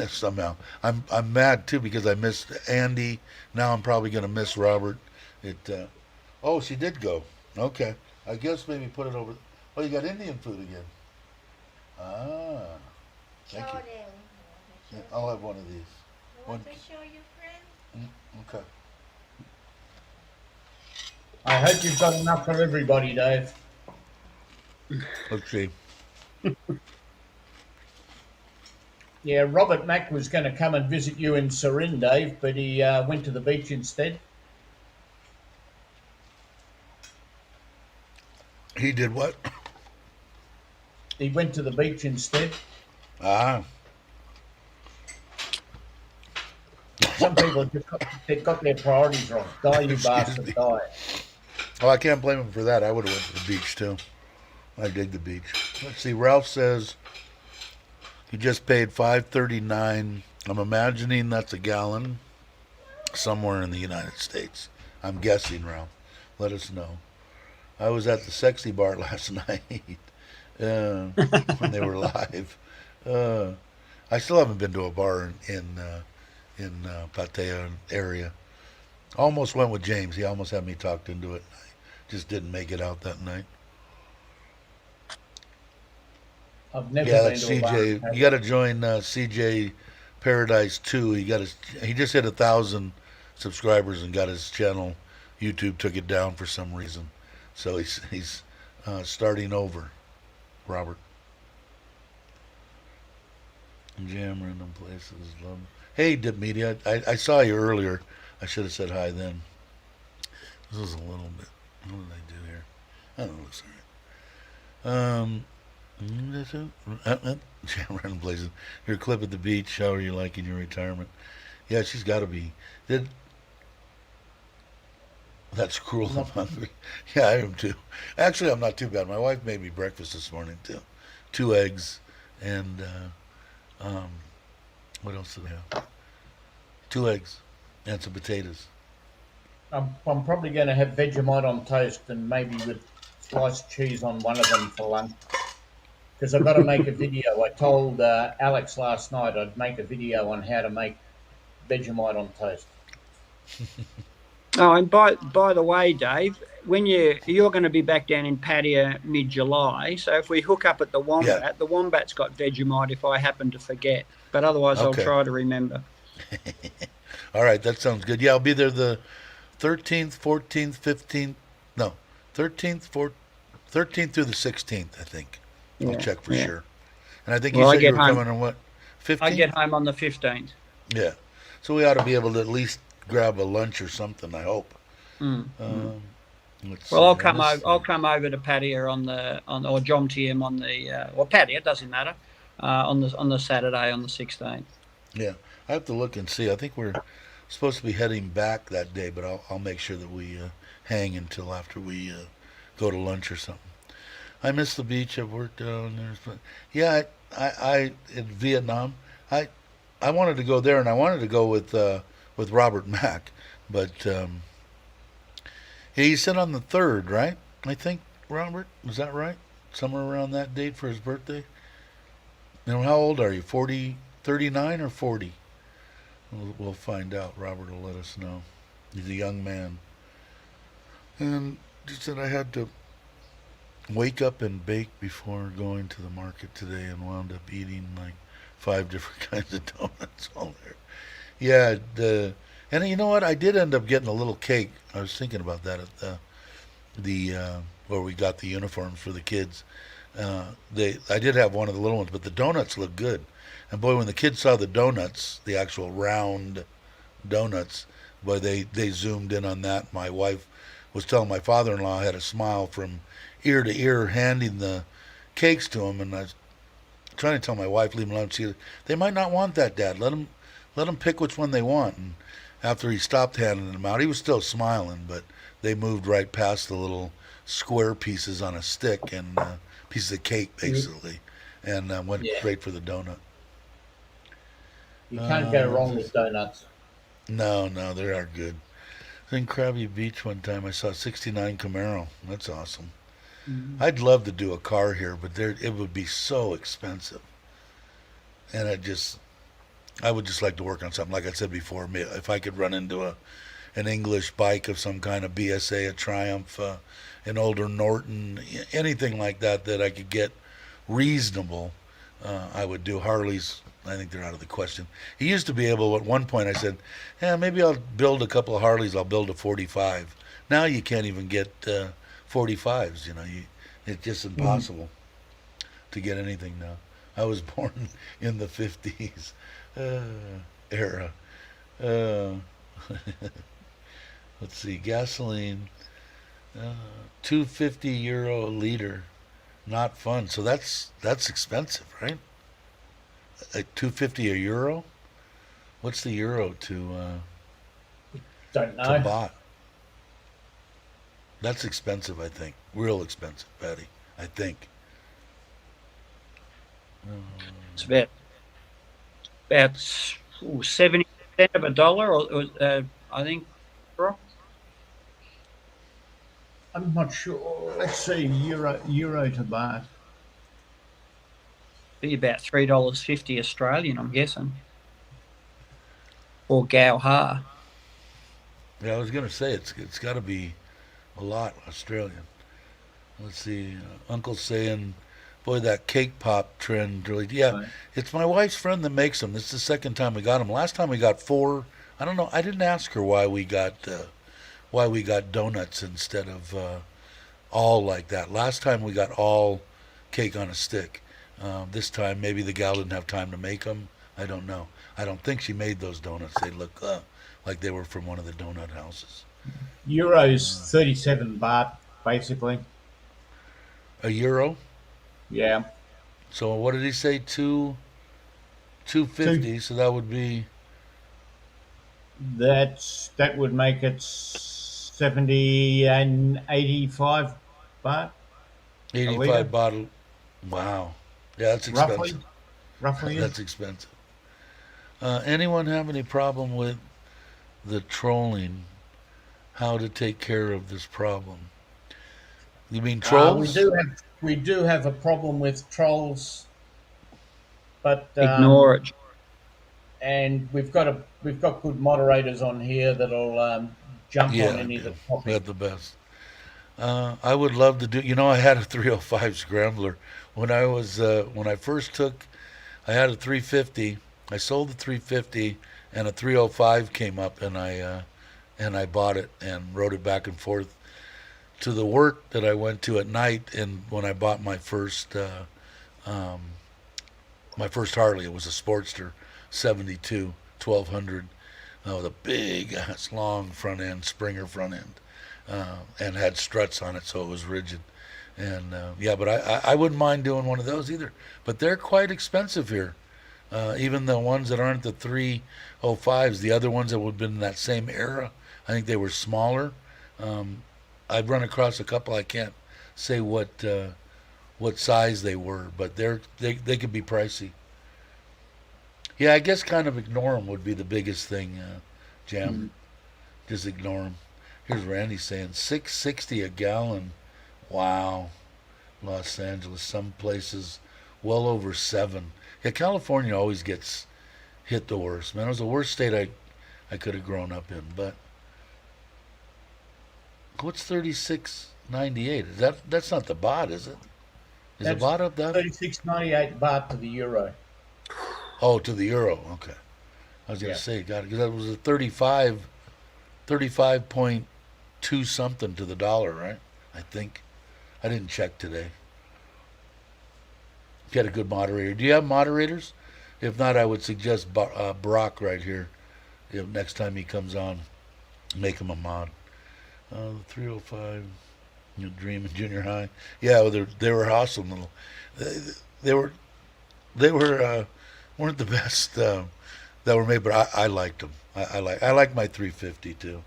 somehow. I'm mad, too, because I missed Andy. Now I'm probably going to miss Robert. Oh, she did go. Okay. I guess maybe put it over. Oh, you got Indian food again. Ah. Thank you. Yeah, I'll have one of these. Want to show your friend? Okay. I hope you've got enough for everybody, Dave. Let's see. Yeah, Robert Mack was going to come and visit you in Surin, Dave, but he went to the beach instead. He did what? He went to the beach instead. Ah. Some people they've got their priorities wrong. Die, you bastard, me. die. Oh, I can't blame him for that. I would have went to the beach too. I dig the beach. Let's see. Ralph says he just paid $5.39. I'm imagining that's a gallon somewhere in the United States. I'm guessing, Ralph. Let us know. I was at the Sexy Bar last night when they were live. I still haven't been to a bar in Pattaya area. Almost went with James. He almost had me talked into it. I just didn't make it out that night. I've never Yeah, been that's to a barn. CJ. You got to join CJ Paradise 2. He just hit 1,000 subscribers and got his channel. YouTube took it down for some reason, so he's starting over. Robert. Jam random places. Love. Hey, Dip Media. I saw you earlier. I should have said hi then. This was a little bit. What did I do here? I don't know. Looks alright. Jam random places. Your clip at the beach. How are you liking your retirement? Yeah, she's got to be. That's cruel. I'm hungry. Yeah, I am too. Actually, I'm not too bad. My wife made me breakfast this morning too. 2 eggs and what else did I have? 2 eggs and some potatoes. I'm probably going to have Vegemite on toast and maybe with sliced cheese on one of them for lunch. Because I've got to make a video. I told Alex last night I'd make a video on how to make Vegemite on toast. Oh, and by the way, Dave, when you're going to be back down in Pattaya mid-July, so if we hook up at the Wombat, Yeah. the Wombat's got Vegemite if I happen to forget, but otherwise Okay. I'll try to remember. All right, that sounds good. Yeah, I'll be there the 13th, 14th, 15th. No, 13th, 13th through the 16th, I think. I'll Yeah, check for yeah. sure. And I think Well, you I said you get were home- coming on what? 15th? I get home on the 15th. Yeah. So we ought to be able to at least grab a lunch or something, I hope. Mm. Let's Well, see, I'll come on this over. I'll thing. come over to Pattaya or Jomtien on the or Pattaya, doesn't matter. On the Saturday on the 16th. Yeah, I have to look and see. I think we're supposed to be heading back that day, but I'll make sure that we hang until after we go to lunch or something. I miss the beach. I've worked down there. But yeah, I in Vietnam. I wanted to go there, and I wanted to go with Robert Mack, but he said on the 3rd, right? I think Robert, was that right? Somewhere around that date for his birthday. Now, how old are you? 40, 39 or 40? We'll find out. Robert will let us know. He's a young man. And he said I had to wake up and bake before going to the market today and wound up eating like 5 different kinds of donuts all there. Yeah, and you know what? I did end up getting a little cake. I was thinking about that at the where we got the uniforms for the kids. I did have one of the little ones, but the donuts look good. And boy, when the kids saw the donuts, the actual round donuts, boy, they zoomed in on that. My wife was telling my father-in-law I had a smile from ear to ear handing the cakes to him, and I was trying to tell my wife, leave them alone. She, they might not want that, Dad. Let them pick which one they want. And after he stopped handing them out, he was still smiling, but they moved right past the little square pieces on a stick and pieces of cake, basically, and went straight for the donut. You can't go wrong with donuts. No, they are good. In Krabby Beach one time, I saw 69 Camaro. That's awesome. Mm-hmm. I'd love to do a car here, but it would be so expensive. And I would just like to work on something. Like I said before, if I could run into an English bike of some kind, of BSA, a Triumph, an older Norton, anything like that I could get reasonable, I would do. Harleys, I think they're out of the question. He used to be able, at one point I said, yeah, maybe I'll build a couple of Harleys, I'll build a 45. Now you can't even get 45s, it's just impossible to get anything now. I was born in the 50s era. Let's see, gasoline, €250 a liter, not fun. So that's expensive, right? Like €250 a euro. What's the euro to Don't know. baht? That's expensive, I think. Real expensive, Patty. I think. It's about 70% of a dollar, or I think. Bro. I'm not sure. Let's see, euro to baht. Be about $3.50 Australian, I'm guessing, or Gao Ha. Yeah, I was gonna say it's got to be a lot Australian. Let's see. Uncle's saying Boy, that cake pop trend really. Yeah, Right. it's my wife's friend that makes them. This is the second time we got them. Last time we got four. I don't know. I didn't ask her why we got donuts instead of all like that. Last time we got all cake on a stick. This time maybe the gal didn't have time to make them. I don't know. I don't think she made those donuts. They look like they were from one of the donut houses. Euros 37 baht, basically. A euro. Yeah. So what did he say? 250. So that would be That would make it 70 and 85 baht a 85 litre, bottle. Wow. Yeah, that's roughly. expensive. Roughly is. That's expensive. Anyone have any problem with the trolling? How to take care of this problem? You mean We trolls? do have a problem with trolls, but Ignore it. and we've got good moderators on here that'll jump on Yeah, any of the yeah. topics. They're the best. I would love to do. I had a 305 Scrambler when I first took. I had a 350. I sold the 350, and a 305 came up, and I bought it and rode it back and forth to the work that I went to at night. And when I bought my first Harley, it was a Sportster 72 1200 with a big ass long front end, Springer front end, and had struts on it, so it was rigid. And yeah, but I wouldn't mind doing one of those either. But they're quite expensive here. Even the ones that aren't the 305s, the other ones that would have been in that same era, I think they were smaller. I've run across a couple. I can't say what size they were, but they could be pricey. Yeah, I guess kind of ignore them would be the biggest thing, Jam. Just ignore them. Here's Randy saying 6.60 a gallon. Wow, Los Angeles. Some places well over 7. Yeah, California always gets hit the worst. Man, it was the worst state I could have grown up in. But what's 36.98? That's not the baht, is it? Is the That's baht up that? 36.98 baht to the euro. Oh, to the euro. Okay. I was gonna Yeah. say, God, because that was a 35.2 something to the dollar, right? I think. I didn't check today. You had a good moderator. Do you have moderators? If not, I would suggest Brock right here. If next time he comes on, make him a mod. The 305, Dream in junior high. Yeah, well, they were awesome little. They were weren't the best that were made, but I liked them. I like my 350 too.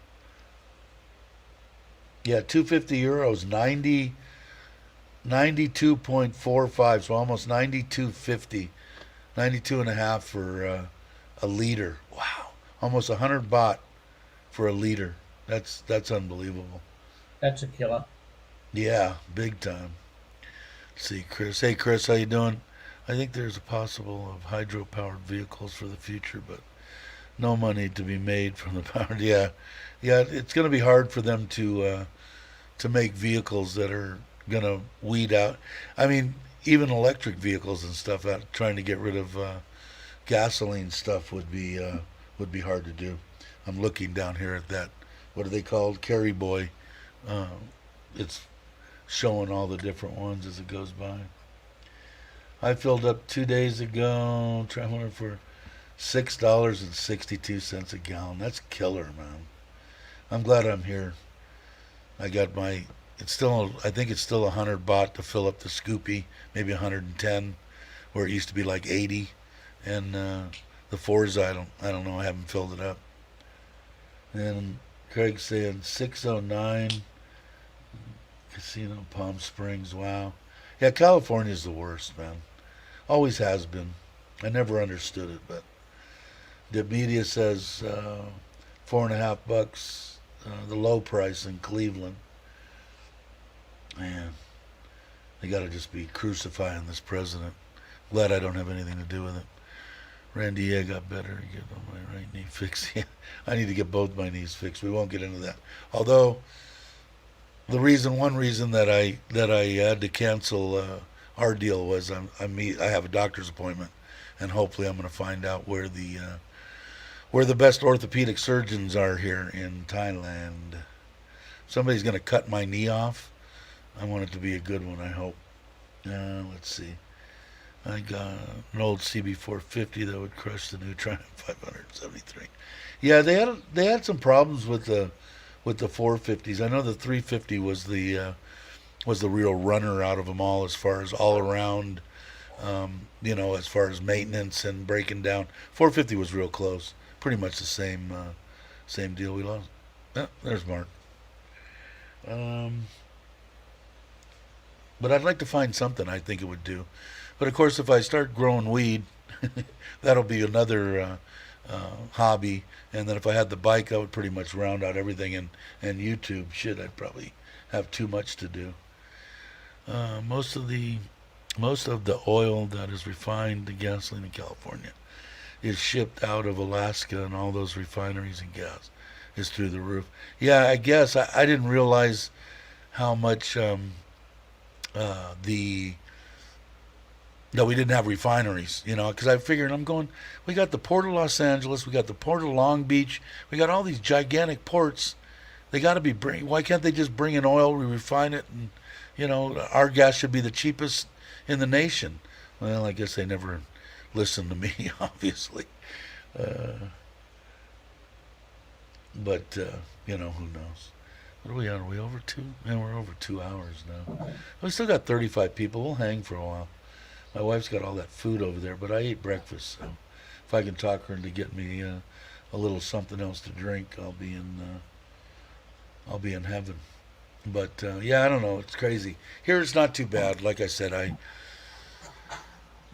Yeah, 250 euros, 92.45, so almost 92.50, 92 and a half for a liter. Wow, almost 100 baht for a liter. That's unbelievable. That's a killer. Yeah, big time. Let's see, Chris. Hey, Chris, how you doing? I think there's a possible of hydro-powered vehicles for the future, but no money to be made from the power. Yeah, it's going to be hard for them to make vehicles that are going to weed out. I mean, even electric vehicles and stuff. Trying to get rid of gasoline stuff would be hard to do. I'm looking down here at that. What are they called? Carry Boy. It's showing all the different ones as it goes by. I filled up 2 days ago, traveling for $6.62 a gallon. That's killer, man. I'm glad I'm here. I got my. I think it's still 100 baht to fill up the Scoopy, maybe 110, where it used to be like 80. And the Forza, I don't know. I haven't filled it up. And Craig's saying 609. Casino, Palm Springs. Wow. Yeah, California's the worst, man. Always has been. I never understood it, but the media says $4.50, the low price in Cleveland. Man, they got to just be crucifying this president. Glad I don't have anything to do with it. Randy, I got better. Get on my right knee fixed. Yeah, I need to get both my knees fixed. We won't get into that. Although one reason that I had to cancel our deal was I have a doctor's appointment, and hopefully I'm going to find out where the best orthopedic surgeons are here in Thailand. Somebody's going to cut my knee off. I want it to be a good one, I hope. Let's see. I got an old CB450 that would crush the new Triumph 573. Yeah, they had some problems with the 450s. I know the 350 was the real runner out of them all as far as all around, as far as maintenance and breaking down. 450 was real close, pretty much the same deal. We lost. Oh, there's Mark. But I'd like to find something I think it would do. But of course, if I start growing weed, that'll be another hobby. And then if I had the bike, I would pretty much round out everything. And YouTube, shit, I'd probably have too much to do. Most of the oil that is refined, the gasoline in California, is shipped out of Alaska, and all those refineries and gas is through the roof. Yeah, I guess I didn't realize how much that we didn't have refineries, because I figured we got the Port of Los Angeles, we got the Port of Long Beach, we got all these gigantic ports. They got to be why can't they just bring in oil, we refine it, and our gas should be the cheapest in the nation. Well, I guess they never listened to me, obviously. But who knows? What are we on? Are we over 2? Man, we're over 2 hours now. We still got 35 people. We'll hang for a while. My wife's got all that food over there, but I ate breakfast, so if I can talk her into getting me a little something else to drink, I'll be in heaven. But yeah, I don't know. It's crazy. Here it's not too bad. Like I said,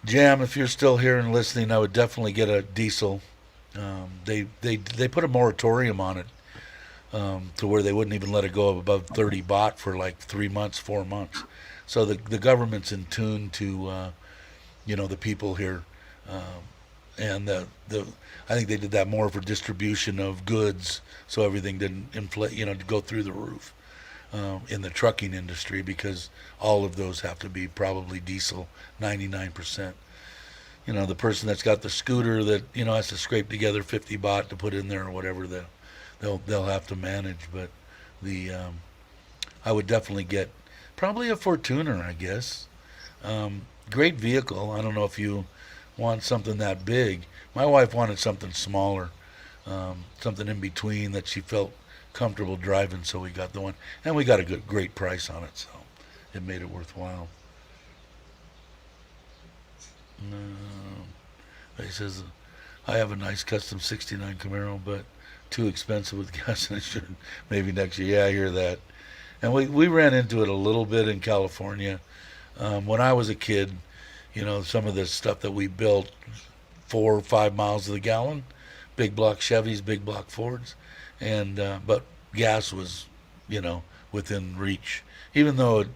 Jam, if you're still here and listening, I would definitely get a diesel. They put a moratorium on it to where they wouldn't even let it go above 30 baht for like 3 months, 4 months. So the government's in tune to the people here, and I think they did that more for distribution of goods, so everything didn't inflate, to go through the roof in the trucking industry, because all of those have to be probably diesel, 99%. The person that's got the scooter that has to scrape together 50 baht to put in there or whatever, they'll have to manage. But I would definitely get probably a Fortuner, I guess. Great vehicle. I don't know if you want something that big. My wife wanted something smaller, something in between that she felt comfortable driving, so we got the one, and we got a great price on it, so it made it worthwhile. He says, I have a nice custom 69 Camaro, but too expensive with gas and insurance. Maybe next year. Yeah, I hear that. And we ran into it a little bit in California. When I was a kid, some of the stuff that we built, 4 or 5 miles to the gallon, big block Chevys, big block Fords, and but gas was, within reach. Even though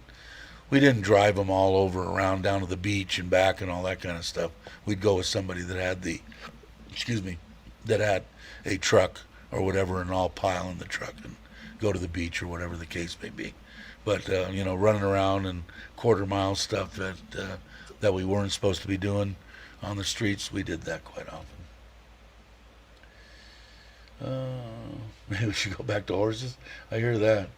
we didn't drive them all over around down to the beach and back and all that kind of stuff. We'd go with somebody that had that had a truck or whatever, and all pile in the truck and go to the beach or whatever the case may be. But running around and quarter-mile stuff that we weren't supposed to be doing on the streets, we did that quite often. Maybe we should go back to horses. I hear that.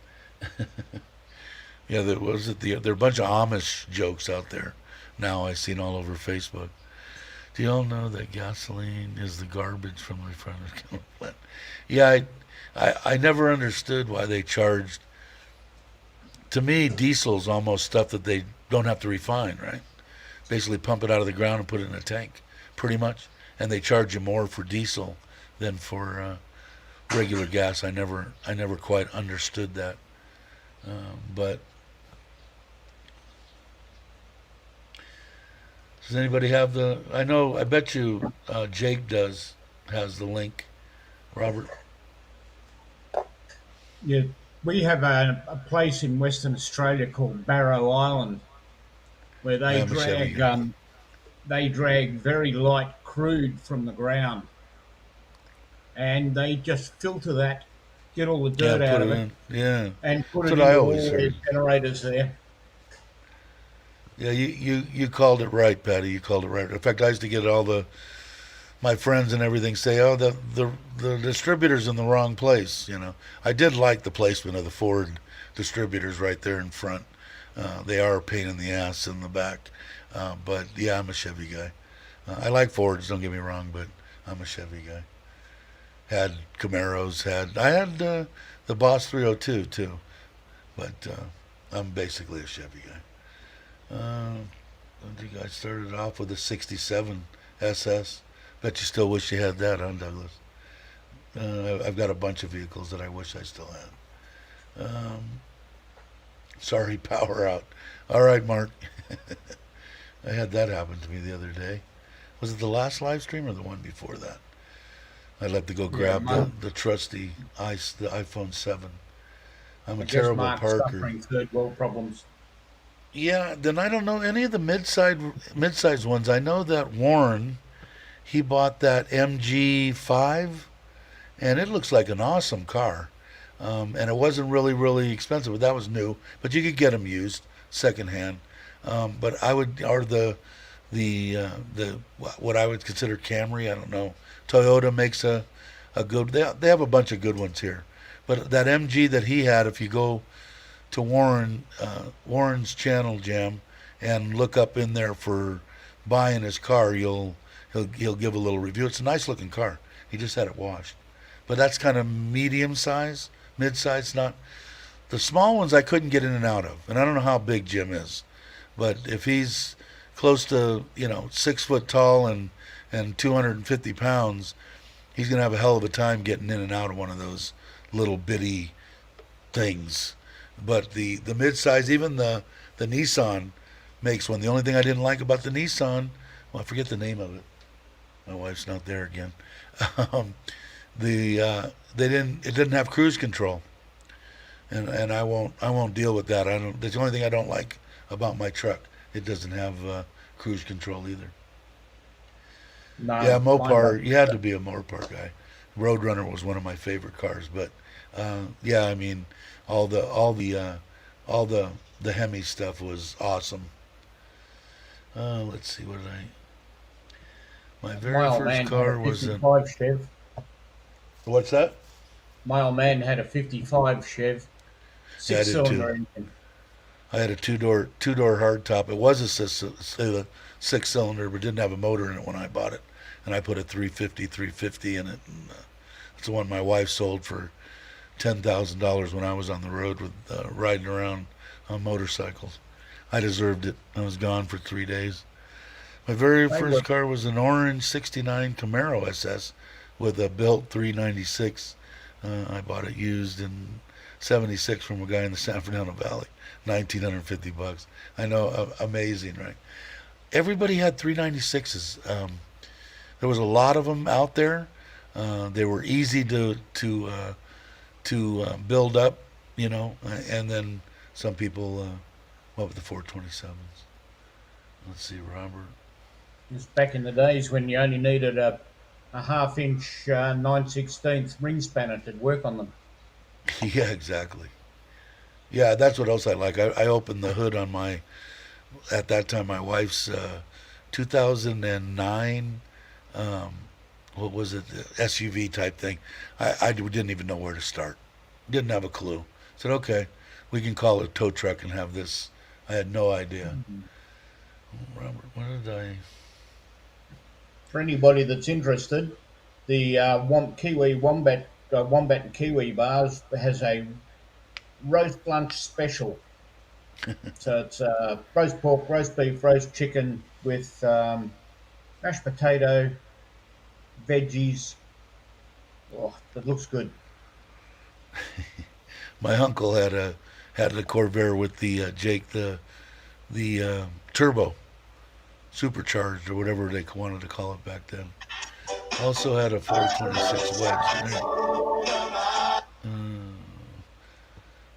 Yeah, there are a bunch of Amish jokes out there now. I've seen all over Facebook. Do you all know that gasoline is the garbage from the refiner's chemical plant? Yeah, I never understood why they charged. To me, diesel's almost stuff that they don't have to refine, right? Basically pump it out of the ground and put it in a tank, pretty much. And they charge you more for diesel than for regular gas. I never quite understood that. But does anybody have I bet you Jake has the link. Robert? Yeah, we have a place in Western Australia called Barrow Island, where they drag very light crude from the ground, and they just filter that, get all the dirt out of it, Yeah, and put that's it what I into all always their heard. generators there. Yeah, you called it right, Patty. You called it right. In fact, I used to get my friends and everything say, "Oh, the distributor's in the wrong place." I did like the placement of the Ford distributors right there in front. They are a pain in the ass in the back, but yeah, I'm a Chevy guy. I like Fords, don't get me wrong, but I'm a Chevy guy. Had Camaros, I had the Boss 302 too, but I'm basically a Chevy guy. I think I started off with a '67 SS. Bet you still wish you had that, huh, Douglas? I've got a bunch of vehicles that I wish I still had. Sorry, power out. All right, Mark. I had that happen to me the other day. Was it the last live stream or the one before that? I'd have to go Yeah, grab Mark, the trusty the iPhone 7. I'm I a guess terrible Mark's parker. suffering third world problems. Yeah, then I don't know any of the mid-size ones. I know that Warren, he bought that MG5, and it looks like an awesome car. And it wasn't really, really expensive, but that was new. But you could get them used, secondhand. But I would, or the what I would consider Camry. I don't know. Toyota makes a good. They have a bunch of good ones here. But that MG that he had, if you go to Warren's channel, Jam, and look up in there for buying his car, he'll give a little review. It's a nice looking car. He just had it washed. But that's kind of medium size, mid size. Not the small ones I couldn't get in and out of. And I don't know how big Jim is, but if he's close to 6 foot tall and 250 pounds, he's gonna have a hell of a time getting in and out of one of those little bitty things. But the mid-size, even the Nissan makes one. The only thing I didn't like about the Nissan, well, I forget the name of it. My wife's not there again. Um, it didn't have cruise control, and I won't deal with that. I don't. That's the only thing I don't like about my truck. It doesn't have cruise control either. Yeah, No, mine Mopar. doesn't. You had to be a Mopar guy. Roadrunner was one of my favorite cars, but yeah, I mean, all the all the all the Hemi stuff was awesome. Let's see, what did I? My My very old first man had car a was 55 Chev. what's that? My old man had a 55 Chev, Yeah, I six did too. cylinder engine. I had a two door hardtop. It was a six cylinder, but didn't have a motor in it when I bought it, and I put a 350 in it. And, it's the one my wife sold for $10,000 when I was on the road with riding around on motorcycles. I deserved it. I was gone for 3 days. My very They were first car was an orange '69 Camaro SS with a built 396. I bought it used in '76 from a guy in the San Fernando Valley, $1,950. I know, amazing, right? Everybody had 396s. There was a lot of them out there. They were easy to build up, and then some people went with the 427s. Let's see, Robert. It was back in the days when you only needed a half inch 9/16 ring spanner to work on them. Yeah, exactly. Yeah, that's what else I like. I opened the hood on at that time, my wife's 2009, um, what was it, the SUV type thing. I didn't even know where to start. Didn't have a clue. Said, okay, we can call it a tow truck and have this. I had no idea. Robert, what did I? For anybody that's interested, the Kiwi Wombat and Kiwi bars has a roast lunch special. So it's roast pork, roast beef, roast chicken with mashed potato, veggies. Oh, that looks good. My uncle had a Corvair with the Jake the turbo supercharged or whatever they wanted to call it back then. Also had a 426 wedge.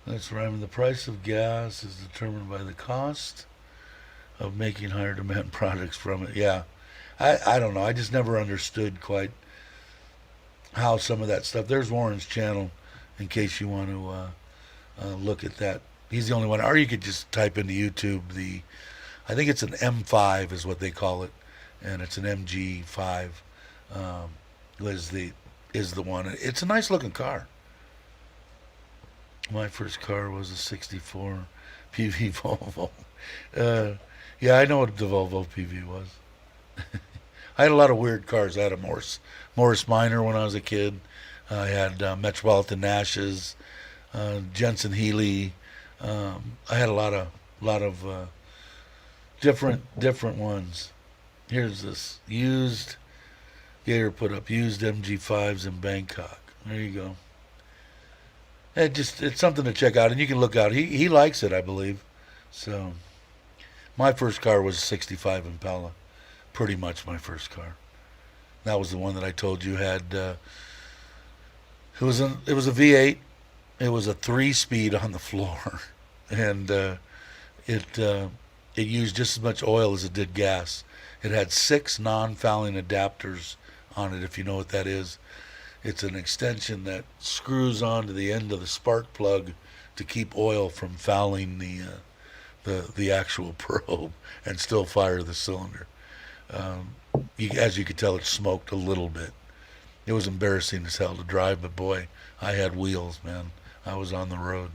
That's right. The price of gas is determined by the cost of making higher demand products from it. Yeah, I don't know. I just never understood quite how some of that stuff. There's Warren's channel, in case you want to look at that. He's the only one. Or you could just type into YouTube I think it's an M5 is what they call it, and it's an MG5 um, is the one. It's a nice looking car. My first car was a '64 PV Volvo. Uh, yeah, I know what the Volvo PV was. I had a lot of weird cars. I had a Morris Minor when I was a kid. I had Metropolitan Nashes, Jensen Healy. I had a lot of different ones. Here's this used. Gator put up used MG5s in Bangkok. There you go. It's something to check out, and you can look out. He likes it, I believe. So my first car was a '65 Impala, pretty much my first car. That was the one that I told you had. It was a V8. It was a 3-speed on the floor, and it it used just as much oil as it did gas. It had 6 non-fouling adapters on it, if you know what that is. It's an extension that screws onto the end of the spark plug to keep oil from fouling the actual probe and still fire the cylinder. As you could tell, it smoked a little bit. It was embarrassing as hell to drive, but boy, I had wheels, man. I was on the road.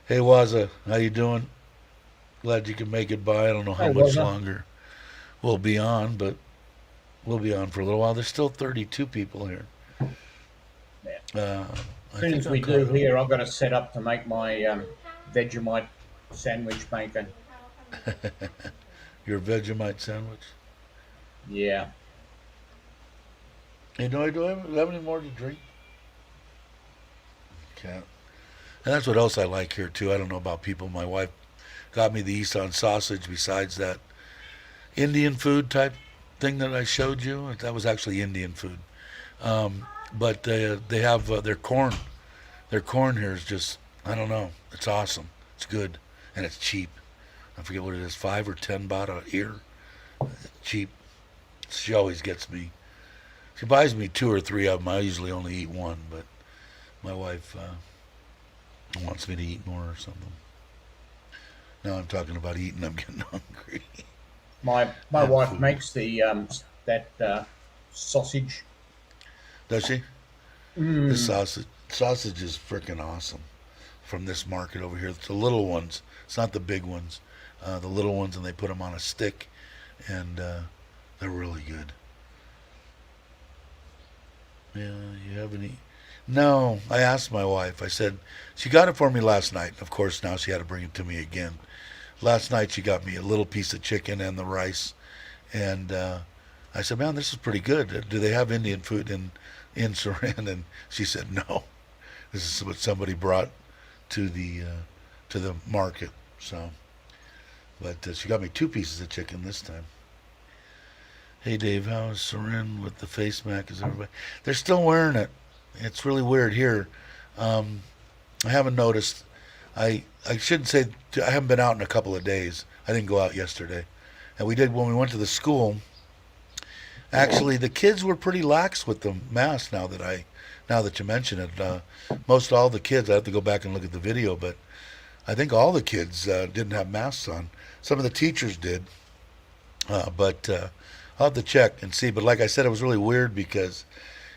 Hey, Waza, how you doing? Glad you can make it by. I don't know how Hey, much Waza. longer we'll be on, but we'll be on for a little while. There's still 32 people here. Yeah. I As soon think as I'll we call do it. here, I've got to set up to make my Vegemite sandwich maker. Your Vegemite sandwich. Yeah. Hey, do I have any more to drink? Can't. And that's what else I like here too. I don't know about people. My wife got me the Easton sausage besides that Indian food type thing that I showed you. That was actually Indian food. But they have their corn. Their corn here is just, I don't know. It's awesome. It's good. And it's cheap. I forget what it is, 5 or 10 baht a ear. Cheap. She always gets me. She buys me 2 or 3 of them. I usually only eat one, but my wife wants me to eat more or something. Now I'm talking about eating. I'm getting hungry. My And wife food. makes the that sausage. Does she? The Mm. sausage is freaking awesome from this market over here. It's the little ones. It's not the big ones. The little ones, and they put them on a stick, and they're really good. Yeah, you have any? No, I asked my wife. I said she got it for me last night. Of course, now she had to bring it to me again. Last night she got me a little piece of chicken and the rice, and I said, "Man, this is pretty good. Do they have Indian food in Surin?" And she said, "No. This is what somebody brought to the market." So, but she got me 2 pieces of chicken this time. Hey Dave, how is Surin with the face mask? Is everybody? They're still wearing it. It's really weird here. Um, I haven't noticed. I shouldn't say I haven't been out in a couple of days. I didn't go out yesterday, and we did when we went to the school. Actually, the kids were pretty lax with the mask. Now that you mention it, most all the kids. I have to go back and look at the video, but I think all the kids didn't have masks on. Some of the teachers did, but I'll have to check and see. But like I said, it was really weird because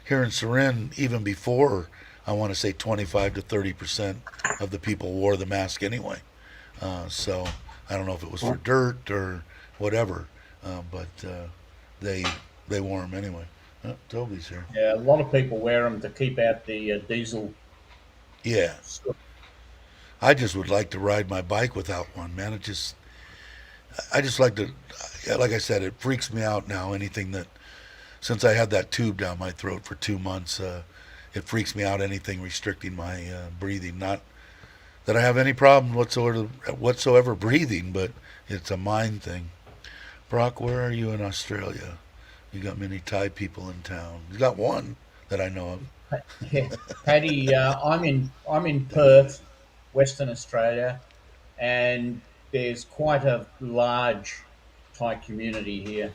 here in Surin, even before, I want to say 25 to 30% of the people wore the mask anyway. So I don't know if it was for dirt or whatever, but they they wore them anyway. Oh, Toby's here. Yeah, a lot of people wear them to keep out the diesel. Yeah, soot. I just would like to ride my bike without one, man. I just like to, like I said, it freaks me out now. Anything that, since I had that tube down my throat for 2 months, it freaks me out. Anything restricting my breathing. Not that I have any problem whatsoever breathing, but it's a mind thing. Brock, where are you in Australia? You got many Thai people in town. You got one that I know of. Yeah. Paddy, I'm in Perth, Western Australia, and there's quite a large Thai community here.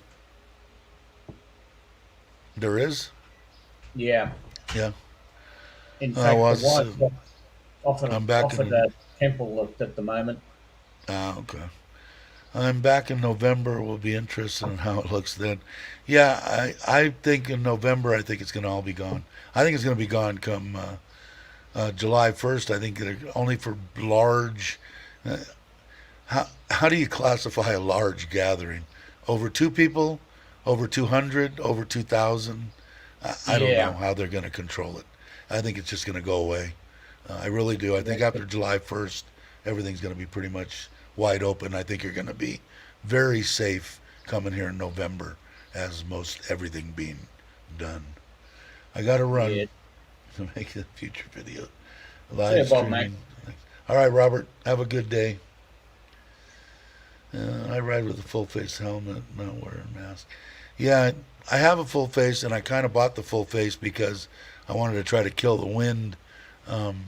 There is? Yeah. Yeah. In I fact, the was. wife's offered I'm back offered in. a temple at the moment. Ah, okay. I'm back in November. We'll be interested in how it looks then. Yeah, I think in November, I think it's going to all be gone. I think it's going to be gone come July 1st. I think they're only for large. Uh, how do you classify a large gathering? Over two people? Over 200? Over 2,000? I don't know Yeah, how they're going to control it. I think it's just going to go away. I really do. I think after July 1st, everything's going to be pretty much wide open. I think you're going to be very safe coming here in November, as most everything being done. I got to yeah. run to make a future video. See you, Live Bob, mate. streaming. All right, Robert. Have a good day. I ride with a full face helmet, not wearing a mask. Yeah, I have a full face, and I kind of bought the full face because I wanted to try to kill the wind um,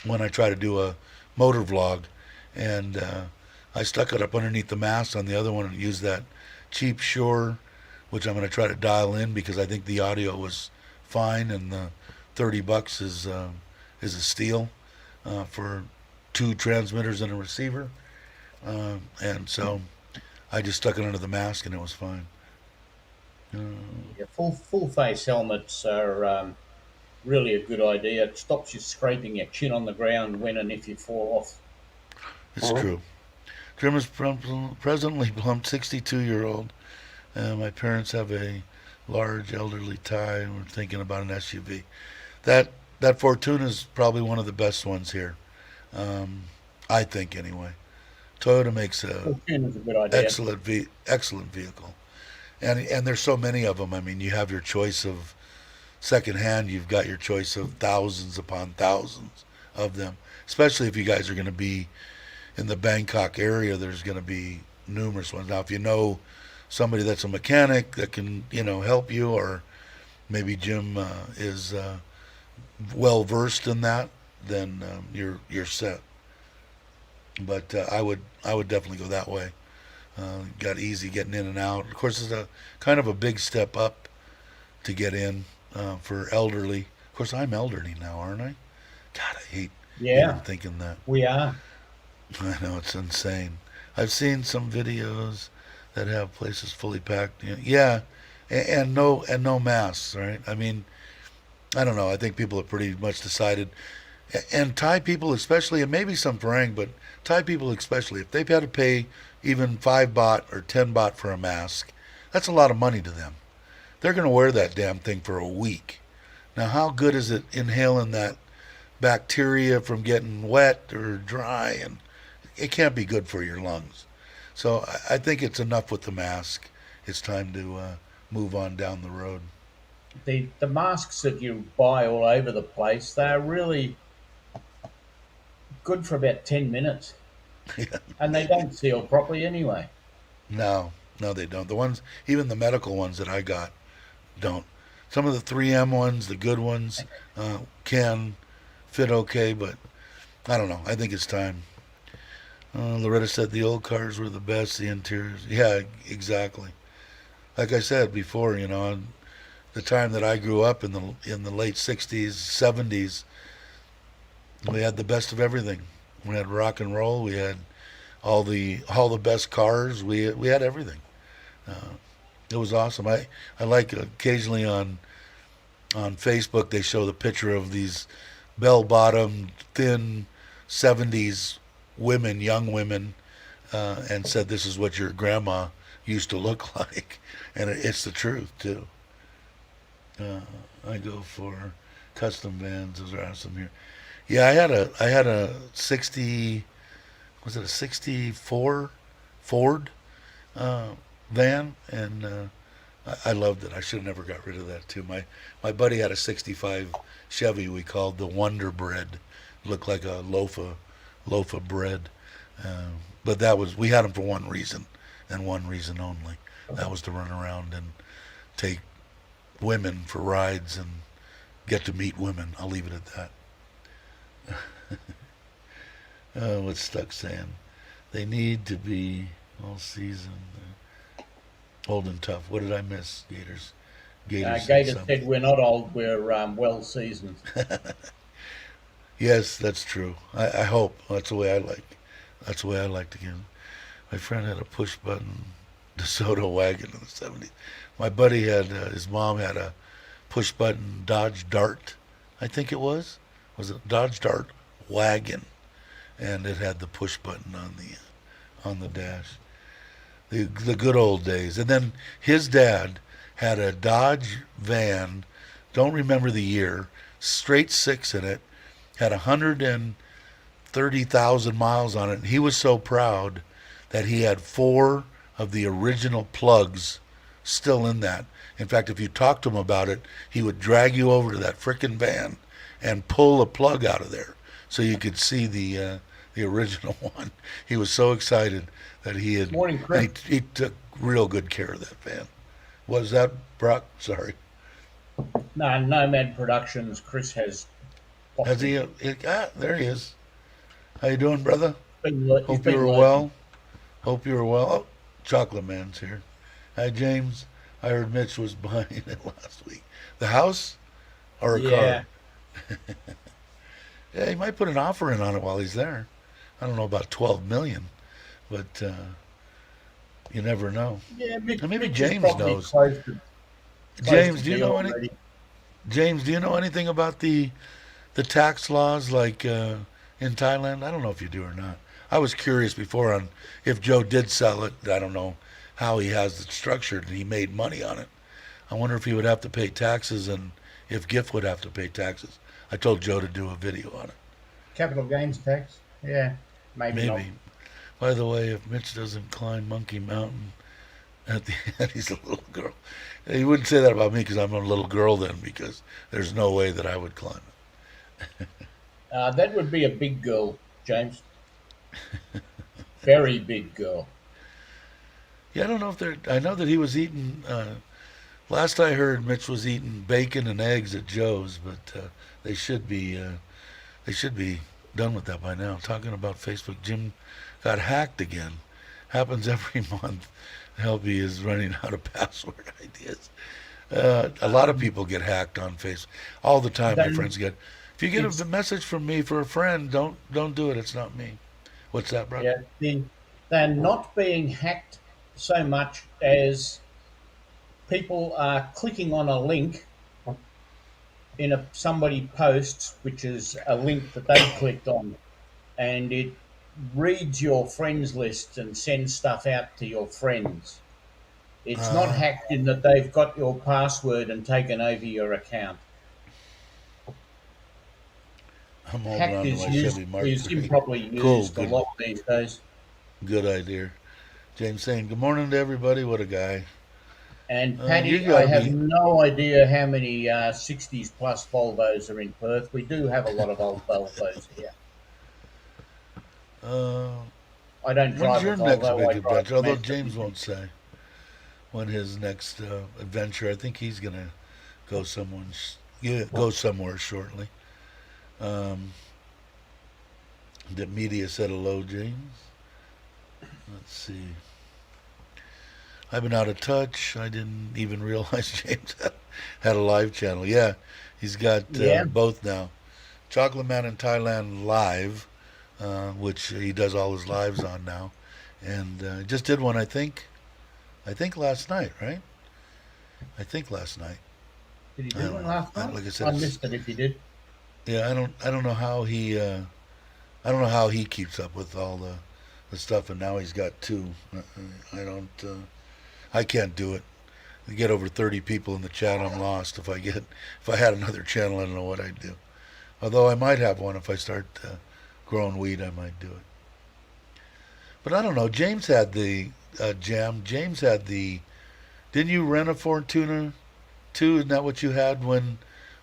when I try to do a motor vlog, and I stuck it up underneath the mask on the other one and used that cheap Shure, which I'm going to try to dial in because I think the audio was fine, and the $30 is a steal for two transmitters and a receiver. And so I just stuck it under the mask and it was fine. Uh, Yeah, full face helmets are really a good idea. It stops you scraping your chin on the ground when and if you fall off. it's true. Trim is presently plump 62-year-old. My parents have a large elderly tie and we're thinking about an SUV. That Fortuna is probably one of the best ones here. I think anyway. Toyota makes a Fortune is a good idea. excellent vehicle. And there's so many of them. I mean, you have your choice of secondhand. You've got your choice of thousands upon thousands of them. Especially if you guys are going to be in the Bangkok area, there's going to be numerous ones. Now, if you know somebody that's a mechanic that can, help you, or maybe Jim is well versed in that, then you're set. But I would definitely go that way. Got easy getting in and out. Of course, it's a kind of a big step up to get in for elderly. Of course, I'm elderly now, aren't I? God, I hate even Yeah, thinking that. we are. I know it's insane. I've seen some videos that have places fully packed. Yeah, and no masks, right? I mean, I don't know. I think people have pretty much decided, and Thai people especially, and maybe some Farang, but Thai people especially, if they've had to pay even 5 baht or 10 baht for a mask, that's a lot of money to them. They're going to wear that damn thing for a week. Now, how good is it inhaling that bacteria from getting wet or dry? And it can't be good for your lungs. So I think it's enough with the mask. It's time to move on down the road. The masks that you buy all over the place, they're really good for about 10 minutes Yeah. and they don't seal properly anyway. No, no, they don't. The ones, even the medical ones that I got, don't. Some of the 3M ones, the good ones, can fit okay, but I don't know. I think it's time. Loretta said the old cars were the best, the interiors. Yeah, exactly. Like I said before, the time that I grew up in the late 60s, 70s, we had the best of everything. We had rock and roll. We had all the best cars. We had everything. Uh, it was awesome. I like occasionally on Facebook they show the picture of these bell-bottom, thin 70s women, young women, and said this is what your grandma used to look like, and it's the truth too. Uh, I go for custom vans. Those are awesome here. Yeah, I had a 60, was it a 64 Ford uh, van, and I loved it. I should have never got rid of that too. My buddy had a 65 Chevy we called the Wonder Bread. Looked like a loaf of bread. But we had them for one reason and one reason only. That was to run around and take women for rides and get to meet women. I'll leave it at that. What's Stuck saying? They need to be all season, old and tough. What did I miss, Gators? Gators said Gator something. said we're not old, we're well seasoned. Yes, that's true. I hope that's the way I like. That's the way I like to get. My friend had a push button DeSoto wagon in the 70s. My buddy had his mom had a push button Dodge Dart, I think it was. Was it Dodge Dart wagon? And it had the push button on the dash. The good old days. And then his dad had a Dodge van, don't remember the year, straight six in it, had 130,000 miles on it. And he was so proud that he had 4 of the original plugs still in that. In fact, if you talked to him about it, he would drag you over to that frickin' van and pull a plug out of there so you could see the original one. He was so excited that he had. Morning, Chris. He took real good care of that van. Was that Brock? Sorry. No, Nomad Productions. Chris has. Has he? There he is. How you doing, brother? He's Hope been you were working. well. Hope you were well. Oh, Chocolate Man's here. Hi, James. I heard Mitch was buying it last week. The house or a Yeah. car? Yeah, he might put an offer in on it while he's there. I don't know about 12 million, but you never know. Yeah, Maybe Mitch is James probably knows. close to James, the do you deal know any? already. James, do you know anything about the tax laws like in Thailand? I don't know if you do or not. I was curious before on if Joe did sell it. I don't know how he has it structured and he made money on it. I wonder if he would have to pay taxes and if GIF would have to pay taxes. I told Joe to do a video on it. Capital gains tax. Yeah, maybe. Not. Maybe. By the way, if Mitch doesn't climb Monkey Mountain at the end, he's a little girl. He wouldn't say that about me because I'm a little girl then, because there's no way that I would climb it. That would be a big girl, James. Very big girl. Yeah, I don't know if they're. I know that he was eating. Last I heard, Mitch was eating bacon and eggs at Joe's, but they should be. They should be done with that by now. Talking about Facebook, Jim got hacked again. Happens every month. Helpy is running out of password ideas. A lot of people get hacked on Facebook all the time. My Then friends get. If you get it's a message from me for a friend, don't do it. It's not me. What's that, bro? yeah. They're not being hacked so much as people are clicking on a link in somebody posts, which is a link that they clicked on, and it reads your friends list and sends stuff out to your friends. It's not Uh, hacked in that they've got your password and taken over your account. I'm holding Hacked on to is my Chevy Mark is III. improperly Cool, used a good, lot these days. good idea. James saying, "Good morning to everybody." What a guy. And You Paddy, I gotta have be. no idea how many 60s plus Volvos are in Perth. We do have a lot of old Volvos here. Uh, I don't when's drive a your next Volvo, big I drive adventure? a Although Mazda. James won't say when his next adventure. I think he's gonna go someone. Yeah, go somewhere shortly. Um, the media said hello, James. Let's see. I've been out of touch. I didn't even realize James had a live channel. Yeah, he's got Yeah, both now. Chocolate Man in Thailand live, which he does all his lives on now, and just did one. I think last night, right? I think last night. did he I do don't one know. last night? Like I said, I it's, missed it if he did. yeah. I don't know how he. I don't know how he keeps up with all the stuff, and now he's got 2. I don't. I can't do it. You get over 30 people in the chat, I'm lost. If I had another channel, I don't know what I'd do. Although I might have one if I start growing weed, I might do it. But I don't know. James had the jam. James had the. Didn't you rent a Fortuner too? Isn't that what you had when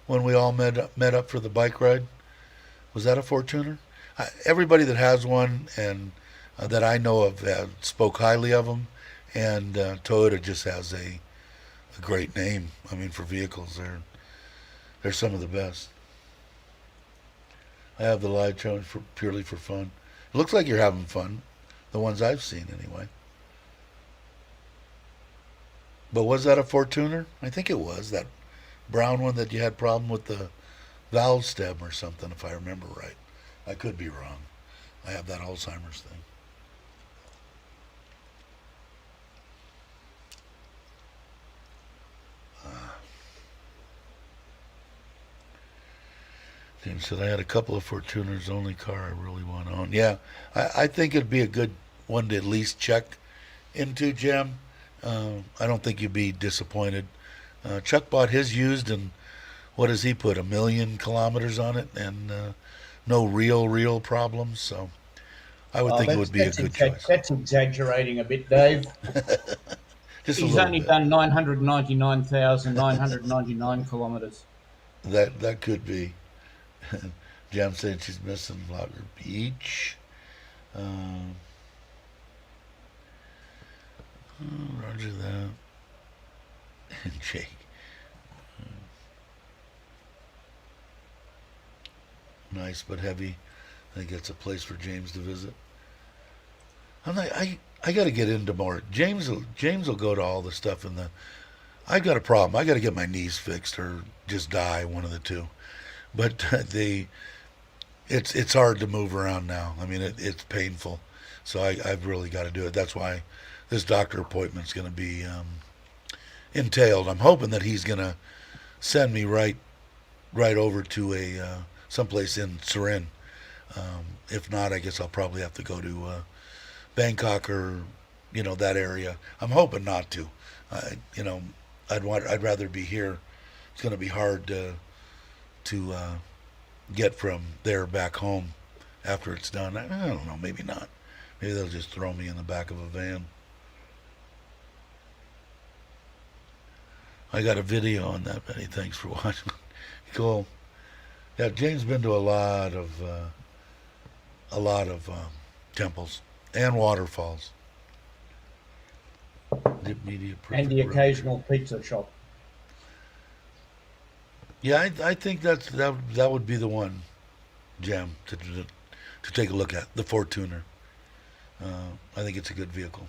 we all met up for the bike ride? Was that a Fortuner? Everybody that has one and that I know of spoke highly of them. And Toyota just has a great name. I mean, for vehicles, they're some of the best. I have the live challenge purely for fun. It looks like you're having fun. The ones I've seen, anyway. But was that a Fortuner? I think it was that brown one that you had problem with the valve stem or something, if I remember right. I could be wrong. I have that Alzheimer's thing. James said, I had a couple of Fortuners, only car I really want to own. Yeah, I think it'd be a good one to at least check into, Jim. I don't think you'd be disappointed. Chuck bought his used, and what does he put? 1,000,000 kilometers on it, and no real problems. So I would think it would be a good choice. That's exaggerating a bit, Dave. Just a He's little only bit. done 999,999 kilometres. That could be. Jam saying she's missing Lager Beach. Um, Roger that. And Jake. Nice but heavy. I think that's a place for James to visit. I got to get into more. James will go to all the stuff in the. I've got a problem. I got to get my knees fixed or just die, one of the two. But it's hard to move around now. I mean, it's painful. So I've really got to do it. That's why this doctor appointment's going to be entailed. I'm hoping that he's going to send me right over to a someplace in Surin. If not, I guess I'll probably have to go to Bangkok or that area. I'm hoping not to. I'd rather be here. It's going to be hard to get from there back home after it's done. I don't know. Maybe not. Maybe they'll just throw me in the back of a van. I got a video on that, Benny. Thanks for watching. Cool. Yeah, James been to a lot of temples and waterfalls. Dip Media And the Perfect Road. occasional pizza shop. Yeah, I think that would be the one, Jam, to take a look at, the Fortuner. I think it's a good vehicle.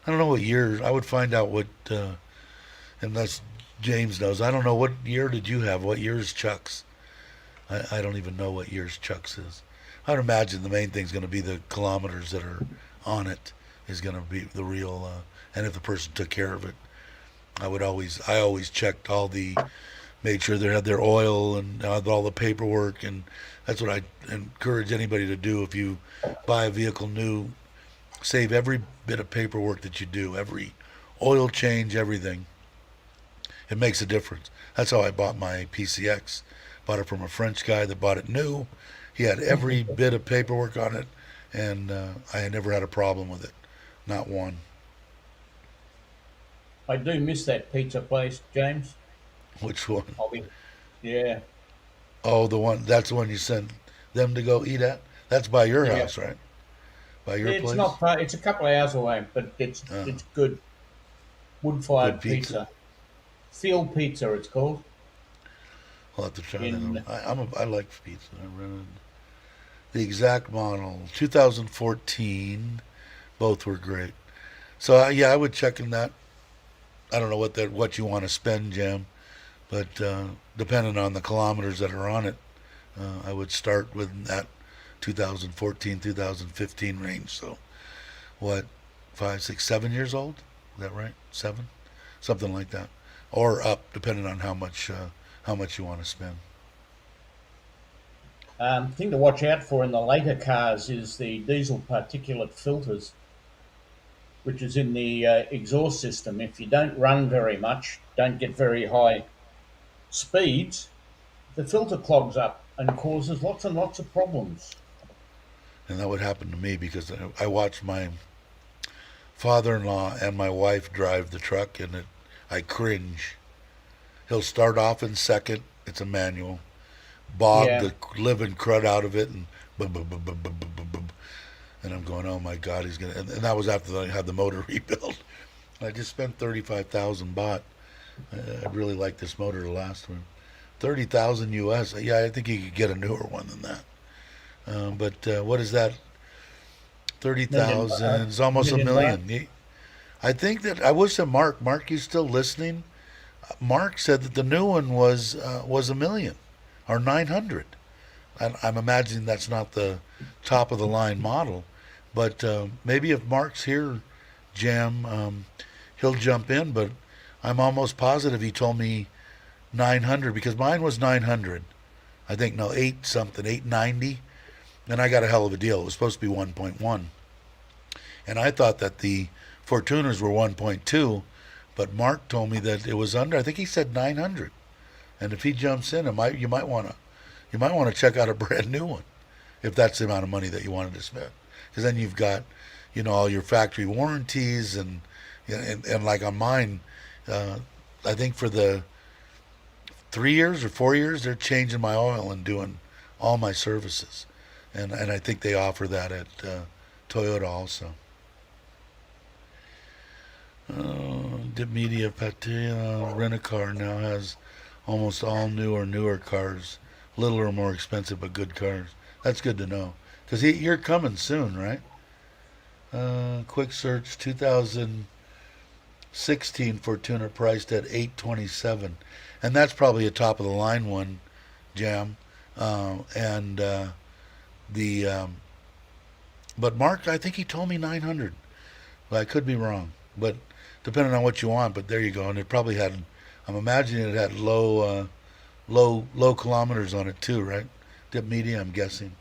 I don't know what year. I would find out what, unless James knows. I don't know, what year did you have? What year is Chuck's? I don't even know what year's Chuck's is. I'd imagine the main thing's going to be the kilometers that are on it is going to be the real, and if the person took care of it. I always checked made sure they had their oil and all the paperwork, and that's what I encourage anybody to do. If you buy a vehicle new, save every bit of paperwork that you do, every oil change, everything. It makes a difference. That's how I bought my PCX. Bought it from a French guy that bought it new. He had every bit of paperwork on it, and I had never had a problem with it. Not one. I do miss that pizza place, James. Which one? Yeah. Oh, that's the one you sent them to go eat at? That's by your Yeah. house, right? By your It's place? not far. It's a couple of hours away, but it's good. Wood-fired Good pizza. Field pizza, it's called. I'll have to try In- that. I like pizza. I rented the exact model, 2014. Both were great. So yeah, I would check in that. I don't know what you want to spend, Jam, but depending on the kilometers that are on it, I would start with that 2014, 2015 range. So what, 5, 6, 7 years old? Is that right? 7, something like that, or up, depending on how much you want to spend. Thing to watch out for in the later cars is the diesel particulate filters, which is in the exhaust system. If you don't run very much, don't get very high speeds, the filter clogs up and causes lots and lots of problems. And that would happen to me because I watched my father-in-law and my wife drive the truck, and I cringe. He'll start off in second. It's a manual. Bog Yeah. the living crud out of it, and boom, boom, boom, boom, boom, boom, boom, boom. And I'm going, oh my God, he's gonna. And that was after I had the motor rebuilt. I just spent 35,000 baht. I'd really like this motor to last me. 30,000 US. Yeah, I think you could get a newer one than that. But what is that? 30,000 is almost a million million. I think that I wish that Mark, you still listening? Mark said that the new one was a million or 900. I'm imagining that's not the top of the line model, but maybe if Mark's here, Jam, he'll jump in. But I'm almost positive he told me 900 because mine was 900 I think no 8 something, 890, and I got a hell of a deal. It was supposed to be 1.1, and I thought that the Fortuners were 1.2, but Mark told me that it was under. I think he said 900, and if he jumps in, you might want to check out a brand new one if that's the amount of money that you wanted to spend, because then you've got all your factory warranties and like on mine, I think for the 3 years or 4 years they're changing my oil and doing all my services, and I think they offer that at Toyota also. Dip Media Patia Rent-A-Car now has almost all new or newer cars, little or more expensive but good cars. That's good to know, because you're coming soon, right? Quick search 2016 Fortuner priced at 827, and that's probably a top of the line one, Jam. And but Mark, I think he told me 900. Well, I could be wrong, but depending on what you want. But there you go, and it probably had. I'm imagining it had low kilometers on it too, right? Dip Media, I'm guessing.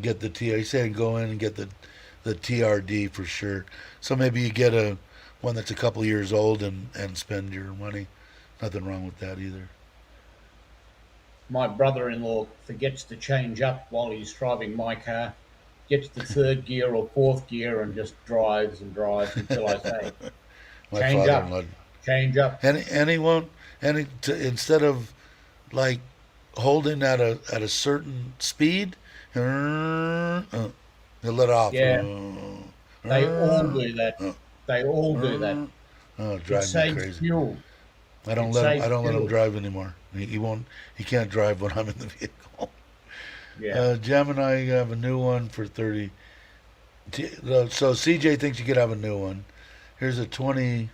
Get the TR. He's saying go in and get the TRD for sure. So maybe you get one that's a couple years old and spend your money. Nothing wrong with that either. My brother-in-law forgets to change up while he's driving my car, gets to third gear or fourth gear and just drives and drives until I say, My change up, father-in-law. change up. And he won't. Instead of like holding at a certain speed, he'll let off. Yeah. They all do that. They all do that. Oh, It drive me saves crazy. fuel. I don't let him drive anymore. He won't. He can't drive when I'm in the vehicle. Yeah. Gemini, you have a new one for 30. So CJ thinks you could have a new one. Here's a 22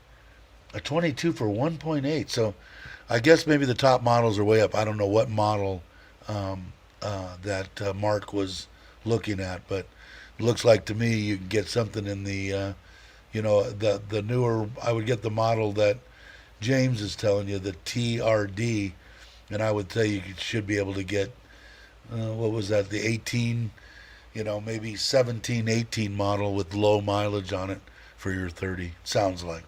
for 1.8. So I guess maybe the top models are way up. I don't know what model that Mark was looking at, but it looks like to me you can get something in the the newer. I would get the model that James is telling you, the TRD, and I would say you should be able to get what was that, the 18, maybe 17, 18 model with low mileage on it for your 30. Sounds like.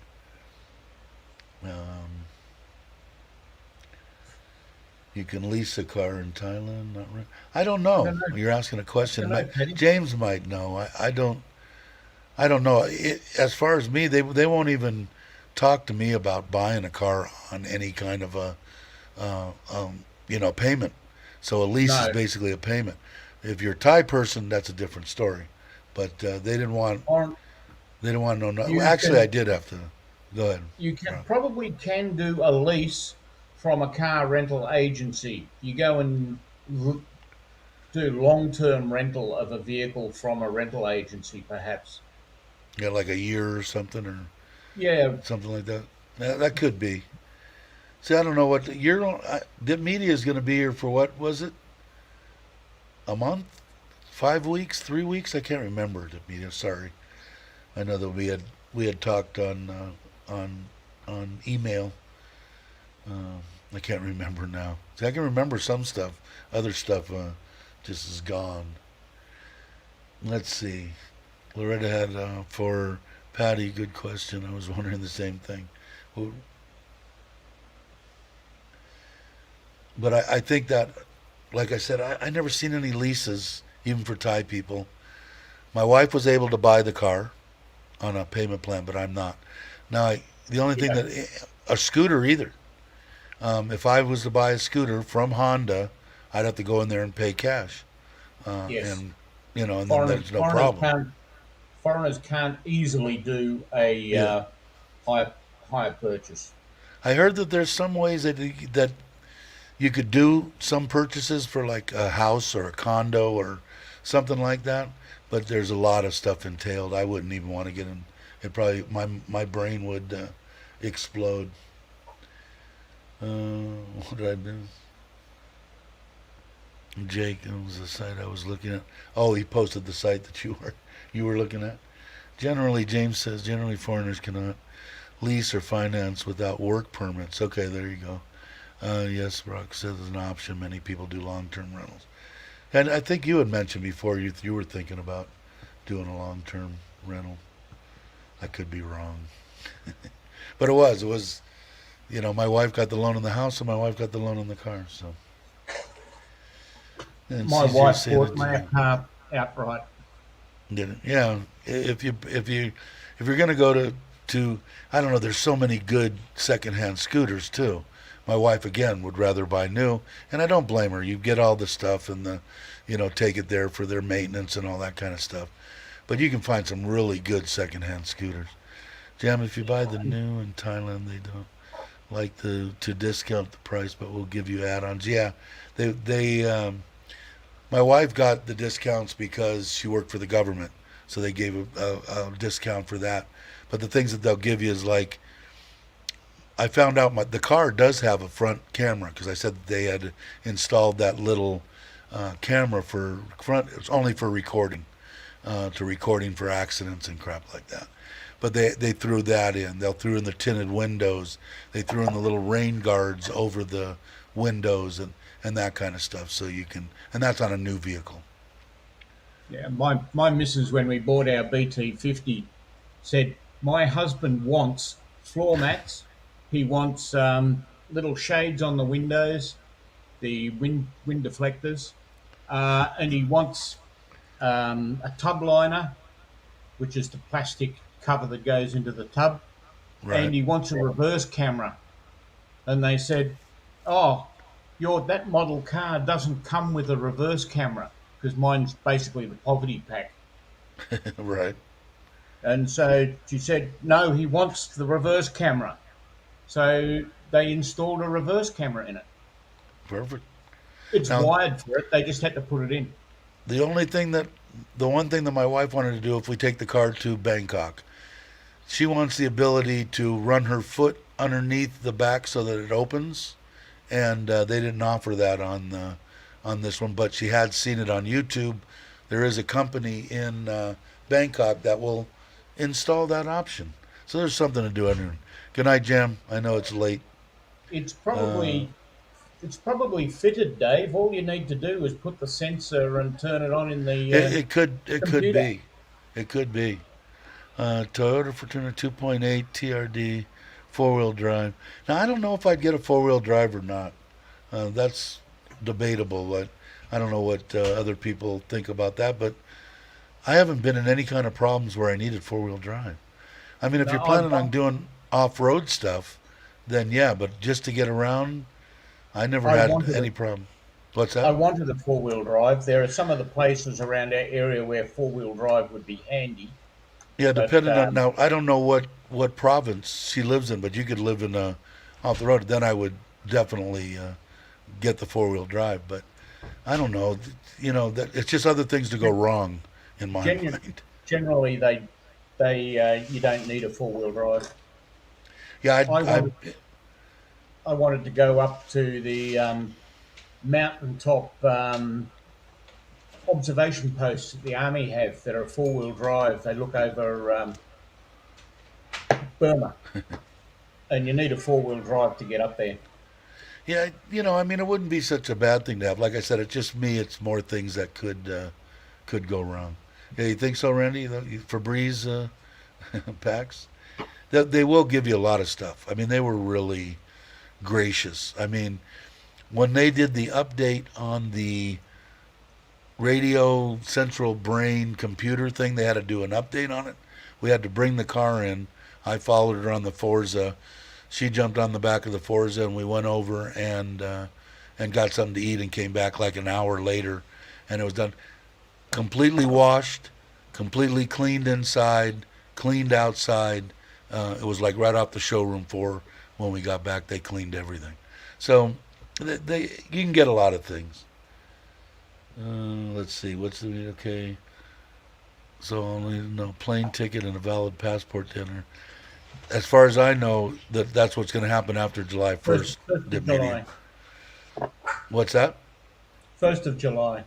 You can lease a car in Thailand, not rent. I don't know. I don't know. You're asking a question. I don't know, Teddy. James might know. I don't. I don't know. As far as me, they won't even talk to me about buying a car on any kind of a payment. So a lease is No. basically a payment. If you're a Thai person, that's a different story. But they didn't want Or to know. You Actually, can- I did have to. Go ahead. you can Right. probably do a lease from a car rental agency. You go and do long-term rental of a vehicle from a rental agency, perhaps. Yeah, like a year or something, or Yeah, something like that. Yeah, that could be. See, I don't know what Dip Media is going to be here for. What was it? A month, 5 weeks, 3 weeks? I can't remember. Dip Media. Sorry. I know that we had talked on email. I can't remember now. See, I can remember some stuff. Other stuff just is gone. Let's see. Loretta had for Patty. Good question. I was wondering the same thing. Well, but I think that, like I said, I never seen any leases, even for Thai people. My wife was able to buy the car on a payment plan, but I'm not. Now, the only thing Yeah. that, a scooter either. If I was to buy a scooter from Honda, I'd have to go in there and pay cash. Yes. And, and then there's no problem. Foreigners can't easily do a Yeah. hire purchase. I heard that there's some ways that you could do some purchases for like a house or a condo or something like that, but there's a lot of stuff entailed. I wouldn't even want to get in. It probably my brain would explode. What did I do? Jake, it was the site I was looking at. Oh, he posted the site that you were looking at. James says generally foreigners cannot lease or finance without work permits. Okay, there you go. Yes, Rock says it's an option. Many people do long-term rentals. And I think you had mentioned before you were thinking about doing a long-term rental. I could be wrong. But it was, my wife got the loan on the house and my wife got the loan on the car, so. And it's My easier wife said bought than my done. car outright. Did it? Yeah. If you're gonna go to I don't know, there's so many good secondhand scooters too. My wife again would rather buy new, and I don't blame her. You get all the stuff and take it there for their maintenance and all that kind of stuff. But you can find some really good secondhand scooters. Jam, if you buy the new in Thailand, they don't like to discount the price, but we'll give you add-ons. Yeah, they my wife got the discounts because she worked for the government, so they gave a discount for that. But the things that they'll give you is like, I found out the car does have a front camera because I said that they had installed that little camera for front. It's only for recording, to recording for accidents and crap like that. But they threw that in. They'll threw in the tinted windows. They threw in the little rain guards over the windows and that kind of stuff. So you can, and that's on a new vehicle. Yeah, my missus, when we bought our BT50, said, my husband wants floor mats. He wants little shades on the windows, the wind deflectors, and he wants a tub liner, which is the plastic cover that goes into the tub, and Right. he wants a reverse camera. And they said, "Oh, that model car doesn't come with a reverse camera because mine's basically the poverty pack." Right. And so she said, "No, he wants the reverse camera." So they installed a reverse camera in it. Perfect. It's Now, wired for it. They just had to put it in. the only thing that, the one thing that my wife wanted to do if we take the car to Bangkok, she wants the ability to run her foot underneath the back so that it opens, and they didn't offer that on this one, but she had seen it on YouTube. There is a company in Bangkok that will install that option. So there's something to do. Good night, Jam. I know it's late. It's Uh, probably it's probably fitted, Dave. All you need to do is put the sensor and turn it on in the it could computer. be. It could be. Toyota Fortuna 2.8 TRD, four-wheel drive. Now I don't know if I'd get a four-wheel drive or not. That's debatable. But I don't know what other people think about that. But I haven't been in any kind of problems where I needed four-wheel drive. I mean, if No, you're I planning on want doing off-road stuff, then yeah. But just to get around, I never I had wanted a any problem. What's I that? wanted a four-wheel drive. There are some of the places around our area where four-wheel drive would be handy, Yeah, but depending on now, I don't know what province she lives in, but you could live in off the road. Then I would definitely get the four-wheel drive. But I don't know. That it's just other things to go wrong in my genu- mind. generally they you don't need a four-wheel drive. Yeah, I I wanted I wanted to go up to the mountaintop observation posts that the army have that are four-wheel drive. They look over Burma, and you need a four-wheel drive to get up there. yeah, I mean, it wouldn't be such a bad thing to have. Like I said, it's just me. It's more things that could go wrong. Yeah, you think so, Randy? Febreze packs? They will give you a lot of stuff. I mean, they were really gracious. I mean, when they did the update on the radio central brain computer thing, they had to do an update on it. We had to bring the car in. I followed her on the Forza. She jumped on the back of the Forza, and we went over and got something to eat and came back like an hour later, and it was done completely washed, completely cleaned inside, cleaned outside. It was like right off the showroom floor. When we got back, they cleaned everything. So you can get a lot of things. Let's see. What's the okay? So only no plane ticket and a valid passport dinner. As far as I know, that's what's going to happen after July First, 1st. first The of meeting. July. What's that? 1st of July.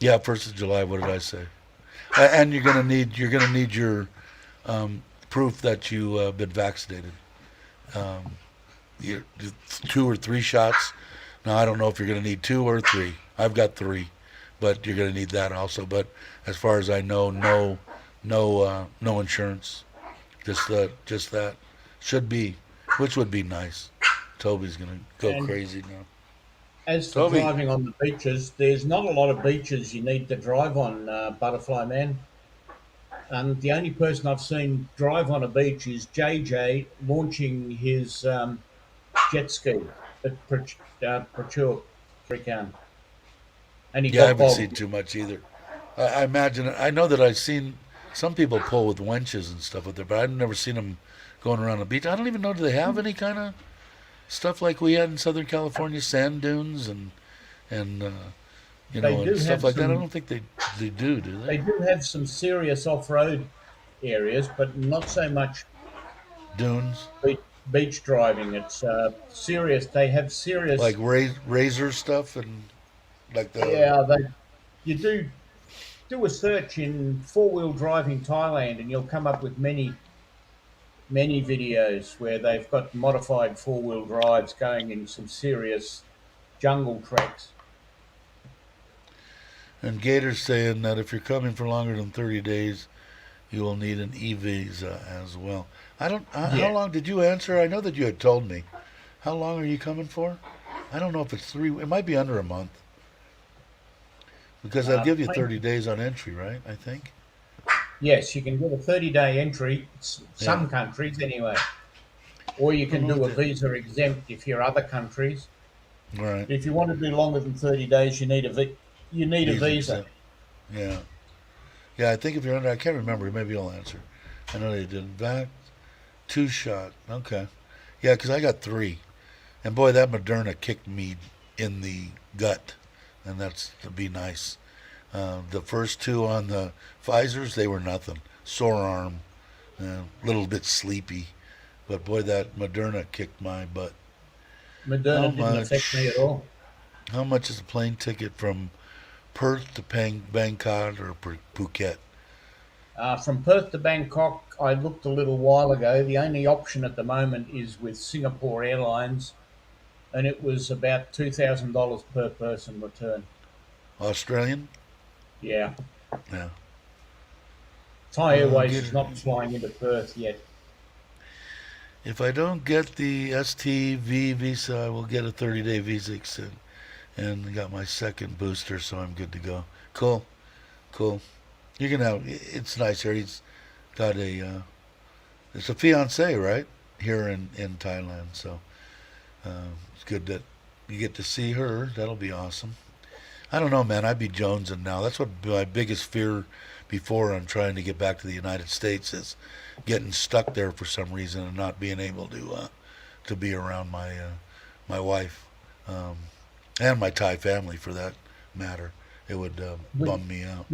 Yeah, 1st of July. What did I say? And you're gonna need your proof that you been vaccinated. Um, 2 or 3 shots. Now I don't know if you're going to need 2 or 3. I've got 3, but you're going to need that also. But as far as I know, no insurance. Just that should be, which would be nice. Toby's going to go And crazy now. as for Toby, driving on the beaches, there's not a lot of beaches you need to drive on, Butterfly Man. The only person I've seen drive on a beach is JJ launching his jet ski at Prachur Creek, and he yeah, I got haven't seen bogged. too much either. I imagine. I know that I've seen some people pull with winches and stuff with there, but I've never seen them going around the beach. I don't even know. Do they have any kind of stuff like we had in Southern California, sand dunes and They and do stuff have like that? I some. don't think they do. Do They they? do have some serious off-road areas, but not so much Dunes beach driving. It's serious. They have like serious. razor stuff and like the Yeah, they. You do a search in four-wheel driving Thailand, and you'll come up with many videos where they've got modified four-wheel drives going in some serious jungle tracks. and Gator's saying that if you're coming for longer than 30 days, you will need an e-visa as well. I don't. How Yeah, long did you answer? I know that you had told me. How long are you coming for? I don't know if it's 3. It might be under a month because they'll give you plain 30 days on entry, right? I think. Yes, you can get a 30-day entry, Yeah. some countries anyway, or you I don't can know do what a visa exempt if you're other countries. All right. If you want to do longer than 30 days, you need a Visa visa. exempt. Yeah. Yeah. I think if you're under, I can't remember. Maybe you'll answer. I know they did. Back 2 shot. Okay. Yeah, because I got 3, and boy, that Moderna kicked me in the gut, and that's to be nice. The first 2 on the Pfizer's, they were nothing. Sore arm, a little bit sleepy. But boy, that Moderna kicked my butt. How Moderna didn't affect me at much? all. How much is a plane ticket from Perth to Bangkok or Phuket? From Perth to Bangkok, I looked a little while ago. The only option at the moment is with Singapore Airlines, and it was about $2,000 per person return. Australian? Yeah, Yeah. Thai Airways Get is it. not flying into Perth yet. If I don't get the STV visa, I will get a 30-day visa extend, and got my second booster, so I'm good to go. Cool, cool. You're gonna have. It's nice here. He's got a. It's a fiance, right? Here in Thailand, so it's good that you get to see her. That'll be awesome. I don't know, man. I'd be jonesing now. That's what my biggest fear before I'm trying to get back to the United States is getting stuck there for some reason and not being able to be around my wife um, and my Thai family for that matter. It would We, bum me out.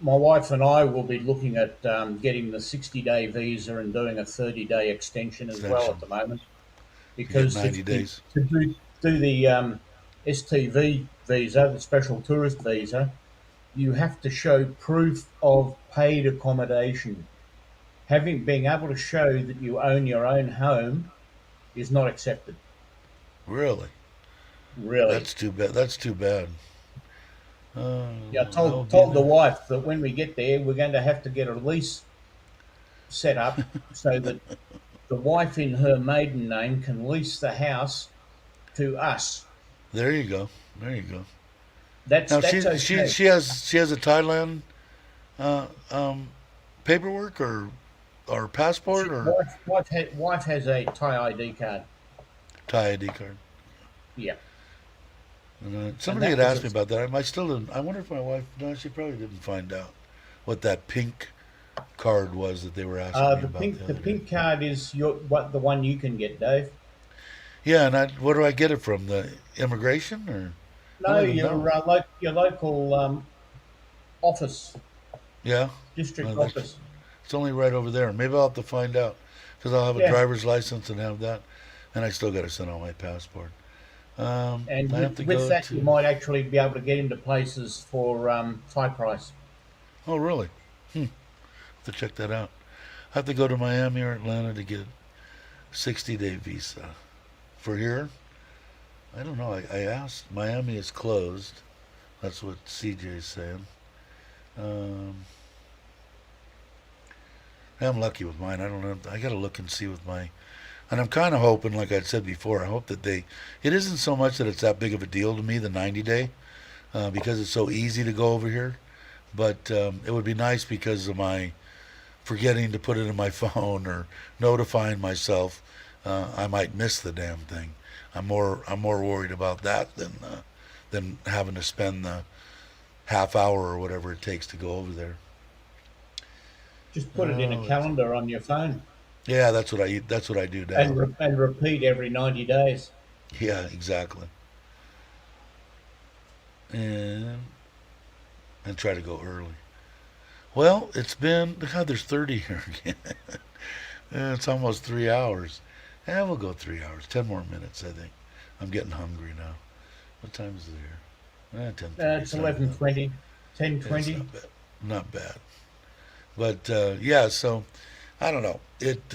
my wife and I will be looking at getting the 60-day visa and doing a 30-day extension as well at Extension. the moment. You get Because 90 if you days. to do the STV visa, the special tourist visa, you have to show proof of paid accommodation. Having being able to show that you own your own home is not accepted. Really? Really, That's too bad. That's too bad. yeah. I I'll be told the there. wife that when we get there, we're going to have to get a lease set up so that the wife in her maiden name can lease the house to us. There you go. There you go. That's Now that's okay. she has a Thailand uh, um, paperwork or passport or Wife has a Thai ID card. Thai ID card. Yeah, And, and somebody that had was asked a me about that. I still didn't. I wonder if my wife. No, she probably didn't find out what that pink card was that they were asking me about the the other day. pink card is the one you can get, Dave. Yeah, and where do I get it from? The immigration or I No, don't even know. your local office, Yeah, district well, that's office. it's only right over there. Maybe I'll have to find out because I'll have a Yeah, driver's license and have that, and I still got to send out my passport. and I have to with go that, you to. might actually be able to get into places for Thai price. Oh, really? Have to check that out. I have to go to Miami or Atlanta to get a 60-day visa. For here, I don't know. I asked. Miami is closed. That's what CJ's saying. Um, I'm lucky with mine. I don't know. I got to look and see with my. And I'm kind of hoping, like I said before, I hope that they. It isn't so much that it's that big of a deal to me, the 90 day, because it's so easy to go over here. But it would be nice because of my forgetting to put it in my phone or notifying myself. I might miss the damn thing. I'm more worried about that than having to spend the half hour or whatever it takes to go over there. Just put it in a Let's see. calendar on your phone Yeah, that's what I do now. and repeat every 90 days. Yeah, exactly. And try to go early. Well, it's been God. There's 30 here again. It's almost 3 hours. Yeah, we'll go 3 hours. 10 more minutes, I think. I'm getting hungry now. What time is it here? 10:30. It's It's not even that. 11:20, It's 10:20. not bad. Not bad. But yeah, so I don't know. It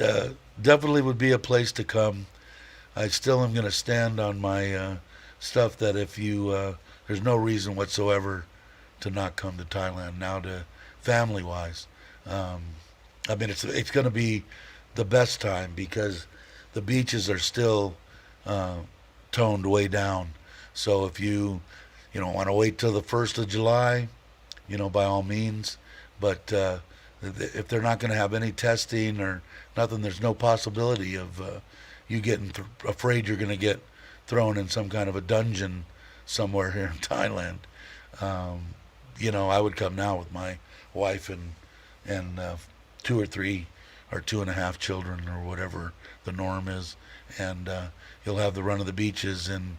definitely would be a place to come. I still am going to stand on my stuff that if you, there's no reason whatsoever to not come to Thailand now to family wise. Um, I mean, it's going to be the best time because the beaches are still uh, toned way down. So if you don't want to wait till the 1st of July, by all means. But if they're not going to have any testing or nothing, there's no possibility of you getting afraid you're going to get thrown in some kind of a dungeon somewhere here in Thailand. Um, I would come now with my wife and two or three or two and a half children or whatever the norm is, and you'll have the run of the beaches in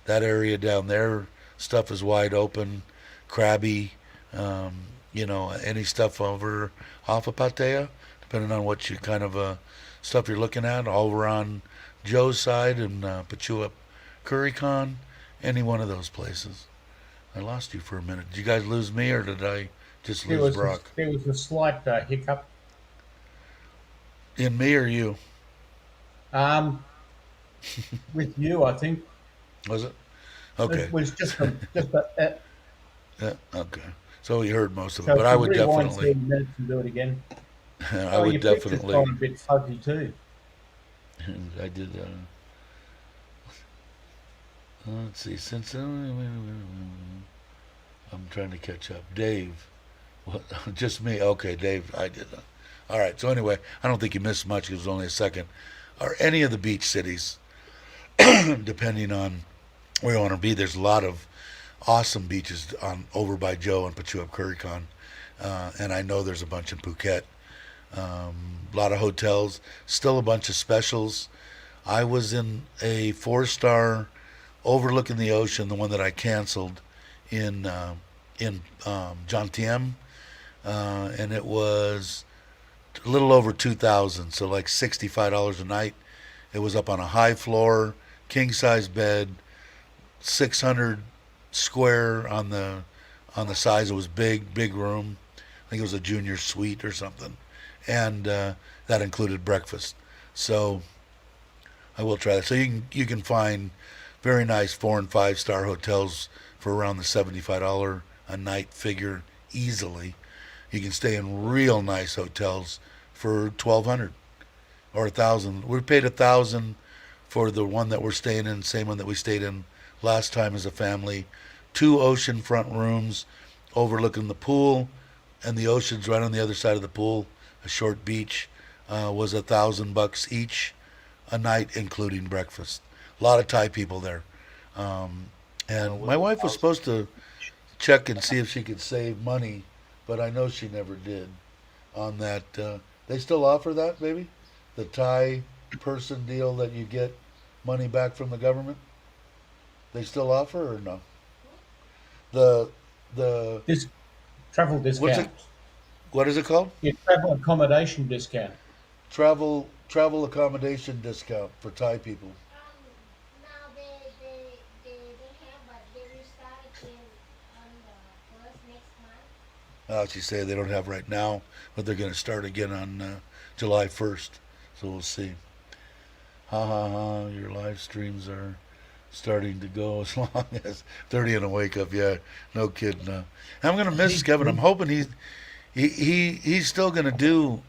that area down there. Stuff is wide open, crabby. Um, any stuff over off of Pattaya, depending on what you kind of stuff you're looking at, over on Joe's side and Pachuap Currycon, any one of those places. I lost you for a minute. Did you guys lose me or did I just There lose was a, Brock? there was a slight hiccup. In me or you? Um, with you, I think Was it? it Okay. was just a. Yeah, okay. So you heard most of it, So but if I you would rewind definitely, 7 minutes and do it again. I Oh, would your picture's definitely, gone a bit fuzzy too. I did, let's see, since, I'm trying to catch up. Dave, what, just me? Okay, Dave, I did. All right, so anyway, I don't think you missed much. It was only a second. Are any of the beach cities, depending on where you want to be, there's a lot of awesome beaches on over by Joe and Pachuap Currycon. And I know there's a bunch in Phuket. A lot of hotels, still a bunch of specials. I was in a 4-star overlooking the ocean, the one that I canceled in Jantiem, and it was a little over 2,000, so like $65 a night. It was up on a high floor, king size bed, 600 square on the size. It was big room. I think it was a junior suite or something, and that included breakfast. So I will try that. So you can find very nice 4 and 5 star hotels for around the $75 a night figure easily. You can stay in real nice hotels for 1,200 or 1,000. We paid 1,000 for the one that we're staying in, same one that we stayed in last time as a family. 2 oceanfront rooms overlooking the pool, and the ocean's right on the other side of the pool. A short beach was $1,000 each a night, including breakfast. A lot of Thai people there, and my wife was supposed to check and see if she could save money, but I know she never did on that. They still offer that, maybe? The Thai person deal that you get money back from the government? They still offer or no? The the This travel what's it? discount. What is it called? Your travel accommodation discount. Travel accommodation discount for Thai people. Now they don't have, but they will start in on the first next month. She say they don't have right now, but they're going to start again on July 1st. So we'll see. Ha ha ha! Your live streams are starting to go as long as 30 and a wake up. Yeah, no kidding. I'm gonna miss Kevin. I'm hoping he's still gonna do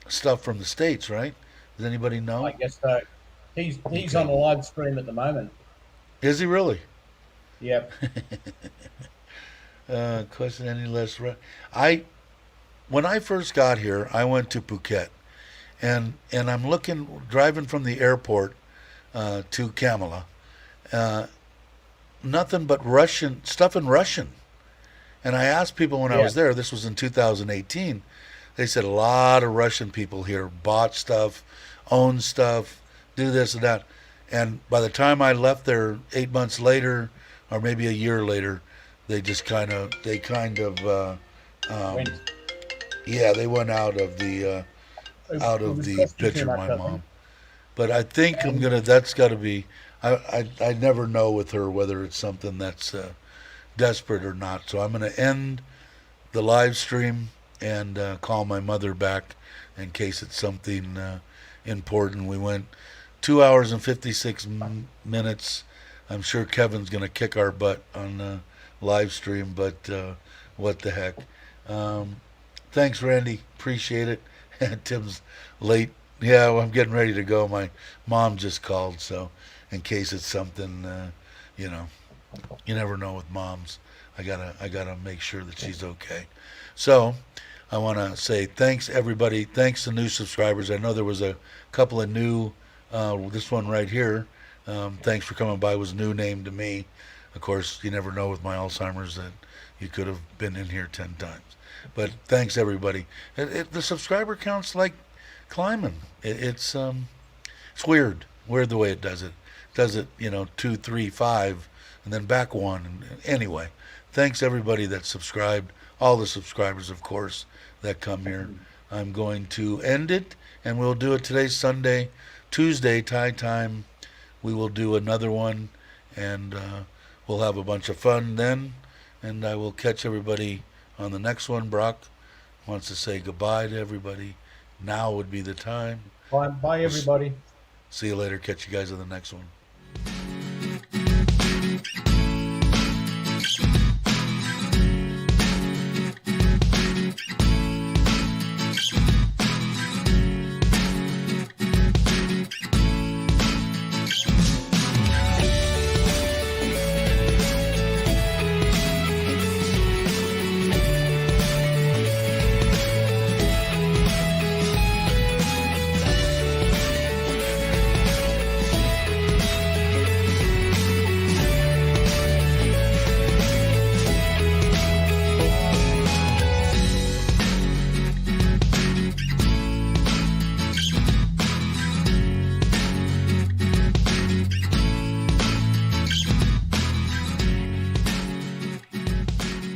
stuff from the States, right? Does anybody I know? guess so. He's Okay. on a live stream at the moment. Is he really? Yep. Question any less? I when I first got here, I went to Phuket, and I'm looking driving from the airport to Kamala. Uh, Nothing but Russian stuff in Russian. And I asked people when I Yeah. was there. This was in 2018. They said a lot of Russian people here bought stuff, own stuff, do this and that. And by the time I left there 8 months later, or maybe a year later, they kind of um, Went. yeah, they went out It of was the costing too picture, much, my I mom. think. But I think I'm And gonna. That's got to be. I never know with her whether it's something that's desperate or not. So I'm gonna end the live stream and call my mother back in case it's something important. We went 2 hours and 56 minutes. I'm sure Kevin's gonna kick our butt on the live stream, but what the heck. Um, Thanks, Randy. Appreciate it. Tim's late. Yeah, well, I'm getting ready to go. My mom just called, so in case it's something, you know, you never know with moms. I gotta make sure that she's okay. So I want to say thanks everybody. Thanks to new subscribers. I know there was a couple of new. This one right here. Thanks for coming by. Was a new name to me. Of course, you never know with my Alzheimer's that you could have been in here 10 times. But thanks everybody. The subscriber count's like climbing. It's weird the way it does it. Does it, 2, 3, 5, and then back one. And anyway, thanks everybody that subscribed. All the subscribers, of course, that come here. I'm going to end it, and we'll do it today, Sunday, Tuesday, Thai time. We will do another one, and we'll have a bunch of fun then. And I will catch everybody on the next one. Brock wants to say goodbye to everybody. Now would be the time. bye, everybody. See you later. Catch you guys on the next one.